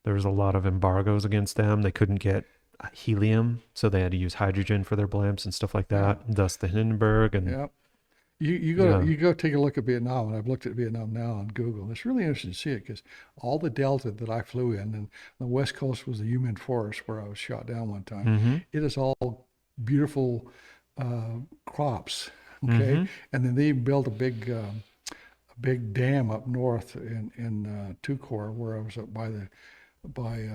there was a lot of embargoes against them. They couldn't get helium, so they had to use hydrogen for their blimps and stuff like that. Thus the Hindenburg and Yeah. You go take a look at Vietnam, and I've looked at Vietnam now on Google. And it's really interesting to see it because all the delta that I flew in, and the west coast was the Human Forest where I was shot down one time. It is all beautiful crops, okay. And then they built a big dam up north in Tucor where I was up by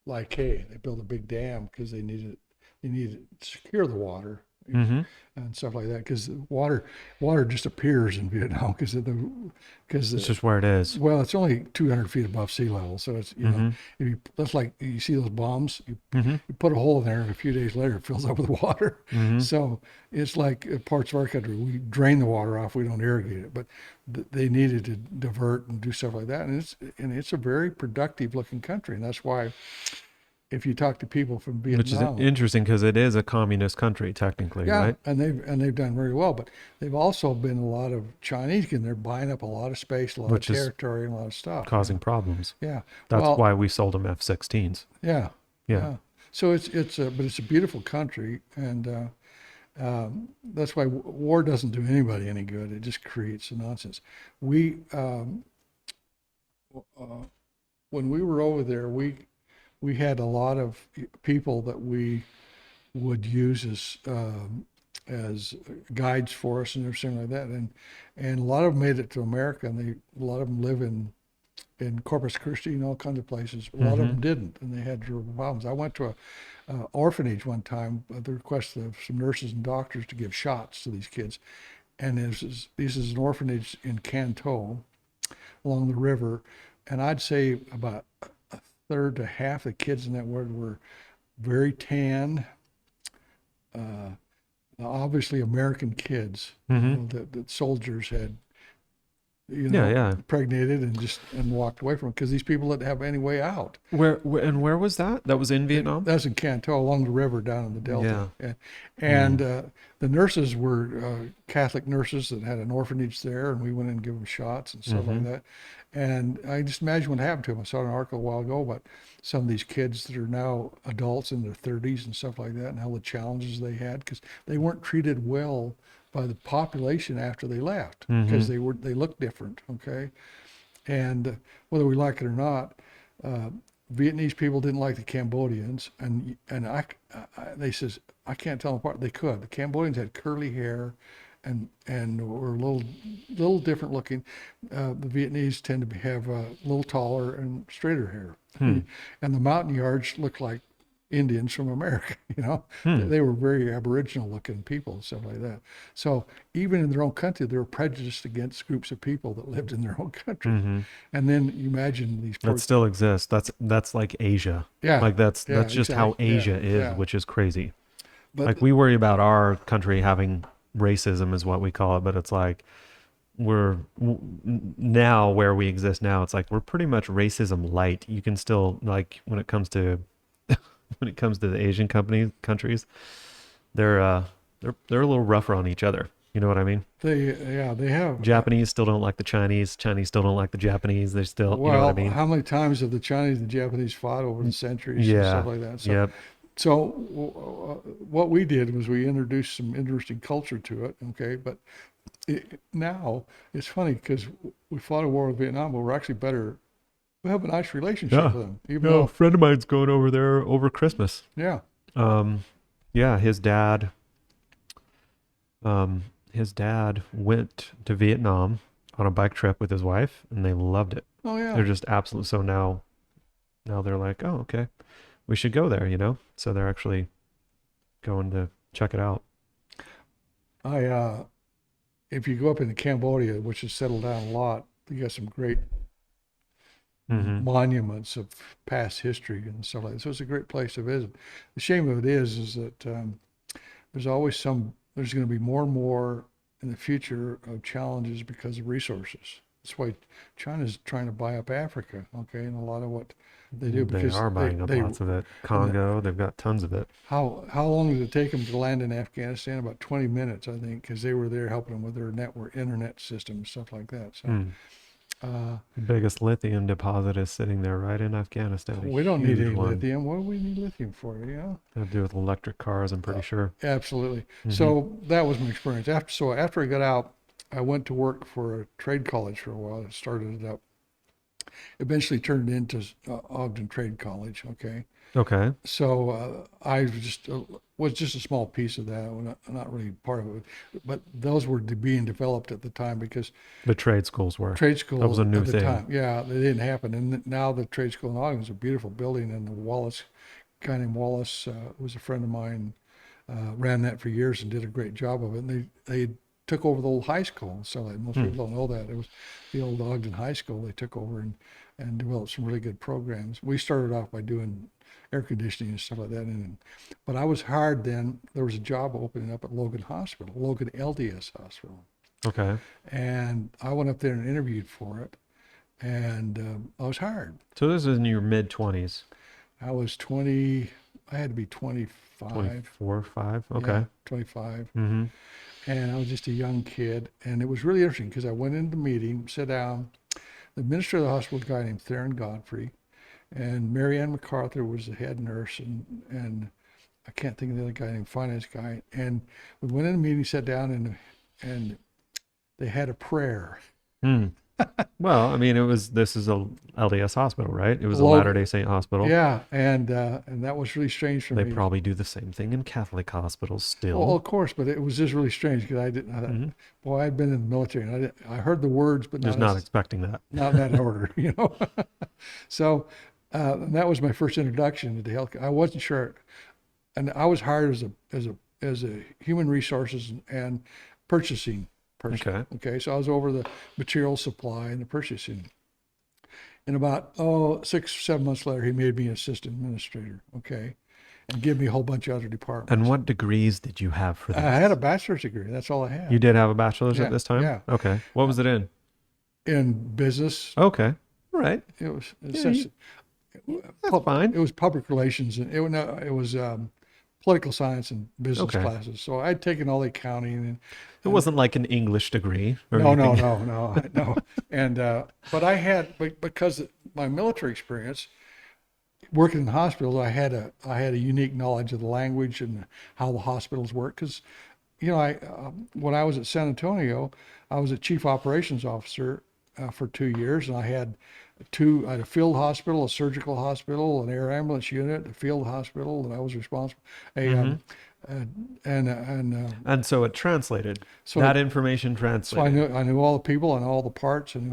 Lai Kay. They built a big dam because they needed to secure the water. And stuff like that because water just appears in Vietnam because it's just where it is. Well, it's only 200 feet above sea level, so it's know that's like you see those bombs. You put a hole in there, and a few days later, it fills up with water. So it's like parts of our country, we drain the water off, we don't irrigate it, but they needed to divert and do stuff like that, and it's a very productive looking country, and that's why. If you talk to people from Vietnam, Which is interesting because it is a communist country technically, right? and they've done very well, but they've also been a lot of Chinese, and they're buying up a lot of space, a lot of territory, and a lot of stuff, causing problems. Yeah, that's why we sold them F-16s. Yeah. Yeah. So it's a beautiful country, and That's why war doesn't do anybody any good. It just creates nonsense. We, when we were over there, we had a lot of people that we would use as guides for us and everything like that, and a lot of them made it to America, and a lot of them live in Corpus Christi and all kinds of places. A lot of them didn't, and they had real problems. I went to a orphanage one time at the request of some nurses and doctors to give shots to these kids, and this is an orphanage in Canton along the river, and I'd say about a third to half the kids in that ward were very tan, obviously American kids, that soldiers had, impregnated and walked away from, because these people didn't have any way out. Where was that? That was in Vietnam? That was in Canton, along the river down in the Delta. Yeah. And the nurses were Catholic nurses that had an orphanage there, and we went in and give them shots and stuff like that. And I just imagine what happened to them. I saw an article a while ago about some of these kids that are now adults in their 30s and stuff like that, and how the challenges they had, because they weren't treated well by the population after they left, because they looked different. Okay. And whether we like it or not, Vietnamese people didn't like the Cambodians, and they says, I can't tell them apart. They could. The Cambodians had curly hair, and were a little different looking. The Vietnamese tend to have a little taller and straighter hair, and the Montagnards looked like Indians from America. They were very Aboriginal looking people and stuff like that. So even in their own country, they were prejudiced against groups of people that lived in their own country. And then you imagine these that still exists. That's like Asia. Yeah, like that's just exactly. how Asia is, which is crazy. But like we worry about our country having racism is what we call it, but it's like now where we exist now, it's like we're pretty much racism light. You can still, like, when it comes to the Asian countries, they're a little rougher on each other. You know what I mean? They have. Japanese still don't like the Chinese. Chinese still don't like the Japanese. They still, Well, you know what I mean? how many times have the Chinese and the Japanese fought over the centuries and stuff like that? So, So what we did was we introduced some interesting culture to it. Okay, but now it's funny because we fought a war with Vietnam, but we're actually better. We have a nice relationship with them. Even though, a friend of mine's going over there over Christmas. Yeah. His dad went to Vietnam on a bike trip with his wife, and they loved it. Oh yeah. They're just absolute. So now they're like, oh, okay, we should go there, So they're actually going to check it out. If you go up into Cambodia, which has settled down a lot, you got some great monuments of past history and stuff like that. So it's a great place to visit. The shame of it is that there's going to be more and more in the future of challenges because of resources. That's why China's trying to buy up Africa, okay, and a lot of what they do. Because they are buying up lots of it. Congo, they've got tons of it. How long did it take them to land in Afghanistan? About 20 minutes, I think, because they were there helping them with their internet system, stuff like that. So. The biggest lithium deposit is sitting there right in Afghanistan. We don't need any lithium. What do we need lithium for? To do with electric cars, I'm pretty sure. Absolutely. So that was my experience. After I got out, I went to work for a trade college for a while. I started it up. Eventually turned it into Ogden Trade College. Okay. Okay. So I was just a small piece of that, not really part of it, but those were being developed at the time because the trade schools were. Trade schools that was a new at the thing. time. Yeah, they didn't happen, and now the trade school in Ogden is a beautiful building, and a guy named Wallace was a friend of mine, ran that for years and did a great job of it. And they took over the old high school, so most people don't know that. It was the old Ogden High School. They took over and developed some really good programs. We started off by doing air conditioning and stuff like that. But I was hired then. There was a job opening up at Logan LDS Hospital. Okay. And I went up there and interviewed for it, and I was hired. So this is in your mid-20s. I was 20. I had to be 25. 24, 5? Okay. Yeah, 25. And I was just a young kid. And it was really interesting because I went into the meeting, sat down. The administrator of the hospital was a guy named Theron Godfrey. And Mary Ann MacArthur was the head nurse. And I can't think of the other guy named finance guy. And we went in a meeting, sat down, and they had a prayer. Hmm. Well, I mean, this is a LDS hospital, right? It was a Local- Latter-day Saint hospital. Yeah, and that was really strange for They me. probably do the same thing in Catholic hospitals still. Well, of course, but it was just really strange because I didn't. Mhm. Boy, I'd been in the military, and I heard the words, but Just not expecting that. not in that order, you know. So and that was my first introduction to health. I wasn't sure, and I was hired as a human resources and purchasing person. Okay. Okay, so I was over the material supply and the purchasing. And about 6, 7 months later, he made me assistant administrator. Okay, and give me a whole bunch of other departments. And what degrees did you have for I this? had a bachelor's degree. That's all I had. You did have a bachelor's Yeah, at this time? yeah. Okay. What was it in? In business. Okay. All right. It was That's fine. It was public relations, and it was political science and business Okay. classes. So I'd taken all the accounting and It wasn't like an English degree or no, anything. no. And but I had because of my military experience working in hospitals, I had a unique knowledge of the language and how the hospitals work. Because I when I was at San Antonio, I was a chief operations officer for 2 years, and I had a field hospital, a surgical hospital, an air ambulance unit, a field hospital that I was responsible. And so it translated. So That information So translated. I knew all the people, I knew all the parts, and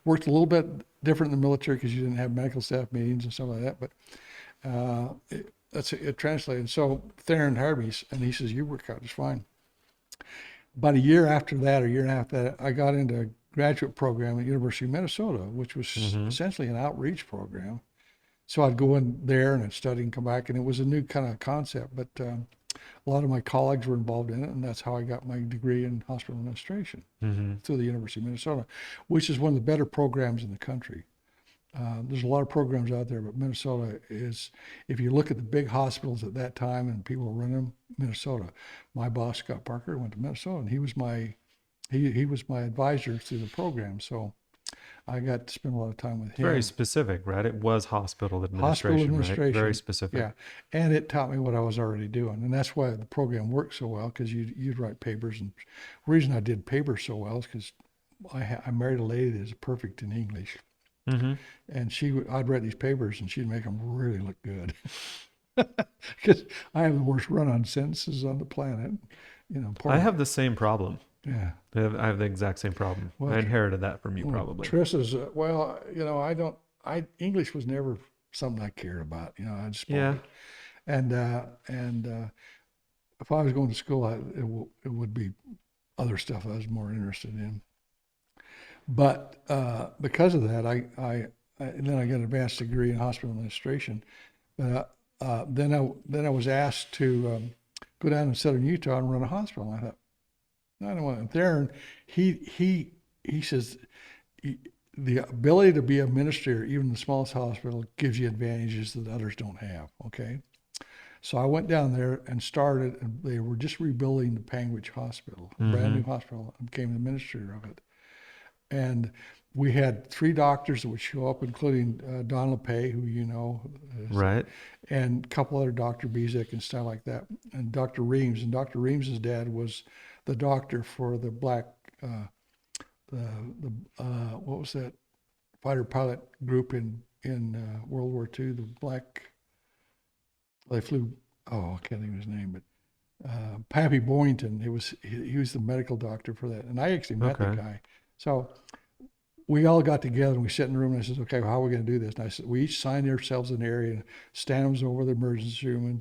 worked a little bit different in the military because you didn't have medical staff meetings and stuff like that. But it translated. So Theron hired me, and he says, "You work out just fine." About a year after that, or a year and a half after that, I got into a graduate program at University of Minnesota, which was essentially an outreach program. So I'd go in there and I'd study and come back, and it was a new kind of concept. But a lot of my colleagues were involved in it, and that's how I got my degree in hospital administration through the University of Minnesota, which is one of the better programs in the country. There's a lot of programs out there, but Minnesota is, if you look at the big hospitals at that time and people running them, Minnesota. My boss, Scott Parker, went to Minnesota, and he was my advisor through the program. So I got to spend a lot of time with him. Very specific, right? It was hospital administration, Hospital administration, right? Very specific. Yeah, and it taught me what I was already doing, and that's why the program worked so well, because you'd write papers. And the reason I did papers so well is because I married a lady that is perfect in English, and I'd write these papers, and she'd make them really look good, because I have the worst run-on sentences on the planet. I have the same problem. Yeah. I have the exact same problem. Well, I inherited that from you, probably. Triss's, English was never something I cared about. I just spoke Yeah. it. And if I was going to school, it would be other stuff I was more interested in. But because of that, and then I got an advanced degree in hospital administration. But then I was asked to go down to Southern Utah and run a hospital. And I thought, I don't want to. Theron, he says the ability to be a administrator, even in the smallest hospital, gives you advantages that others don't have. Okay, so I went down there and started, and they were just rebuilding the Panguitch Hospital, a brand new hospital, and became the administrator of it. And we had 3 doctors that would show up, including Don LePay, who Right. and a couple other Dr. Bezek and stuff like that, and Dr. Reams. And Dr. Reams's dad was the doctor for the black, what was that fighter pilot group in World War II? The black, they flew. Oh, I can't think of his name, but Pappy Boynton. He was the medical doctor for that, and I actually met the guy. So we all got together and we sat in the room, and I said, "Okay, well, how are we going to do this?" And I said, "We each signed ourselves an area, and Stan was over the emergency room,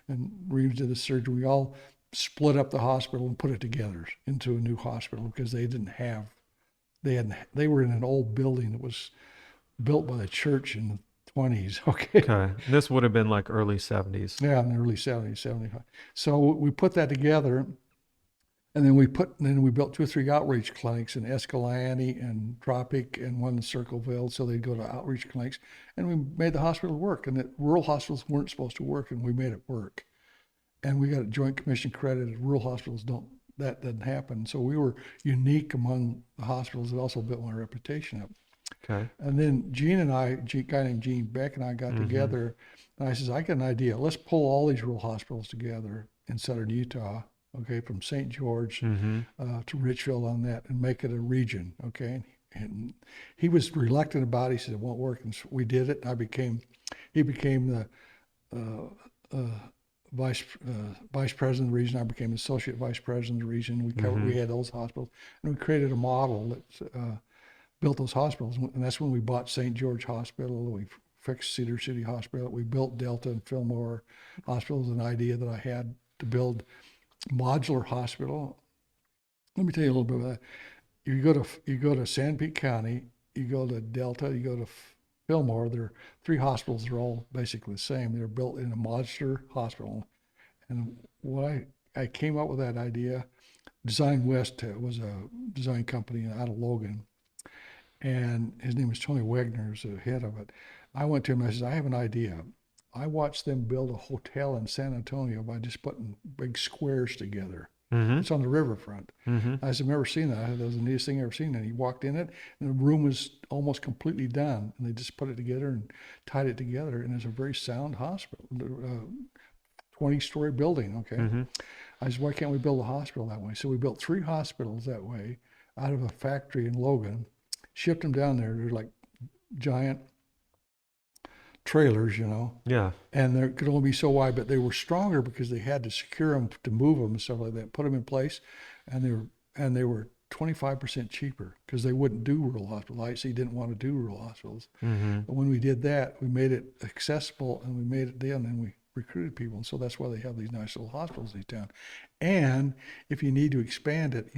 and Reeves did the surgery. We all split up the hospital and put it together into a new hospital because they were in an old building that was built by the church in the 20s. Okay. This would have been like early 70s. Yeah, in the early 70s, 75. So we put that together, and then we built 2 or 3 outreach clinics in Escalante and Tropic and one in Circleville. So they'd go to outreach clinics, and we made the hospital work. And that rural hospitals weren't supposed to work, and we made it work. And we got a Joint Commission credit. Rural hospitals that doesn't happen. So we were unique among the hospitals. It also built my reputation up. Okay. And then Gene and I, a guy named Gene Beck and I got together, and I says, I got an idea. Let's pull all these rural hospitals together in southern Utah, okay, from St. George to Richfield on that, and make it a region, okay. And he was reluctant about it. He said it won't work, and so we did it. He became the vice president of the region. I became the associate vice president of the region. We had those hospitals, and we created a model that built those hospitals. And that's when we bought St. George Hospital. We fixed Cedar City Hospital. We built Delta and Fillmore Hospitals. An idea that I had to build modular hospital. Let me tell you a little bit about that. You go to San Pete County, you go to Delta, you go to Fillmore. There are 3 hospitals. They're all basically the same. They're built in a modular hospital. And what I came up with that idea. Design West was a design company out of Logan, and his name was Tony Wegner, who's the head of it. I went to him and I said, I have an idea. I watched them build a hotel in San Antonio by just putting big squares together. It's on the riverfront. I said, I've never seen that. I said, that was the neatest thing I've ever seen. And he walked in it, and the room was almost completely done. And they just put it together and tied it together. And it's a very sound hospital, 20-story building, okay? I said, why can't we build a hospital that way? So we built 3 hospitals that way out of a factory in Logan, shipped them down there. They're like giant trailers, you know. Yeah. And they could only be so wide, but they were stronger because they had to secure them to move them and stuff like that, put them in place. And they were 25% cheaper because they wouldn't do rural hospitals. IC didn't want to do rural hospitals. But when we did that, we made it accessible, and we made it then, and we recruited people. And so that's why they have these nice little hospitals in these towns. And if you need to expand it,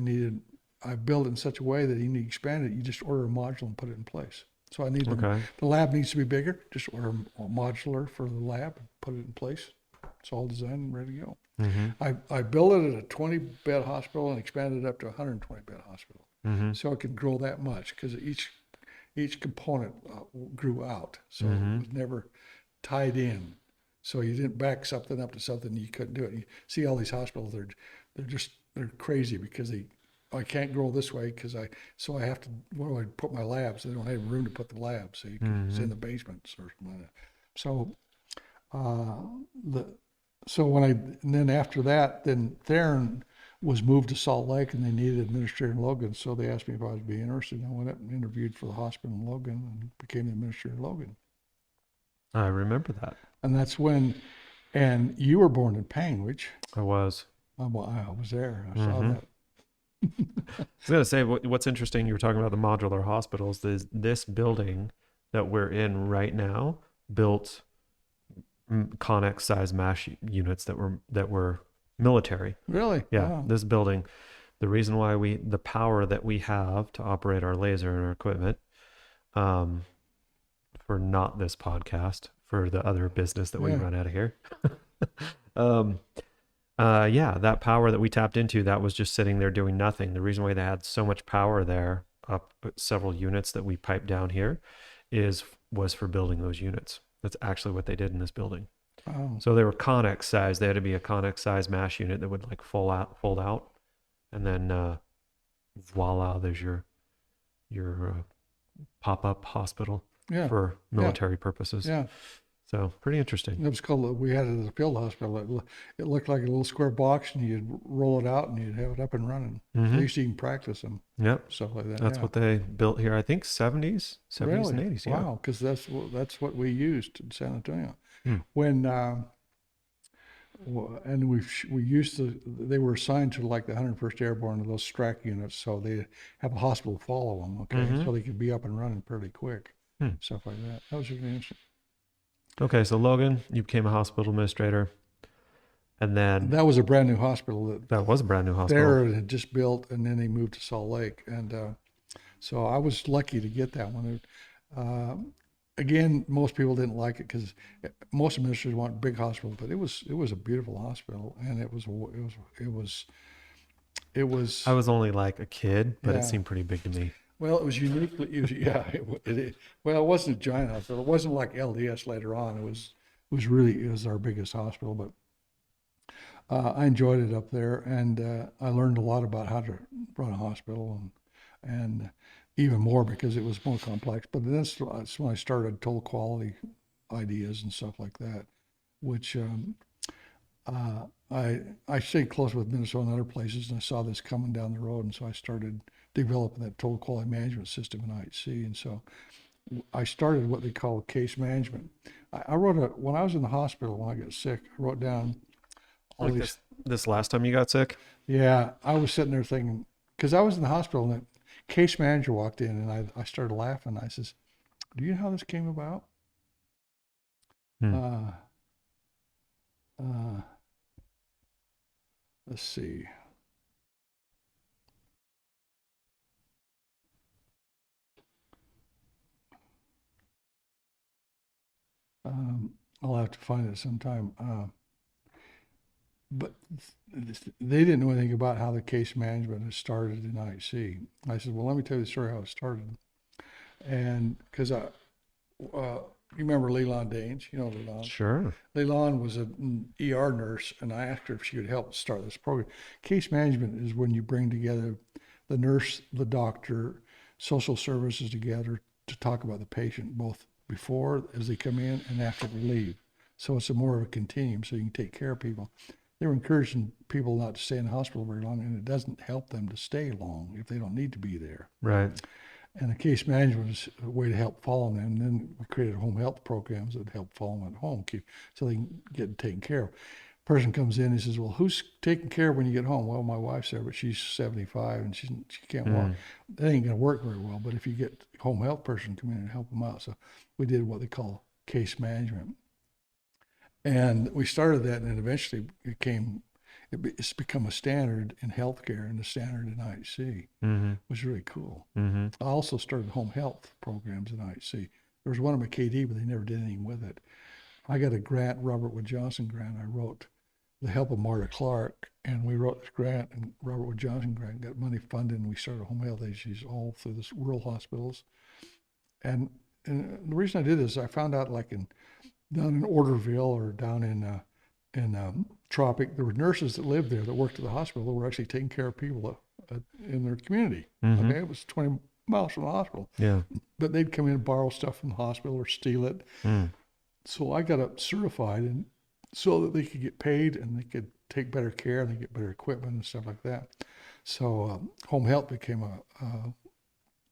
I built it in such a way that you need to expand it, you just order a module and put it in place. So I need the lab needs to be bigger. Just order a modular for the lab, put it in place. It's all designed and ready to go. I built it at a 20-bed hospital and expanded it up to a 120-bed hospital. So it could grow that much because each component grew out. So it was never tied in. So you didn't back something up to something you couldn't do it. You see all these hospitals, they're crazy because I can't grow this way because I have to, where do I put my labs? They don't have room to put the labs, so it's in the basements or something like that. And then after that, then Theron was moved to Salt Lake, and they needed an administrator in Logan, so they asked me if I would be interested. And I went up and interviewed for the hospital in Logan and became the administrator in Logan. I remember that. And that's when, and you were born in Panguitch. I was. I was there. I saw that. I was going to say, what's interesting, you were talking about the modular hospitals, is this building that we're in right now built Connex size MASH units that were military. Really? Yeah. Wow. This building, the reason why the power that we have to operate our laser and our equipment, for not this podcast, for the other business that we run out of here. That power that we tapped into, that was just sitting there doing nothing. The reason why they had so much power there, up several units that we piped down here, was for building those units. That's actually what they did in this building. Wow. So they were Connex size. They had to be a Connex size MASH unit that would like fold out, and then voila, there's your pop-up hospital for military purposes. Yeah. So pretty interesting. It was called, we had it at the field hospital. It looked like a little square box, and you'd roll it out and you'd have it up and running. They used to even practice them. Yep. Stuff like that. That's what they built here. I think 70s and 80s. Yeah. Wow. Because that's what we used in San Antonio. When, and we used to, they were assigned to like the 101st Airborne, those STRAC units. So they have a hospital follow them. Okay. So they could be up and running pretty quick. Stuff like that. That was really interesting. Okay, so Logan, you became a hospital administrator, and then that was a brand new hospital. That was a brand new hospital. There had just built, and then they moved to Salt Lake, and so I was lucky to get that one. Again, most people didn't like it because most administrators want big hospitals, but it was a beautiful hospital, and it was. I was only like a kid, but it seemed pretty big to me. Well, it was uniquely, well, it wasn't a giant hospital. It wasn't like LDS later on. It was our biggest hospital, but I enjoyed it up there, and I learned a lot about how to run a hospital, and even more because it was more complex. But that's when I started total quality ideas and stuff like that, which I stayed close with Minnesota and other places, and I saw this coming down the road, and so I started developing that total quality management system in IHC. And so I started what they call case management. I wrote when I was in the hospital when I got sick, I wrote down all Like these. this last time you got sick? Yeah, I was sitting there thinking, because I was in the hospital and the case manager walked in and I started laughing. I says, "Do you know how this came about?" Hmm. Uh, uh, let's see. I'll have to find it sometime. But they didn't know anything about how the case management had started in IC. I said, "Well, let me tell you the story how it started." And because you remember Leland Danes, you know Leland. Sure. Leland was an ER nurse, and I asked her if she could help start this program. Case management is when you bring together the nurse, the doctor, social services together to talk about the patient, both before as they come in and after they leave. So it's a more of a continuum, so you can take care of people. They were encouraging people not to stay in the hospital very long, and it doesn't help them to stay long if they don't need to be there. Right. And the case management is a way to help follow them. And then we created home health programs that help follow them at home, so they can get taken care of. Person comes in and says, "Well, who's taking care of when you get home?" "Well, my wife's there, but she's 75 and she can't walk." That ain't going to work very well. But if you get a home health person come in and help them out. So we did what they call case management. And we started that, and eventually it's become a standard in healthcare and a standard in IHC, which is really cool. I also started home health programs in IHC. There was one in McKD, but they never did anything with it. I got a grant, Robert Wood Johnson grant. I wrote the help of Marta Clark, and we wrote this grant, and Robert Wood Johnson grant got money funded, and we started home health agencies all through the rural hospitals. And the reason I did this, I found out down in Orderville or down in Tropic, there were nurses that lived there that worked at the hospital that were actually taking care of people in their community. Okay, it was 20 miles from the hospital. Yeah. But they'd come in and borrow stuff from the hospital or steal it. So I got it certified, and so that they could get paid and they could take better care and they get better equipment and stuff like that. So home health became a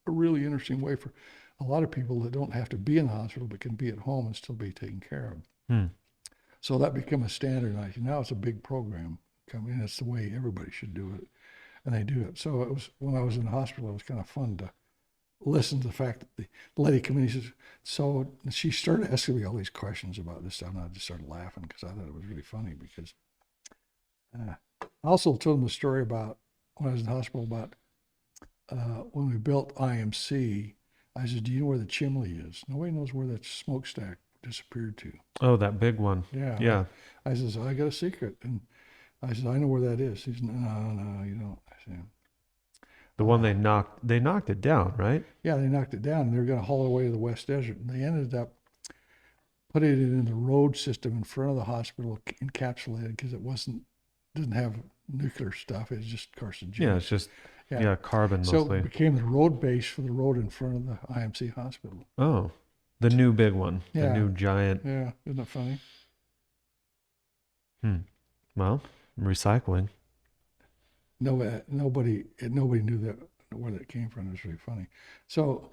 really interesting way for a lot of people that don't have to be in the hospital but can be at home and still be taken care of. So that became a standard. Now it's a big program. It's the way everybody should do it, and they do it. So it was when I was in the hospital, it was kind of fun to listen to the fact that the lady came in and says, so she started asking me all these questions about this stuff, and I just started laughing because I thought it was really funny. Because I also told them a story about when I was in the hospital about when we built IMC. I said, "Do you know where the chimney is?" Nobody knows where that smokestack disappeared to. Oh, that big one. Yeah. Yeah. I says, "I got a secret," and I said, "I know where that is." He said, "No, you don't." I said, The one they knocked it down, right? "Yeah, they knocked it down, and they were going to haul it away to the West Desert, and they ended up putting it in the road system in front of the hospital, encapsulated because didn't have nuclear stuff. It was just carcinogenic. Yeah, it's just carbon So mostly. it became the road base for the road in front of the IMC hospital. Oh, the new big one. Yeah. The new giant. Yeah, isn't that funny? Well, recycling. Nobody knew where that came from. It was really funny. So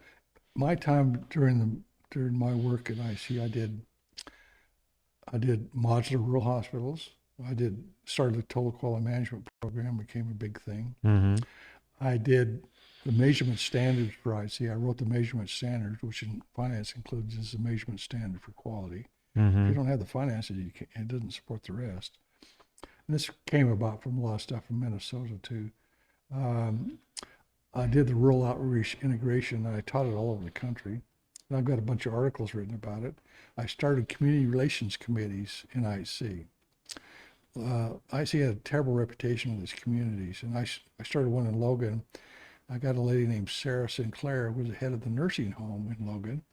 my time during my work at IC, I did modular rural hospitals. Started the total quality management program, became a big thing. I did the measurement standards for IC. I wrote the measurement standards, which in finance includes as a measurement standard for quality. If you don't have the finances, it doesn't support the rest. And this came about from a lot of stuff from Minnesota too. I did the rural outreach integration, and I taught it all over the country. And I've got a bunch of articles written about it. I started community relations committees in IC. IC had a terrible reputation with its communities, and I started one in Logan. I got a lady named Sarah Sinclair, who was the head of the nursing home in Logan,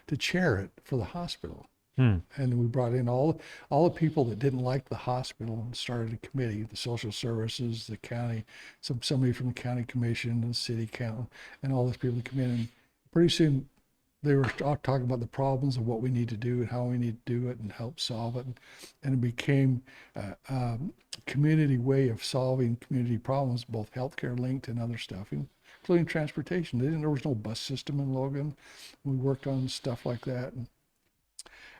to chair it for the hospital. And we brought in all the people that didn't like the hospital and started a committee, the social services, the county, somebody from the county commission, the city council, and all those people come in. And pretty soon they were talking about the problems of what we need to do and how we need to do it and help solve it. And it became a community way of solving community problems, both healthcare linked and other stuff, including transportation. There was no bus system in Logan. We worked on stuff like that.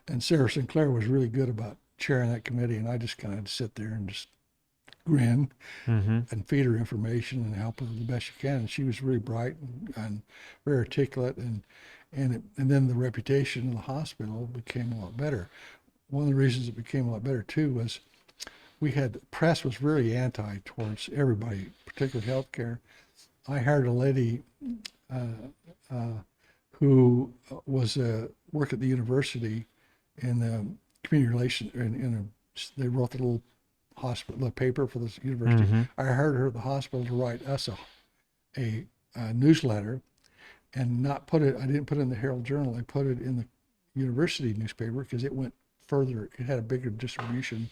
And Sarah Sinclair was really good about chairing that committee, and I just kind of sit there and just grin and feed her information and help her the best you can. And she was really bright and very articulate, and then the reputation of the hospital became a lot better. One of the reasons it became a lot better too was the press was really anti towards everybody, particularly healthcare. I hired a lady who was worked at the university in the community relations. They wrote the little hospital paper for this university. I hired her at the hospital to write us a newsletter, and not put it. I didn't put it in the Herald Journal. I put it in the university newspaper because it went further. It had a bigger distribution.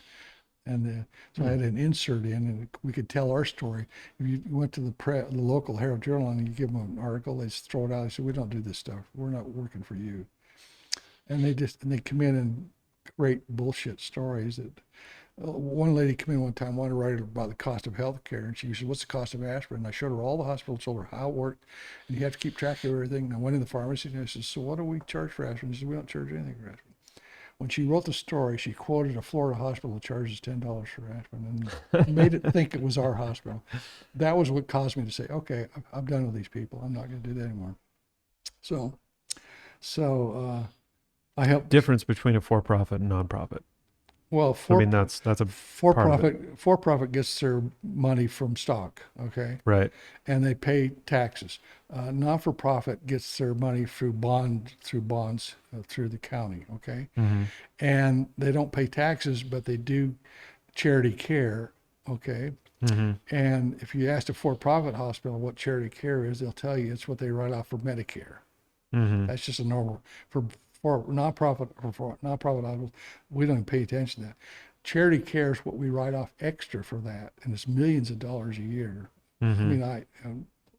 And so I had an insert in, and we could tell our story. If you went to the local Herald Journal and you give them an article, they just throw it out. They say, "We don't do this stuff. We're not working for you." And they come in and create bullshit stories. That one lady came in one time, wanted to write about the cost of health care, and she said, "What's the cost of aspirin?" And I showed her all the hospitals, told her how it worked, and you have to keep track of everything. And I went in the pharmacy and I said, "So what do we charge for aspirin?" She said, "We don't charge anything for aspirin." When she wrote the story, she quoted a Florida hospital that charges $10 for aspirin and made it think it was our hospital. That was what caused me to say, "Okay, I'm done with these people. I'm not going to do that anymore." So I helped. Difference between a for-profit and nonprofit. Well, I mean, that's a for-profit gets their money from stock, okay? Right. And they pay taxes. Not-for-profit gets their money through bonds through the county, okay? And they don't pay taxes, but they do charity care, okay? And if you ask a for-profit hospital what charity care is, they'll tell you it's what they write off for Medicare. That's just a normal for nonprofit hospitals. We don't pay attention to that. Charity care is what we write off extra for that, and it's millions of dollars a year. I mean,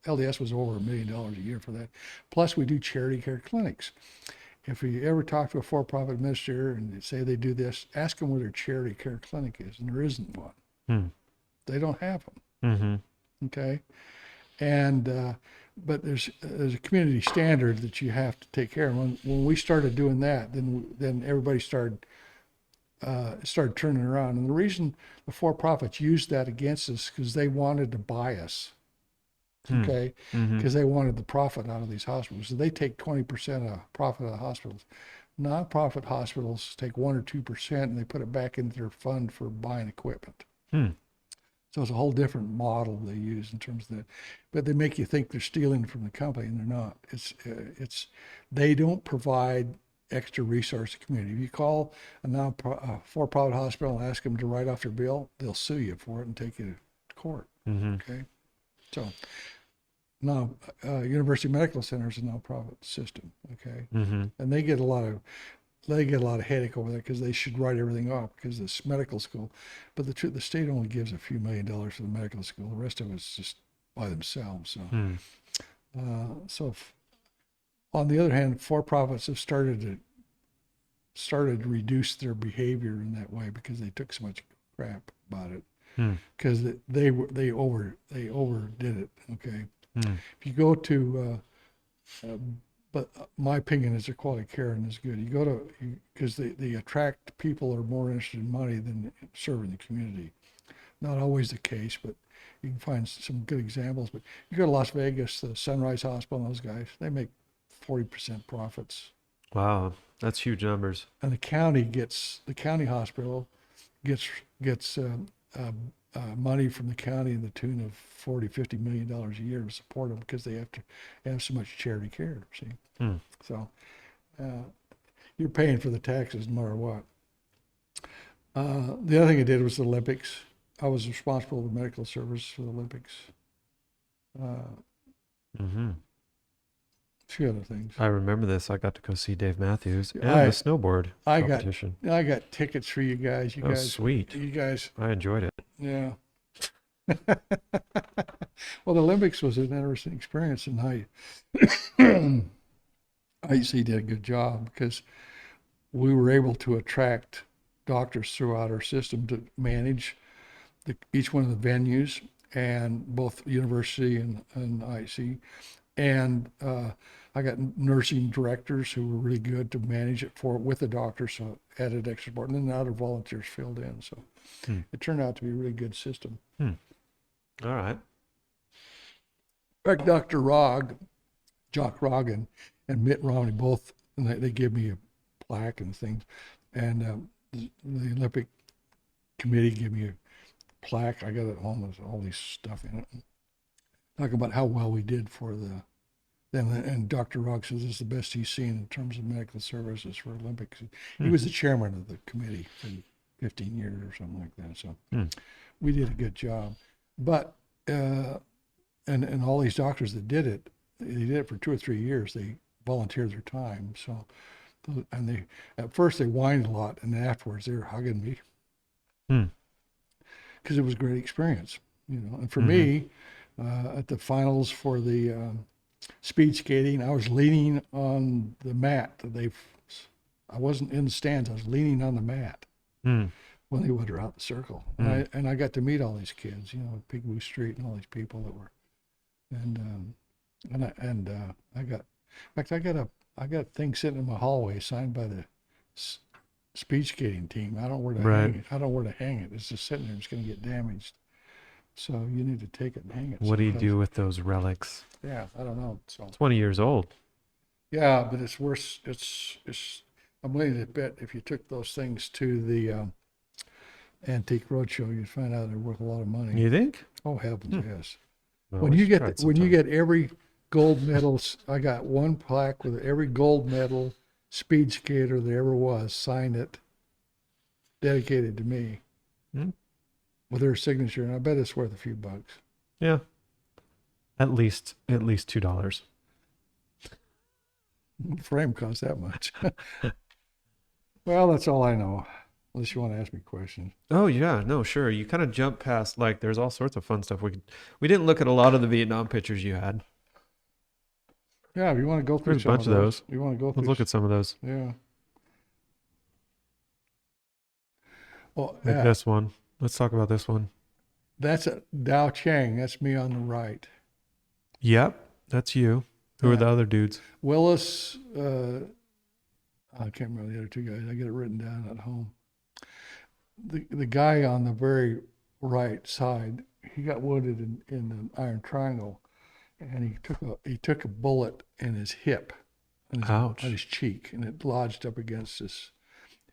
LDS was over $1 million a year for that. Plus, we do charity care clinics. If you ever talk to a for-profit administrator and they say they do this, ask them where their charity care clinic is, and there isn't one. They don't have them. Okay, and but there's a community standard that you have to take care of. When we started doing that, then everybody started turning around. And the reason the for-profits used that against us because they wanted to buy us, okay? Because they wanted the profit out of these hospitals. So they take 20% of profit out of the hospitals. Nonprofit hospitals take 1 or 2% and they put it back into their fund for buying equipment. So it's a whole different model they use in terms of that, but they make you think they're stealing from the company, and they're not. They don't provide extra resource to the community. If you call a for-profit hospital and ask them to write off their bill, they'll sue you for it and take you to court. Okay, so now University Medical Center is a nonprofit system. Okay, and they get a lot of headache over there because they should write everything off because it's medical school. But the state only gives a few $1 million for the medical school. The rest of it's just by themselves. So, on the other hand, for-profits have started to reduce their behavior in that way because they took so much crap about it because they overdid it. Okay, if you go to but my opinion is their quality care is good. You go to, because they attract people who are more interested in money than serving the community. Not always the case, but you can find some good examples. But you go to Las Vegas, the Sunrise Hospital, and those guys, they make 40% profits. Wow, that's huge numbers. And the county hospital gets money from the county in the tune of $40-50 million a year to support them because they have to have so much charity care. See, so you're paying for the taxes no matter what. The other thing I did was the Olympics. I was responsible for the medical service for the Olympics. few other things. I remember this. I got to go see Dave Matthews and I- the snowboard I got competition. tickets for you guys. That was sweet. You guys, I enjoyed it. yeah. Well, the Olympics was an interesting experience, and IC did a good job because we were able to attract doctors throughout our system to manage each one of the venues, and both university and IC. And I got nursing directors who were really good to manage it with the doctors, so added extra support. And then the other volunteers filled in. So it turned out to be a really good system. All right. In fact, Dr. Jock Roggan, and Mitt Romney both, and they give me a plaque and things. And the Olympic Committee gave me a plaque. I got it at home with all these stuff in it. Talking about how well we did for them. And Dr. Rogg says this is the best he's seen in terms of medical services for Olympics. He was the chairman of the committee for 15 years or something like that. So we did a good job. But and all these doctors that did it, they did it for 2 or 3 years. They volunteered their time. So, and they at first they whined a lot, and then afterwards they were hugging me because it was a great experience, And for me, at the finals for the speed skating, I was leaning on the mat. I wasn't in the stands. I was leaning on the mat when they would out the circle, and I got to meet all these kids, Pig Blue Street and all these people that were, I got, in fact, I got a thing sitting in my hallway signed by the speed skating team. I don't know where to hang it. I don't know where to hang it. It's just sitting there. It's going to get damaged. So you need to take it and hang it. What do you do with those relics? Yeah, I don't know. So 20 years old. yeah, but it's worse. It's. I'm willing to bet if you took those things to the antique roadshow, you'd find out they're worth a lot of money. You think? Oh heavens, yes. Well, When we you should get try it when you sometime. get every gold medal, I got one plaque with every gold medal speed skater there ever was, signed it, dedicated to me, with their signature, and I bet it's worth a few bucks. Yeah. At least $2. Frame costs that much. Well, that's all I know. Unless you want to ask me questions. Oh yeah, no, sure. You kind of jump past there's all sorts of fun stuff. We didn't look at a lot of the Vietnam pictures you had. Yeah, if you want to go through There's a some bunch of those. You want to go through. Let's look at some of those. Yeah. Well, Like this one. Let's talk about this one. that's a Dao Chang. That's me on the right. Yep, that's you. Who are the other dudes? Willis, I can't remember the other two guys. I get it written down at home. The guy on the very right side, he got wounded in the Iron Triangle, and he took a bullet in his hip, Ouch. on his cheek, and it lodged up against his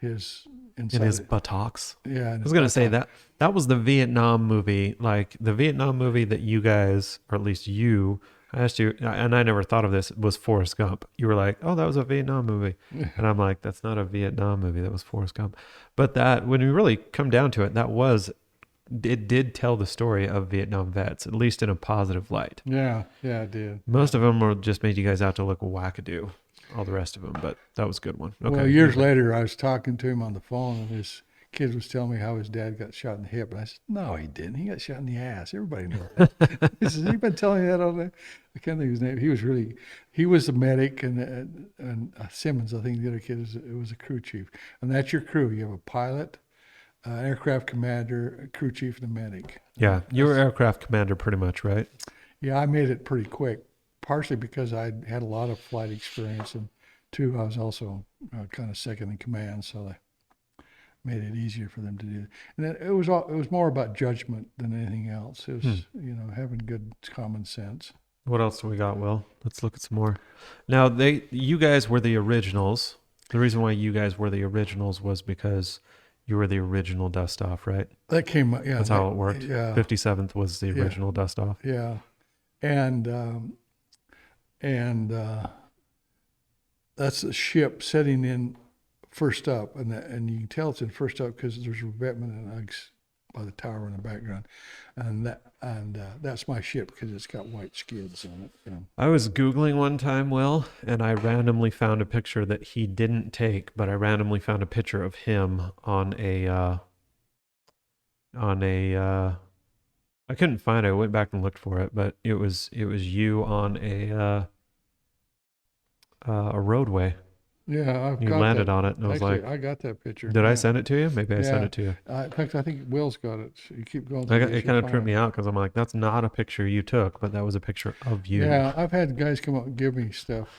inside. In his buttocks. Yeah. I was gonna say that was the Vietnam movie, like the Vietnam movie that you guys, or at least you, I asked you, and I never thought of this, was Forrest Gump. You were like, oh, that was a Vietnam movie. And I'm like, that's not a Vietnam movie. That was Forrest Gump. But that, when we really come down to it, it did tell the story of Vietnam vets, at least in a positive light. Yeah, it did. Most of them were just made you guys out to look wackadoo, all the rest of them, but that was a good one. Okay. Well, years later, I was talking to him on the phone, and his kid was telling me how his dad got shot in the hip. And I said, no, he didn't. He got shot in the ass. Everybody knows that. He says, you've been telling me that all day. I can't think of his name. He was a medic, and Simmons, I think the other kid, was a crew chief. And that's your crew. You have a pilot, aircraft commander, a crew chief, and a medic. Yeah, you were aircraft commander pretty much, right? Yeah, I made it pretty quick, partially because I had a lot of flight experience, and two, I was also kind of second in command, so I made it easier for them to do. And it was more about judgment than anything else. It was having good common sense. What else do we got, Will? Let's look at some more. Now, you guys were the originals. The reason why you guys were the originals was because you were the original Dust Off, right? That came, yeah. That's how it worked. Yeah. 57th was the original Dust Off. Yeah. And that's the ship setting in first up, and you can tell it's in first up because there's revetment and by the tower in the background, and that's my ship because it's got white skids on it. You know. I was Googling one time, Will, and I randomly found a picture that he didn't take, but I randomly found a picture of him on a I couldn't find it. I went back and looked for it, but it was you on a roadway. Yeah, I've You got landed that. on it, and I was Actually, like, I got that picture. "Did I Yeah. send it to you? Maybe I sent Yeah. it to you." In fact, I think Will's got it. You keep going. It kind of tripped me out because I'm like, "That's not a picture you took, but that was a picture of you." Yeah, I've had guys come up and give me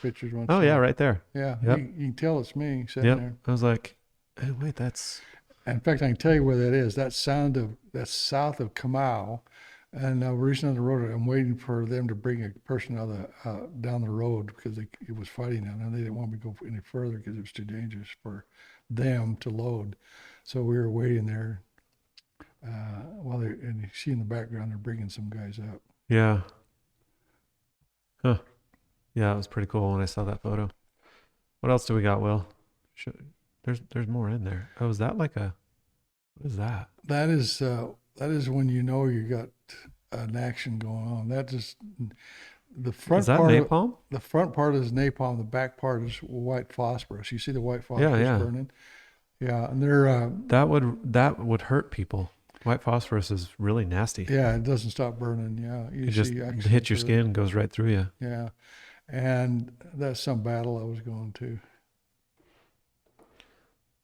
pictures once. Oh yeah, right there. Yeah, Yep. you can tell it's me sitting Yep. there. I was like, "Hey, wait, that's." In fact, I can tell you where that is. That's south of Kamau, and we're east on the road. I'm waiting for them to bring a person down the road because it was fighting down there. And they didn't want me to go any further because it was too dangerous for them to load. So we were waiting there. And you see in the background they're bringing some guys up. Yeah. Huh. Yeah, it was pretty cool when I saw that photo. What else do we got, Will? There's more in there. Oh, is that like a? What is that? That is when you know you got an action going on. That is the front Is that part. napalm? The front part is napalm. The back part is white phosphorus. You see the white phosphorus Yeah. burning. Yeah, and they're That would hurt people. White phosphorus is really nasty. yeah, it doesn't stop burning. Yeah, It just hits your skin and goes right through you. Yeah, and that's some battle I was going to.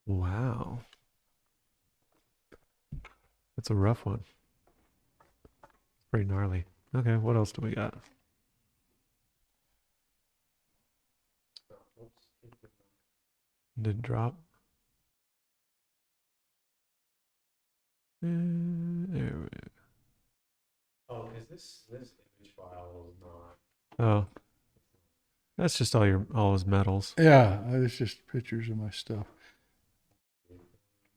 Wow. That's a rough one. Pretty gnarly. Okay, what else do we got? Did it drop? There we go. Oh, because this image file is not. Oh. That's just all his medals. Yeah, it's just pictures of my stuff.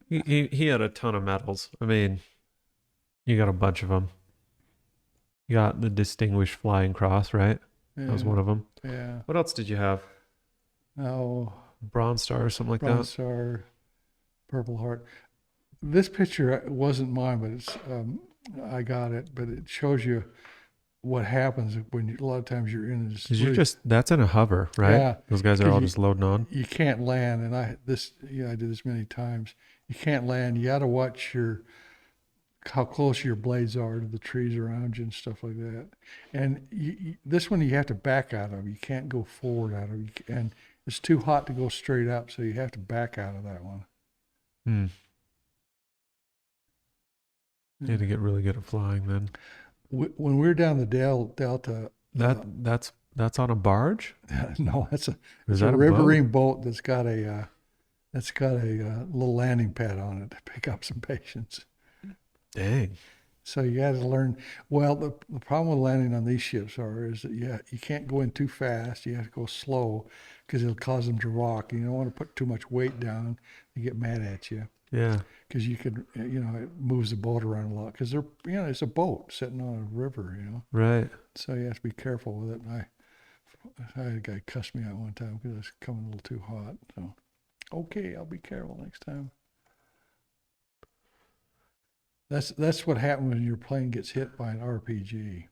He had a ton of medals. I mean, you got a bunch of them. You got the Distinguished Flying Cross, right? Yeah, That was one of them. Yeah. What else did you have? Oh, Bronze Star or something like Bronze Star, Purple Heart. This picture wasn't mine, but it's I got it. But it shows you what happens when a lot of times you're in this. Because that's in a hover, right? Yeah. Those guys are all just loading on. You can't land, and I did this many times. You can't land. You got to watch how close your blades are to the trees around you and stuff like that. And this one you have to back out of. You can't go forward out of. And it's too hot to go straight up, so you have to back out of that one. You had to get really good at flying then. When we were down the Delta, that's on a barge. no, it's a a riverine boat that's got a little landing pad on it to pick up some patients. Dang. So you got to learn. Well, the problem with landing on these ships is that you can't go in too fast. You have to go slow because it'll cause them to rock. You don't want to put too much weight down. They get mad at you. Yeah. Because it moves the boat around a lot. Because it's a boat sitting on a river. Right. So you have to be careful with it. And I had a guy cuss me out one time because I was coming a little too hot. So, okay, I'll be careful next time. That's what happens when your plane gets hit by an RPG.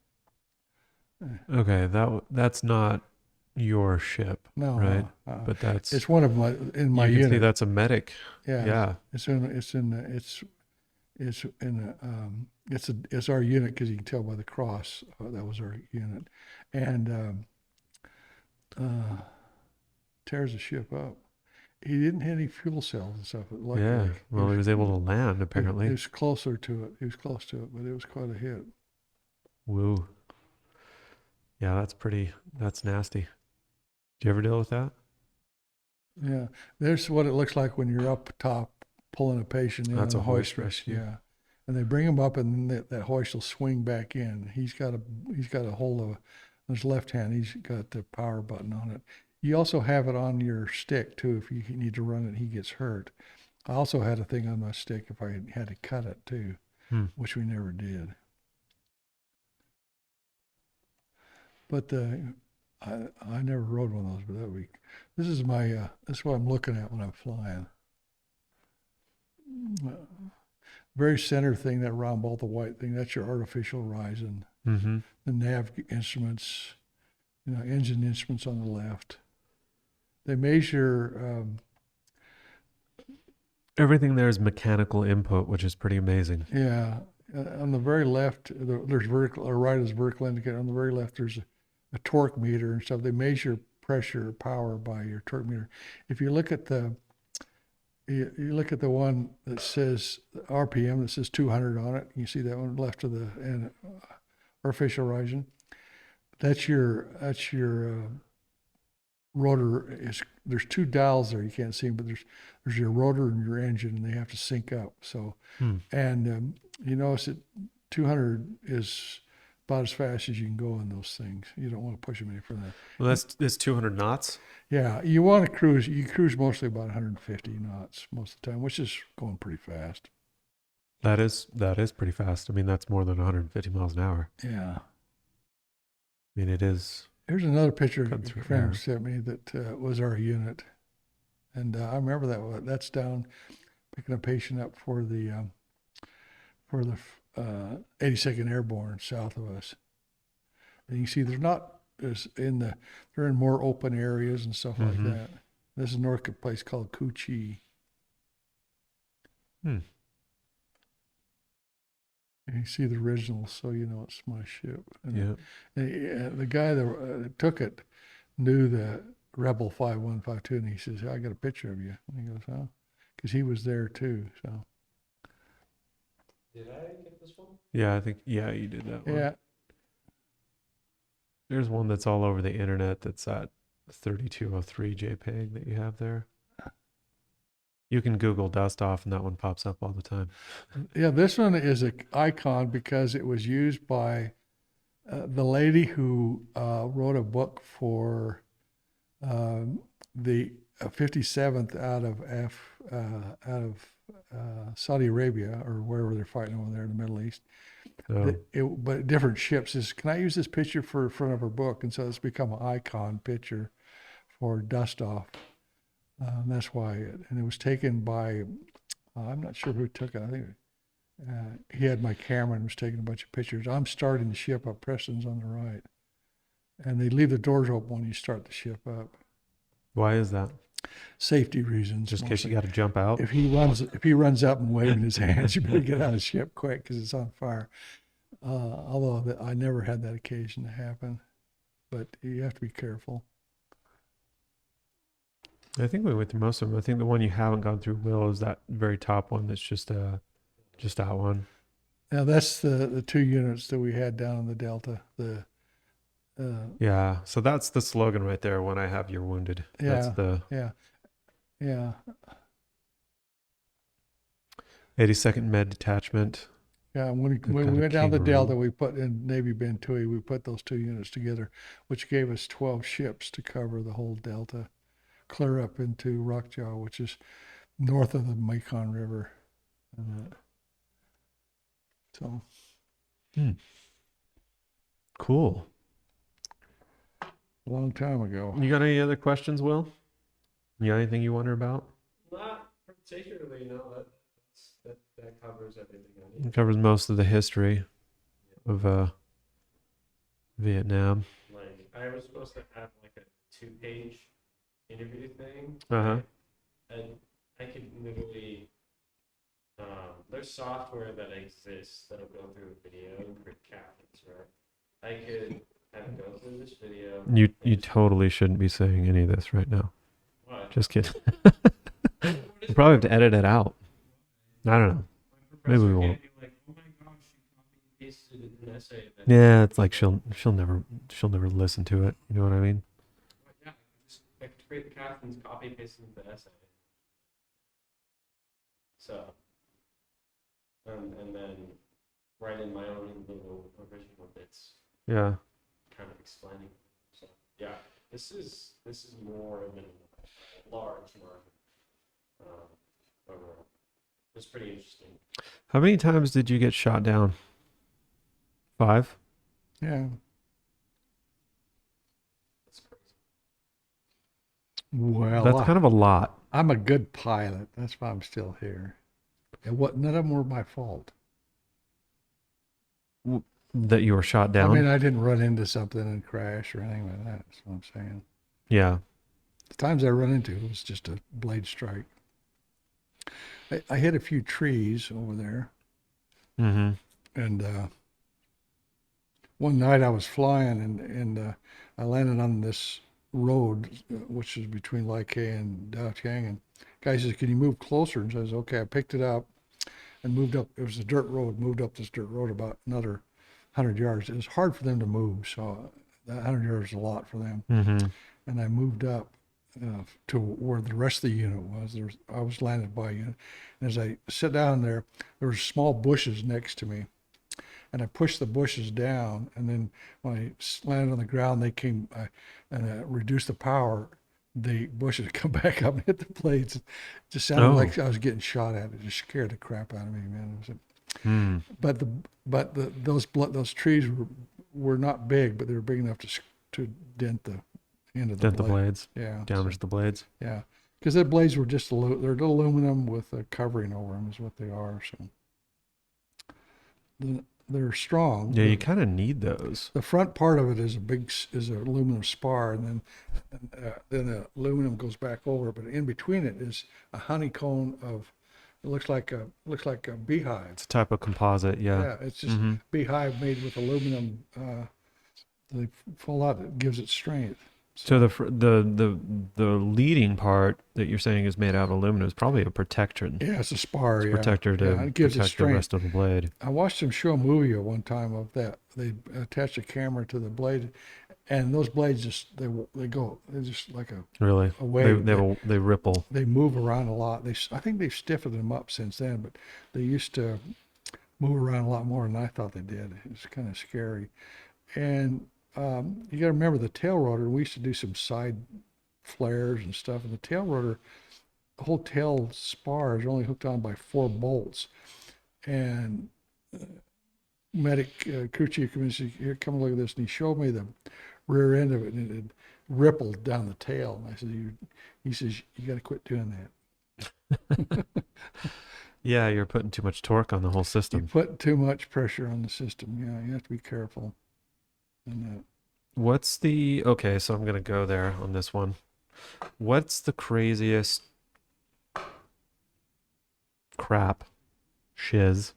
Okay, that's not your ship, No, right? But it's one of my you unit. can see that's a medic. Yeah, it's our unit because you can tell by the cross that was our unit, and tears the ship up. He didn't hit any fuel cells and stuff. Luckily. Yeah, well, he was able to land apparently. He was closer to it. He was close to it, but it was quite a hit. Woo. Yeah, that's nasty. Did you ever deal with that? Yeah, there's what it looks like when you're up top pulling a patient in. That's on a hoist rescue. Yeah, and they bring him up, and that hoist will swing back in. He's got a hold of his left hand. He's got the power button on it. You also have it on your stick too. If you need to run it, he gets hurt. I also had a thing on my stick if I had to cut it too, which we never did. But I never rode one of those. But that week, this is this is what I'm looking at when I'm flying. very center thing, that round ball, the white thing, that's your artificial horizon. Mm-hmm. The nav instruments, engine instruments on the left. They measure, Everything there is mechanical input, which is pretty amazing. on the very left, there's vertical, or right is vertical indicator. On the very left, there's a torque meter and stuff. They measure pressure, power by your torque meter. If you look at you look at the one that says RPM, that says 200 on it. You see that one left of the artificial horizon. That's your rotor. There's two dials there. You can't see them, but there's your rotor and your engine, and they have to sync up. So, and you notice that 200 is about as fast as you can go in those things. You don't want to push them any further. Well, that's 200 knots. Yeah, you want to cruise. You cruise mostly about 150 knots most of the time, which is going pretty fast. That is pretty fast. I mean, that's more than 150 miles an hour. Yeah. I mean, it is. Here's another picture Cut through a friend air. sent me that was our unit, and I remember that. That's down picking a patient up for the 82nd Airborne south of us. And you can see they're in more open areas and stuff like that. This is north of a place called Kuchi. And you see the original, so you know it's my ship. And the guy that took it knew the Rebel 5152, and he says, "I got a picture of you." And he goes, "Huh?" Because he was there too. So. Did I get this one? Yeah, I think. Yeah, you did that one. Yeah. There's one that's all over the internet. That's at 3203 JPEG that you have there. You can Google dust off, and that one pops up all the time. Yeah, this one is an icon because it was used by the lady who wrote a book for the 57th out of Saudi Arabia, or wherever they're fighting over there in the Middle East. But different ships. Says, "Can I use this picture for front of her book?" And so it's become an icon picture for dust off. That's why and it was taken by, I'm not sure who took it. I think he had my camera and was taking a bunch of pictures. I'm starting the ship up. Preston's on the right. And they leave the doors open when you start the ship up. Why is that? Safety reasons. Just in case you got to jump out? If he runs up and waving his hands, you better get out of the ship quick because it's on fire. Although I never had that occasion to happen. But you have to be careful. I think we went through most of them. I think the one you haven't gone through, Will, is that very top one that's just that one. Now that's the two units that we had down in the Delta. Yeah, so that's the slogan right there. When I have, you're wounded. That's the yeah. 82nd Med Detachment. Yeah, when we went down the Delta, we put in Navy Bentui, we put those two units together, which gave us 12 ships to cover the whole Delta, clear up into Rockjaw, which is north of the Mekong River. So. Cool. A long time ago. You got any other questions, Will? You got anything you wonder about? Not particularly, no. That covers everything I need. It covers most of the history of Vietnam. Like, I was supposed to have like a 2-page interview thing. And I could literally, there's software that exists that'll go through a video and create captions, right? I could have it go through this video. You totally shouldn't be saying any of this right now. What? Just kidding. You probably have to edit it out. I don't know. Maybe we won't. Like, oh my gosh, you copied and pasted an essay. Yeah, it's like she'll never listen to it. You know what I mean? Yeah, I could create the captions, copy and paste into the essay. So, and then write in my own little original bits, Yeah. kind of explaining. So, yeah, this is more than a large market. Overall, it's pretty interesting. How many times did you get shot down? 5? Yeah. That's crazy. Well, That's kind of a lot. I'm a good pilot. That's why I'm still here. None of them were my fault. That you were shot down? I mean, I didn't run into something and crash or anything like that. That's what I'm saying. Yeah. The times I run into it was just a blade strike. I hit a few trees over there. Mm-hmm. And one night I was flying and I landed on this road, which is between Lai Khe and Daotiang. And the guy says, "Can you move closer?" And says, "Okay." I picked it up and moved up. It was a dirt road, moved up this dirt road about another 100 yards. It was hard for them to move. So that 100 yards is a lot for them. Mm-hmm. And I moved up to where the rest of the unit was. I was landed by a unit. And as I sat down there were small bushes next to me. And I pushed the bushes down. And then when I landed on the ground, they came and reduced the power. The bushes come back up and hit the blades. It just sounded like I was getting shot at. It just scared the crap out of me, man. It was those trees were not big, but they were big enough to dent the end of the blades. Yeah, damage the blades. Yeah, because the blades were just they're aluminum with a covering over them, is what they are. So they're strong. Yeah, you kind of need those. The front part of it is an aluminum spar, and then the aluminum goes back over. But in between it is a honeycomb of. It looks like a beehive. It's a type of composite, yeah. Yeah, it's just beehive made with aluminum. They pull out. It gives it strength. So the leading part that you're saying is made out of aluminum is probably a protector. Yeah, it's a spar. It's a protector to it gives protect it the rest of the blade. I watched them show a movie at one time of that. They attach a camera to the blade, and those blades just they're just like a wave. They ripple. They move around a lot. I think they've stiffened them up since then, but they used to move around a lot more than I thought they did. It's kind of scary. And you got to remember the tail rotor. We used to do some side flares and stuff, and the tail rotor, the whole tail spar is only hooked on by 4 bolts. And medic crew chief came in and said, "Here, come look at this." And he showed me the rear end of it, and it had rippled down the tail. And I said, he says, "You got to quit doing that." Yeah, you're putting too much torque on the whole system. You put too much pressure on the system. Yeah, you have to be careful. And okay, so I'm going to go there on this one. What's the craziest shiz?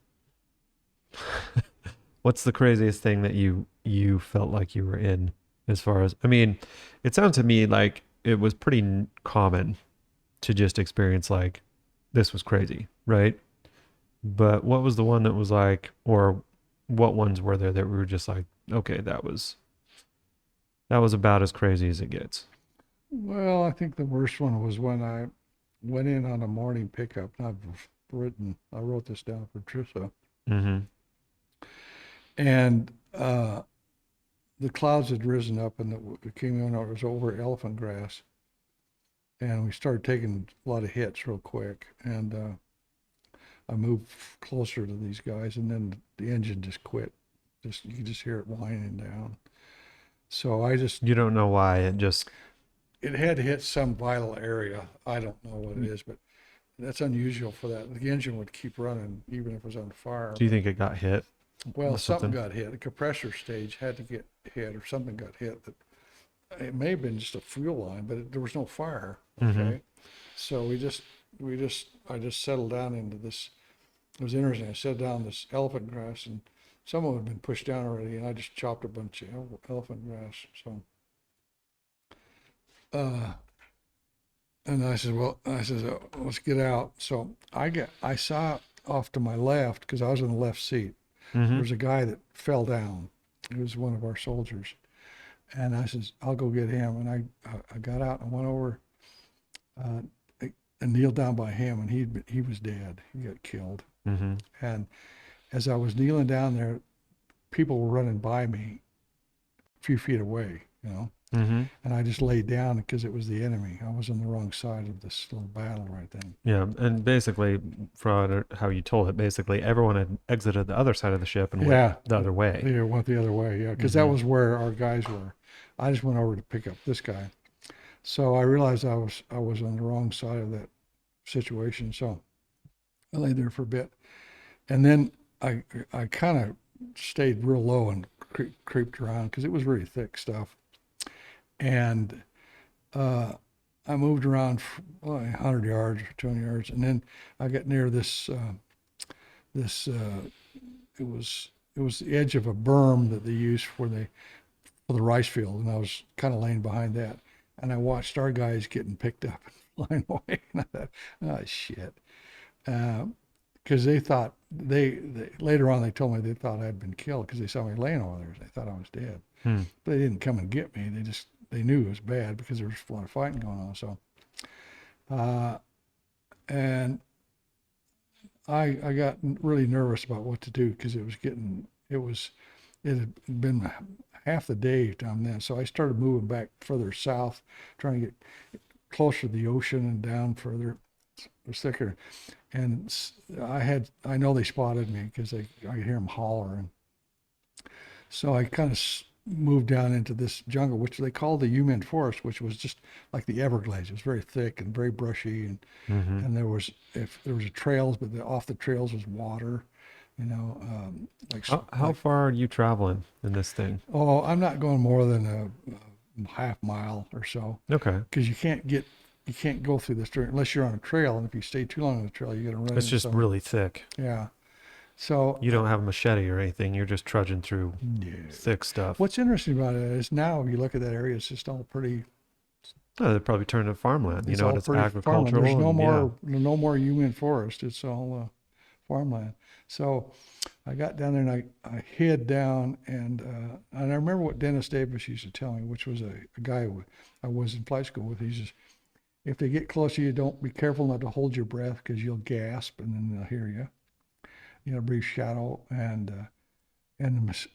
What's the craziest thing that you felt like you were in as far as, I mean, it sounds to me like it was pretty common to just experience like, this was crazy, right? But what was the one that was like, or what ones were there that we were just like, okay, that was about as crazy as it gets? Well, I think the worst one was when I went in on a morning pickup. I wrote this down for Trissa. Mm-hmm. And the clouds had risen up, and it came in. It was over elephant grass, and we started taking a lot of hits real quick. And I moved closer to these guys, and then the engine just quit. You could just hear it whining down. So you don't know why it had to hit some vital area. I don't know what it is, but that's unusual for that. The engine would keep running even if it was on fire. Do you think it got hit? Well, something got hit. The compressor stage had to get hit, or something got hit. It may have been just a fuel line, but there was no fire. Okay, Mm-hmm. So I just settled down into this. It was interesting. I set down this elephant grass, and some of it had been pushed down already, and I just chopped a bunch of elephant grass. So, and I said, let's get out. So I saw off to my left, because I was in the left seat. Mm-hmm. There was a guy that fell down. He was one of our soldiers. And I says, "I'll go get him." And I got out and went over and kneeled down by him, and he was dead. He got killed. Mm-hmm. And as I was kneeling down there, people were running by me a few feet away, Mm-hmm. And I just laid down because it was the enemy. I was on the wrong side of this little battle right then. Yeah, and basically, from how you told it, basically everyone had exited the other side of the ship and went the other way. They went the other way, yeah, because that was where our guys were. I just went over to pick up this guy. So I realized I was on the wrong side of that situation. So I lay there for a bit, and then I kind of stayed real low and creeped around because it was really thick stuff, and I moved around for 100 yards or 200 yards, and then I got near this. It was the edge of a berm that they use for the rice field, and I was kind of laying behind that, and I watched our guys getting picked up and flying away, and I thought, oh shit, because they thought they later on they told me they thought I'd been killed because they saw me laying over there. They thought I was dead. But they didn't come and get me. They knew it was bad because there was a lot of fighting going on. So, and I got really nervous about what to do because it had been half the day down then. So I started moving back further south, trying to get closer to the ocean and down further. It was thicker. And I know they spotted me because I could hear them hollering. So I kind of moved down into this jungle, which they call the human forest, which was just like the Everglades. It was very thick and very brushy, and there was a trails, but off the trails was water. How far are you traveling in this thing? Oh, I'm not going more than a half mile or so. Okay. Because you can't go through this unless you're on a trail, and if you stay too long on the trail, you're gonna run. It's just really thick. Yeah. So you don't have a machete or anything. You're just trudging through thick stuff. What's interesting about it is now you look at that area, it's just all pretty. Oh, they probably turned to farmland. It's agricultural. Farmland. There's no more human forest. It's all farmland. So I got down there and I hid down, and I remember what Dennis Davis used to tell me, which was a guy I was in flight school with. He says, if they get close to you, don't be careful not to hold your breath because you'll gasp and then they'll hear you. Breathe shallow, and it was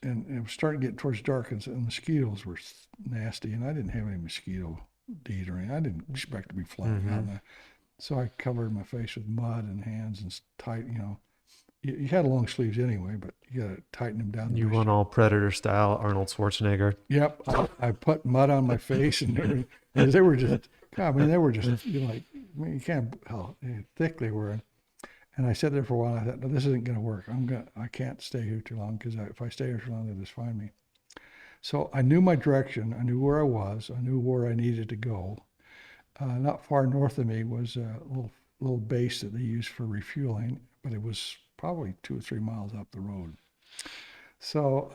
starting to get towards dark, and the mosquitoes were nasty, and I didn't have any mosquito deed or anything. I didn't expect to be flying out there. So I covered my face with mud and hands and tight, you had long sleeves anyway, but you got to tighten them down. You went all Predator style, Arnold Schwarzenegger. Yep. I put mud on my face, and they were just, you can't, how thick they were. And I sat there for a while. I thought, no, this isn't going to work. I can't stay here too long because if I stay here too long, they'll just find me. So I knew my direction. I knew where I was. I knew where I needed to go. Not far north of me was a little base that they used for refueling, but it was probably 2 or 3 miles up the road. So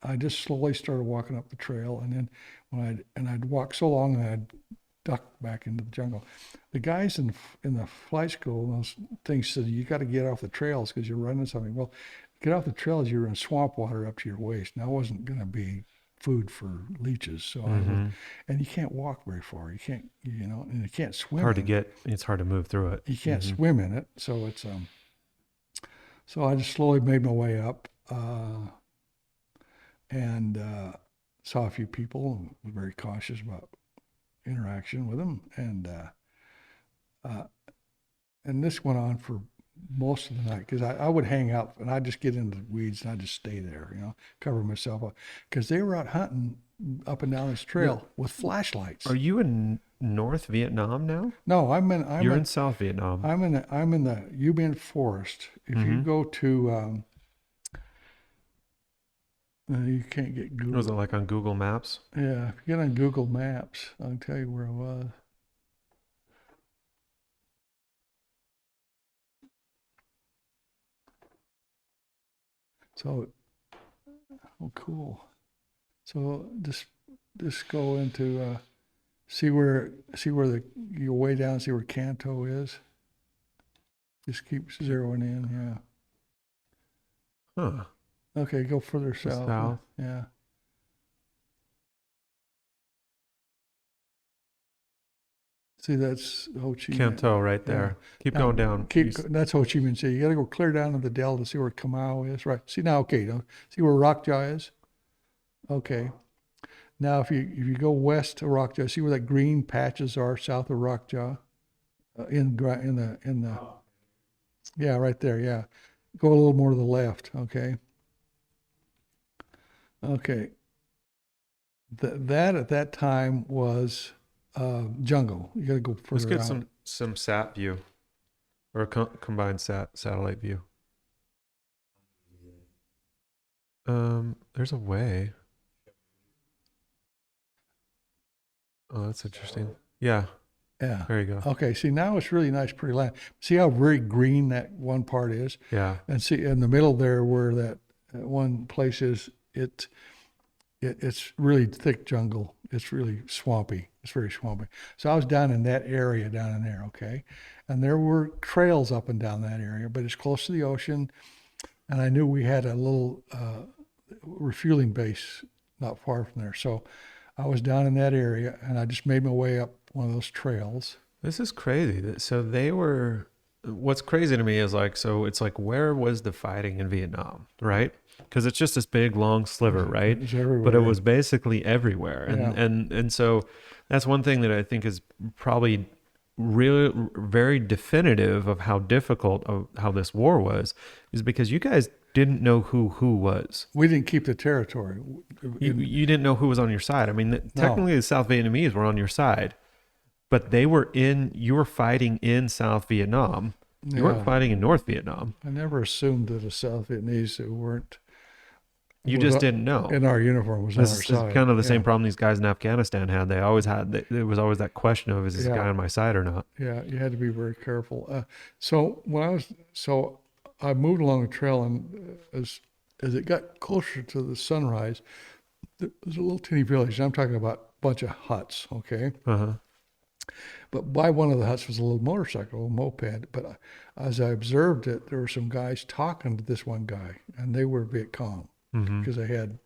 I just slowly started walking up the trail, and then I'd walk so long that I'd duck back into the jungle. The guys in the flight school, those things said, you got to get off the trails because you're running something. Well, get off the trails, you're in swamp water up to your waist. Now, I wasn't going to be food for leeches. So, and you can't walk very far. You can't, and you can't swim. It's hard to move through it. You can't swim in it. So it's, so I just slowly made my way up, and saw a few people and was very cautious about interaction with them, and this went on for most of the night because I would hang out and I'd just get into the weeds and I'd just stay there, cover myself up because they were out hunting up and down this trail with flashlights. Are you in North Vietnam now? No, You're in South Vietnam. I'm in the U Bend forest. If you go to you can't get Google. Was it like on Google Maps? Yeah, if you get on Google Maps, I'll tell you where I was. So, oh, cool. So just go into see where you're way down. See where Canto is. Just keep zeroing in. Yeah. Huh. Okay, go further south. South. Yeah. See, that's Ho Chi Minh. Canto right there. Yeah. Keep going down. That's Ho Chi Minh City. You got to go clear down to the delta to see where Kamau is. Right. See now, okay. See where Rockjaw is? Okay. Now, if you go west to Rockjaw, see where that green patches are south of Rockjaw? In the yeah, right there. Yeah. Go a little more to the left. Okay. Okay. That at that time was jungle. You got to go further. Let's get some sat view. or a combined satellite view? There's a way. Oh, that's interesting. Yeah, Yeah. there you go. Okay. See, now it's really nice, pretty land. See how very green that one part is, Yeah. and see in the middle there where that one place is. It's really thick jungle. It's really swampy. It's very swampy. So I was down in that area down in there. Okay, and there were trails up and down that area, but it's close to the ocean, and I knew we had a little refueling base not far from there. So I was down in that area, and I just made my way up one of those trails. This is crazy. So they were. What's crazy to me is like, so it's like, where was the fighting in Vietnam, right? Because it's just this big long sliver, right? It's everywhere. But it was basically everywhere, and Yeah. and so that's one thing that I think is probably really very definitive of how difficult of how this war was, is because you guys didn't know who was. We didn't keep the territory. You didn't know who was on your side. I mean, technically the South Vietnamese were on your side, but you were fighting in South Vietnam. You weren't Yeah. fighting in North Vietnam. I never assumed that the South Vietnamese who weren't You was just up didn't know. in our uniform was on This our is side. kind of the same Yeah. problem these guys in Afghanistan had. They always had, there was always that question of, is this Yeah. guy on my side or not? Yeah, you had to be very careful. So I moved along the trail, and as it got closer to the sunrise, there was a little teeny village. I'm talking about a bunch of huts, okay? Uh-huh. But by one of the huts was a little motorcycle, a moped. But as I observed it, there were some guys talking to this one guy, and they were Viet Cong Mm-hmm. because they had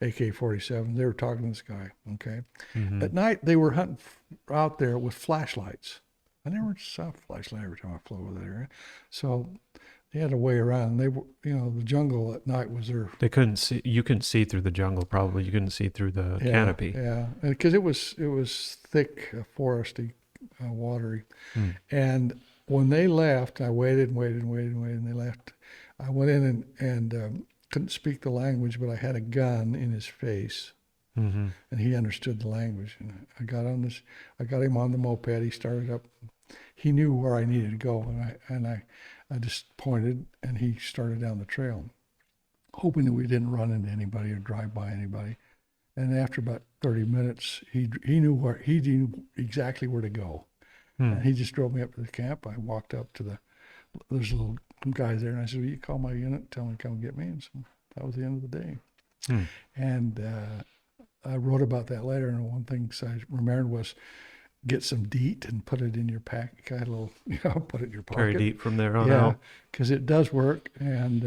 AK-47. They were talking to this guy, okay? Mm-hmm. At night, they were hunting out there with flashlights. I never saw a flashlight every time I flew over that area. So they had a way around. They were, the jungle at night was their They couldn't see, you couldn't see through the jungle probably. You couldn't see through the canopy. Yeah, because it was thick, foresty, watery. Mm. And when they left, I waited and waited and waited and waited, and they left. I went in and couldn't speak the language, but I had a gun in his face, Mm-hmm. and he understood the language. And I got him on the moped. He started up. He knew where I needed to go, and I just pointed, and he started down the trail, hoping that we didn't run into anybody or drive by anybody. And after about 30 minutes, he knew exactly where to go. Mm. And he just drove me up to the camp. I walked up to there's a little guy there, and I said, "Will you call my unit, tell them to come get me?" And so that was the end of the day. Mm. And I wrote about that later, and one thing I remembered was get some DEET and put it in your pack. Kind of a little, put it in your pocket. Very deep from there on Yeah, out. because it does work. And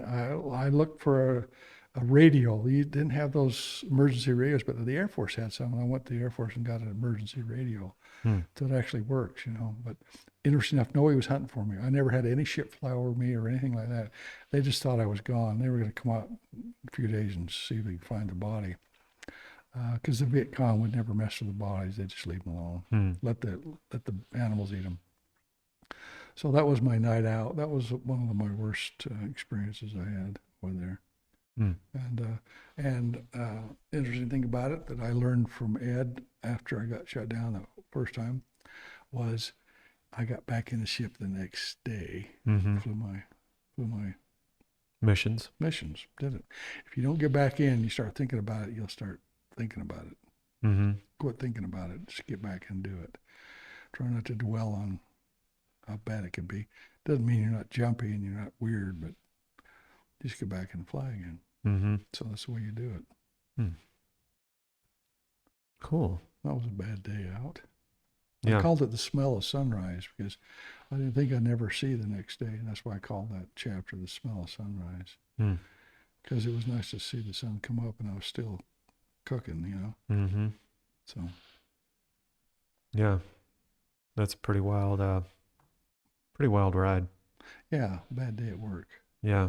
I looked for a radio. You didn't have those emergency radios, but the Air Force had some. And I went to the Air Force and got an emergency radio. Mm. So it actually works, But interesting enough, nobody was hunting for me. I never had any ship fly over me or anything like that. They just thought I was gone. They were going to come out in a few days and see if they could find the body. Because the Viet Cong would never mess with the bodies. They just leave them alone. Mm. Let the animals eat them. So that was my night out. That was one of my worst experiences I had over there. Mm. And interesting thing about it that I learned from Ed after I got shut down the first time was I got back in the ship the next day. Mm-hmm. Flew my Missions. missions. Did it? If you don't get back in, you start thinking about it. You'll start thinking about it. Mm-hmm. Quit thinking about it. Just get back and do it. Try not to dwell on how bad it can be. Doesn't mean you're not jumpy and you're not weird, but just get back and fly again. Mm-hmm. So that's the way you do it. Hmm. Cool. That was a bad day out. Yeah. I called it the smell of sunrise because I didn't think I'd never see the next day. And that's why I called that chapter the smell of sunrise. Mm. Because it was nice to see the sun come up and I was still cooking, Mm-hmm. So Yeah. That's a pretty wild ride. yeah, bad day at work. Yeah.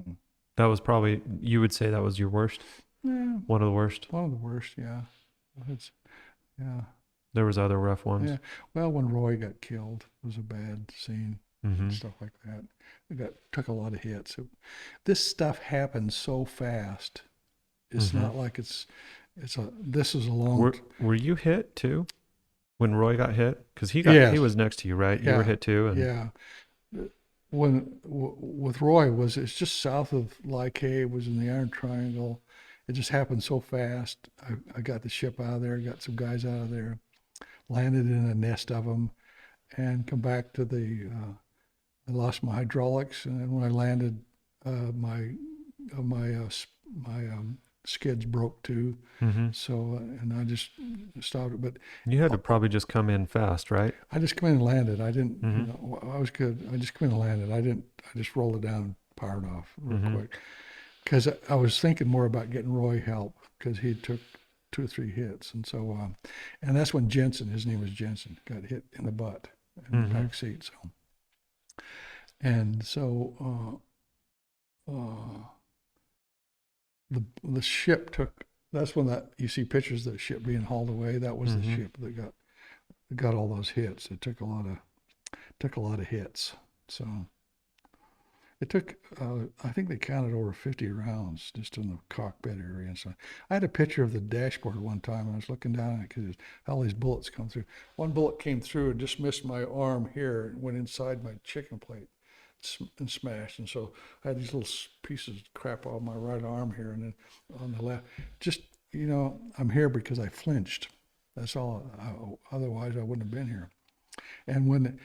Mm. That was probably, you would say that was your worst? Yeah, One of the worst? one of the worst. Yeah, yeah. There was other rough ones. Yeah. Well, when Roy got killed, it was a bad scene. Mm-hmm. Stuff like that. Took a lot of hits. This stuff happens so fast. It's Mhm. not like this is a long. Were you hit too? when Roy got hit? Because he Yes. was next to you, right? You Yeah. were hit too. And Yeah. With Roy it's just south of Like, it was in the Iron Triangle. It just happened so fast. I got the ship out of there, got some guys out of there, landed in a nest of them, and come back to the. I lost my hydraulics, and then when I landed, my skids broke too. hmm So and I just stopped it. But you had to probably just come in fast, right? I just come in and landed. I didn't, Mhm. you know, I was good. I just come in and landed. I didn't. I just rolled it down and powered off real Mhm. quick because I was thinking more about getting Roy help because he took 2 or 3 hits, and so and that's when Jensen, his name was Jensen, got hit in the butt in the Mhm. back seat. So and so the ship took. That's when that you see pictures of the ship being hauled away. That was the Mhm. ship that got all those hits. It took a lot of hits. So it took, I think they counted over 50 rounds just in the cockpit area. And so I had a picture of the dashboard one time, and I was looking down at it because all these bullets come through. One bullet came through and just missed my arm here and went inside my chicken plate and smashed. And so I had these little pieces of crap on my right arm here, and then on the left. Just, I'm here because I flinched. That's all. Otherwise, I wouldn't have been here. And when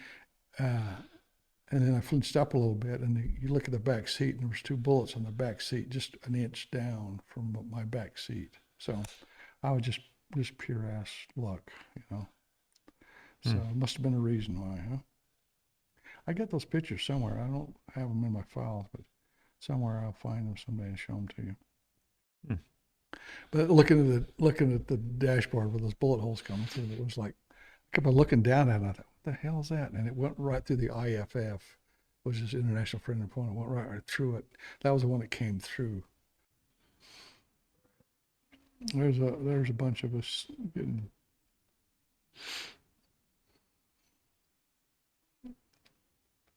and then I flinched up a little bit, and you look at the back seat, and there was 2 bullets on the back seat, just an inch down from my back seat. So I was just pure ass luck. So it must have been a reason why, huh? I got those pictures somewhere. I don't have them in my files, but somewhere I'll find them someday and show them to you. Hmm. But looking at the dashboard with those bullet holes coming through, it was like I kept on looking down at it. I thought, what the hell is that? And it went right through the IFF, which is International Friendly Opponent. It went right through it. That was the one that came through. There's a bunch of us getting.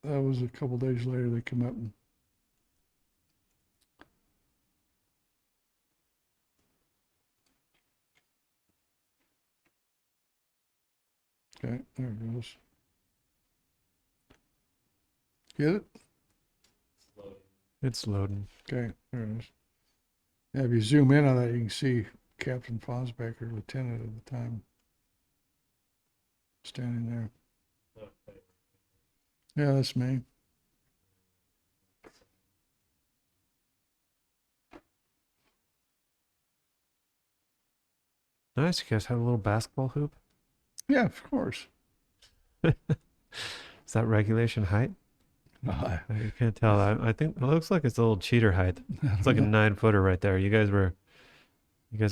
That was a couple days later. They come up and. Okay, there it goes. Get it? It's loading. Okay, there it is. Yeah, if you zoom in on that, you can see Captain Fonnesbeck, or lieutenant at the time, standing there. Yeah, that's me. Nice. You guys have a little basketball hoop. Yeah, of course. Is that regulation height? You can't tell. I think it looks like it's a little cheater height. It's like a 9-footer right there. You guys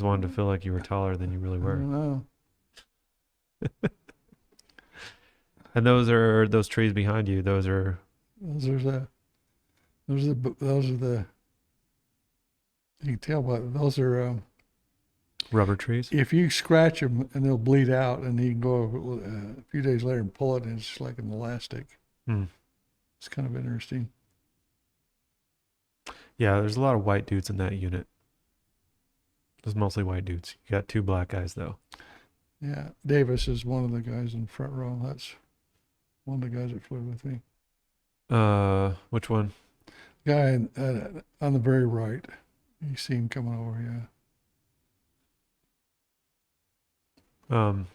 wanted to feel like you were taller than you really I were. don't know. And those trees behind you. Those are Those are the. You can tell, but those are. rubber trees. If you scratch them and they'll bleed out, and you can go a few days later and pull it, and it's just like an elastic. Hmm. It's kind of interesting. Yeah, there's a lot of white dudes in that unit. There's mostly white dudes. You got 2 black guys though. Yeah, Davis is one of the guys in the front row. That's one of the guys that flew with me. Which one? Guy on the very right. You see him coming over, yeah.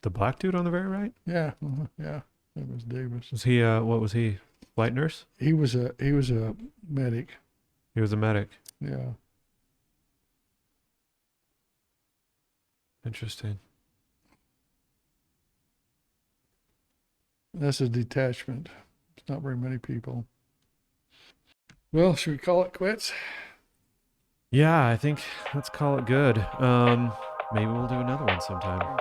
The black dude on the very right? Yeah, yeah. That was Davis. Was he what was he? Flight nurse? He was a medic. He was a medic. Yeah. Interesting. That's a detachment. It's not very many people. Well, should we call it quits? Yeah, I think let's call it good. Maybe we'll do another one sometime.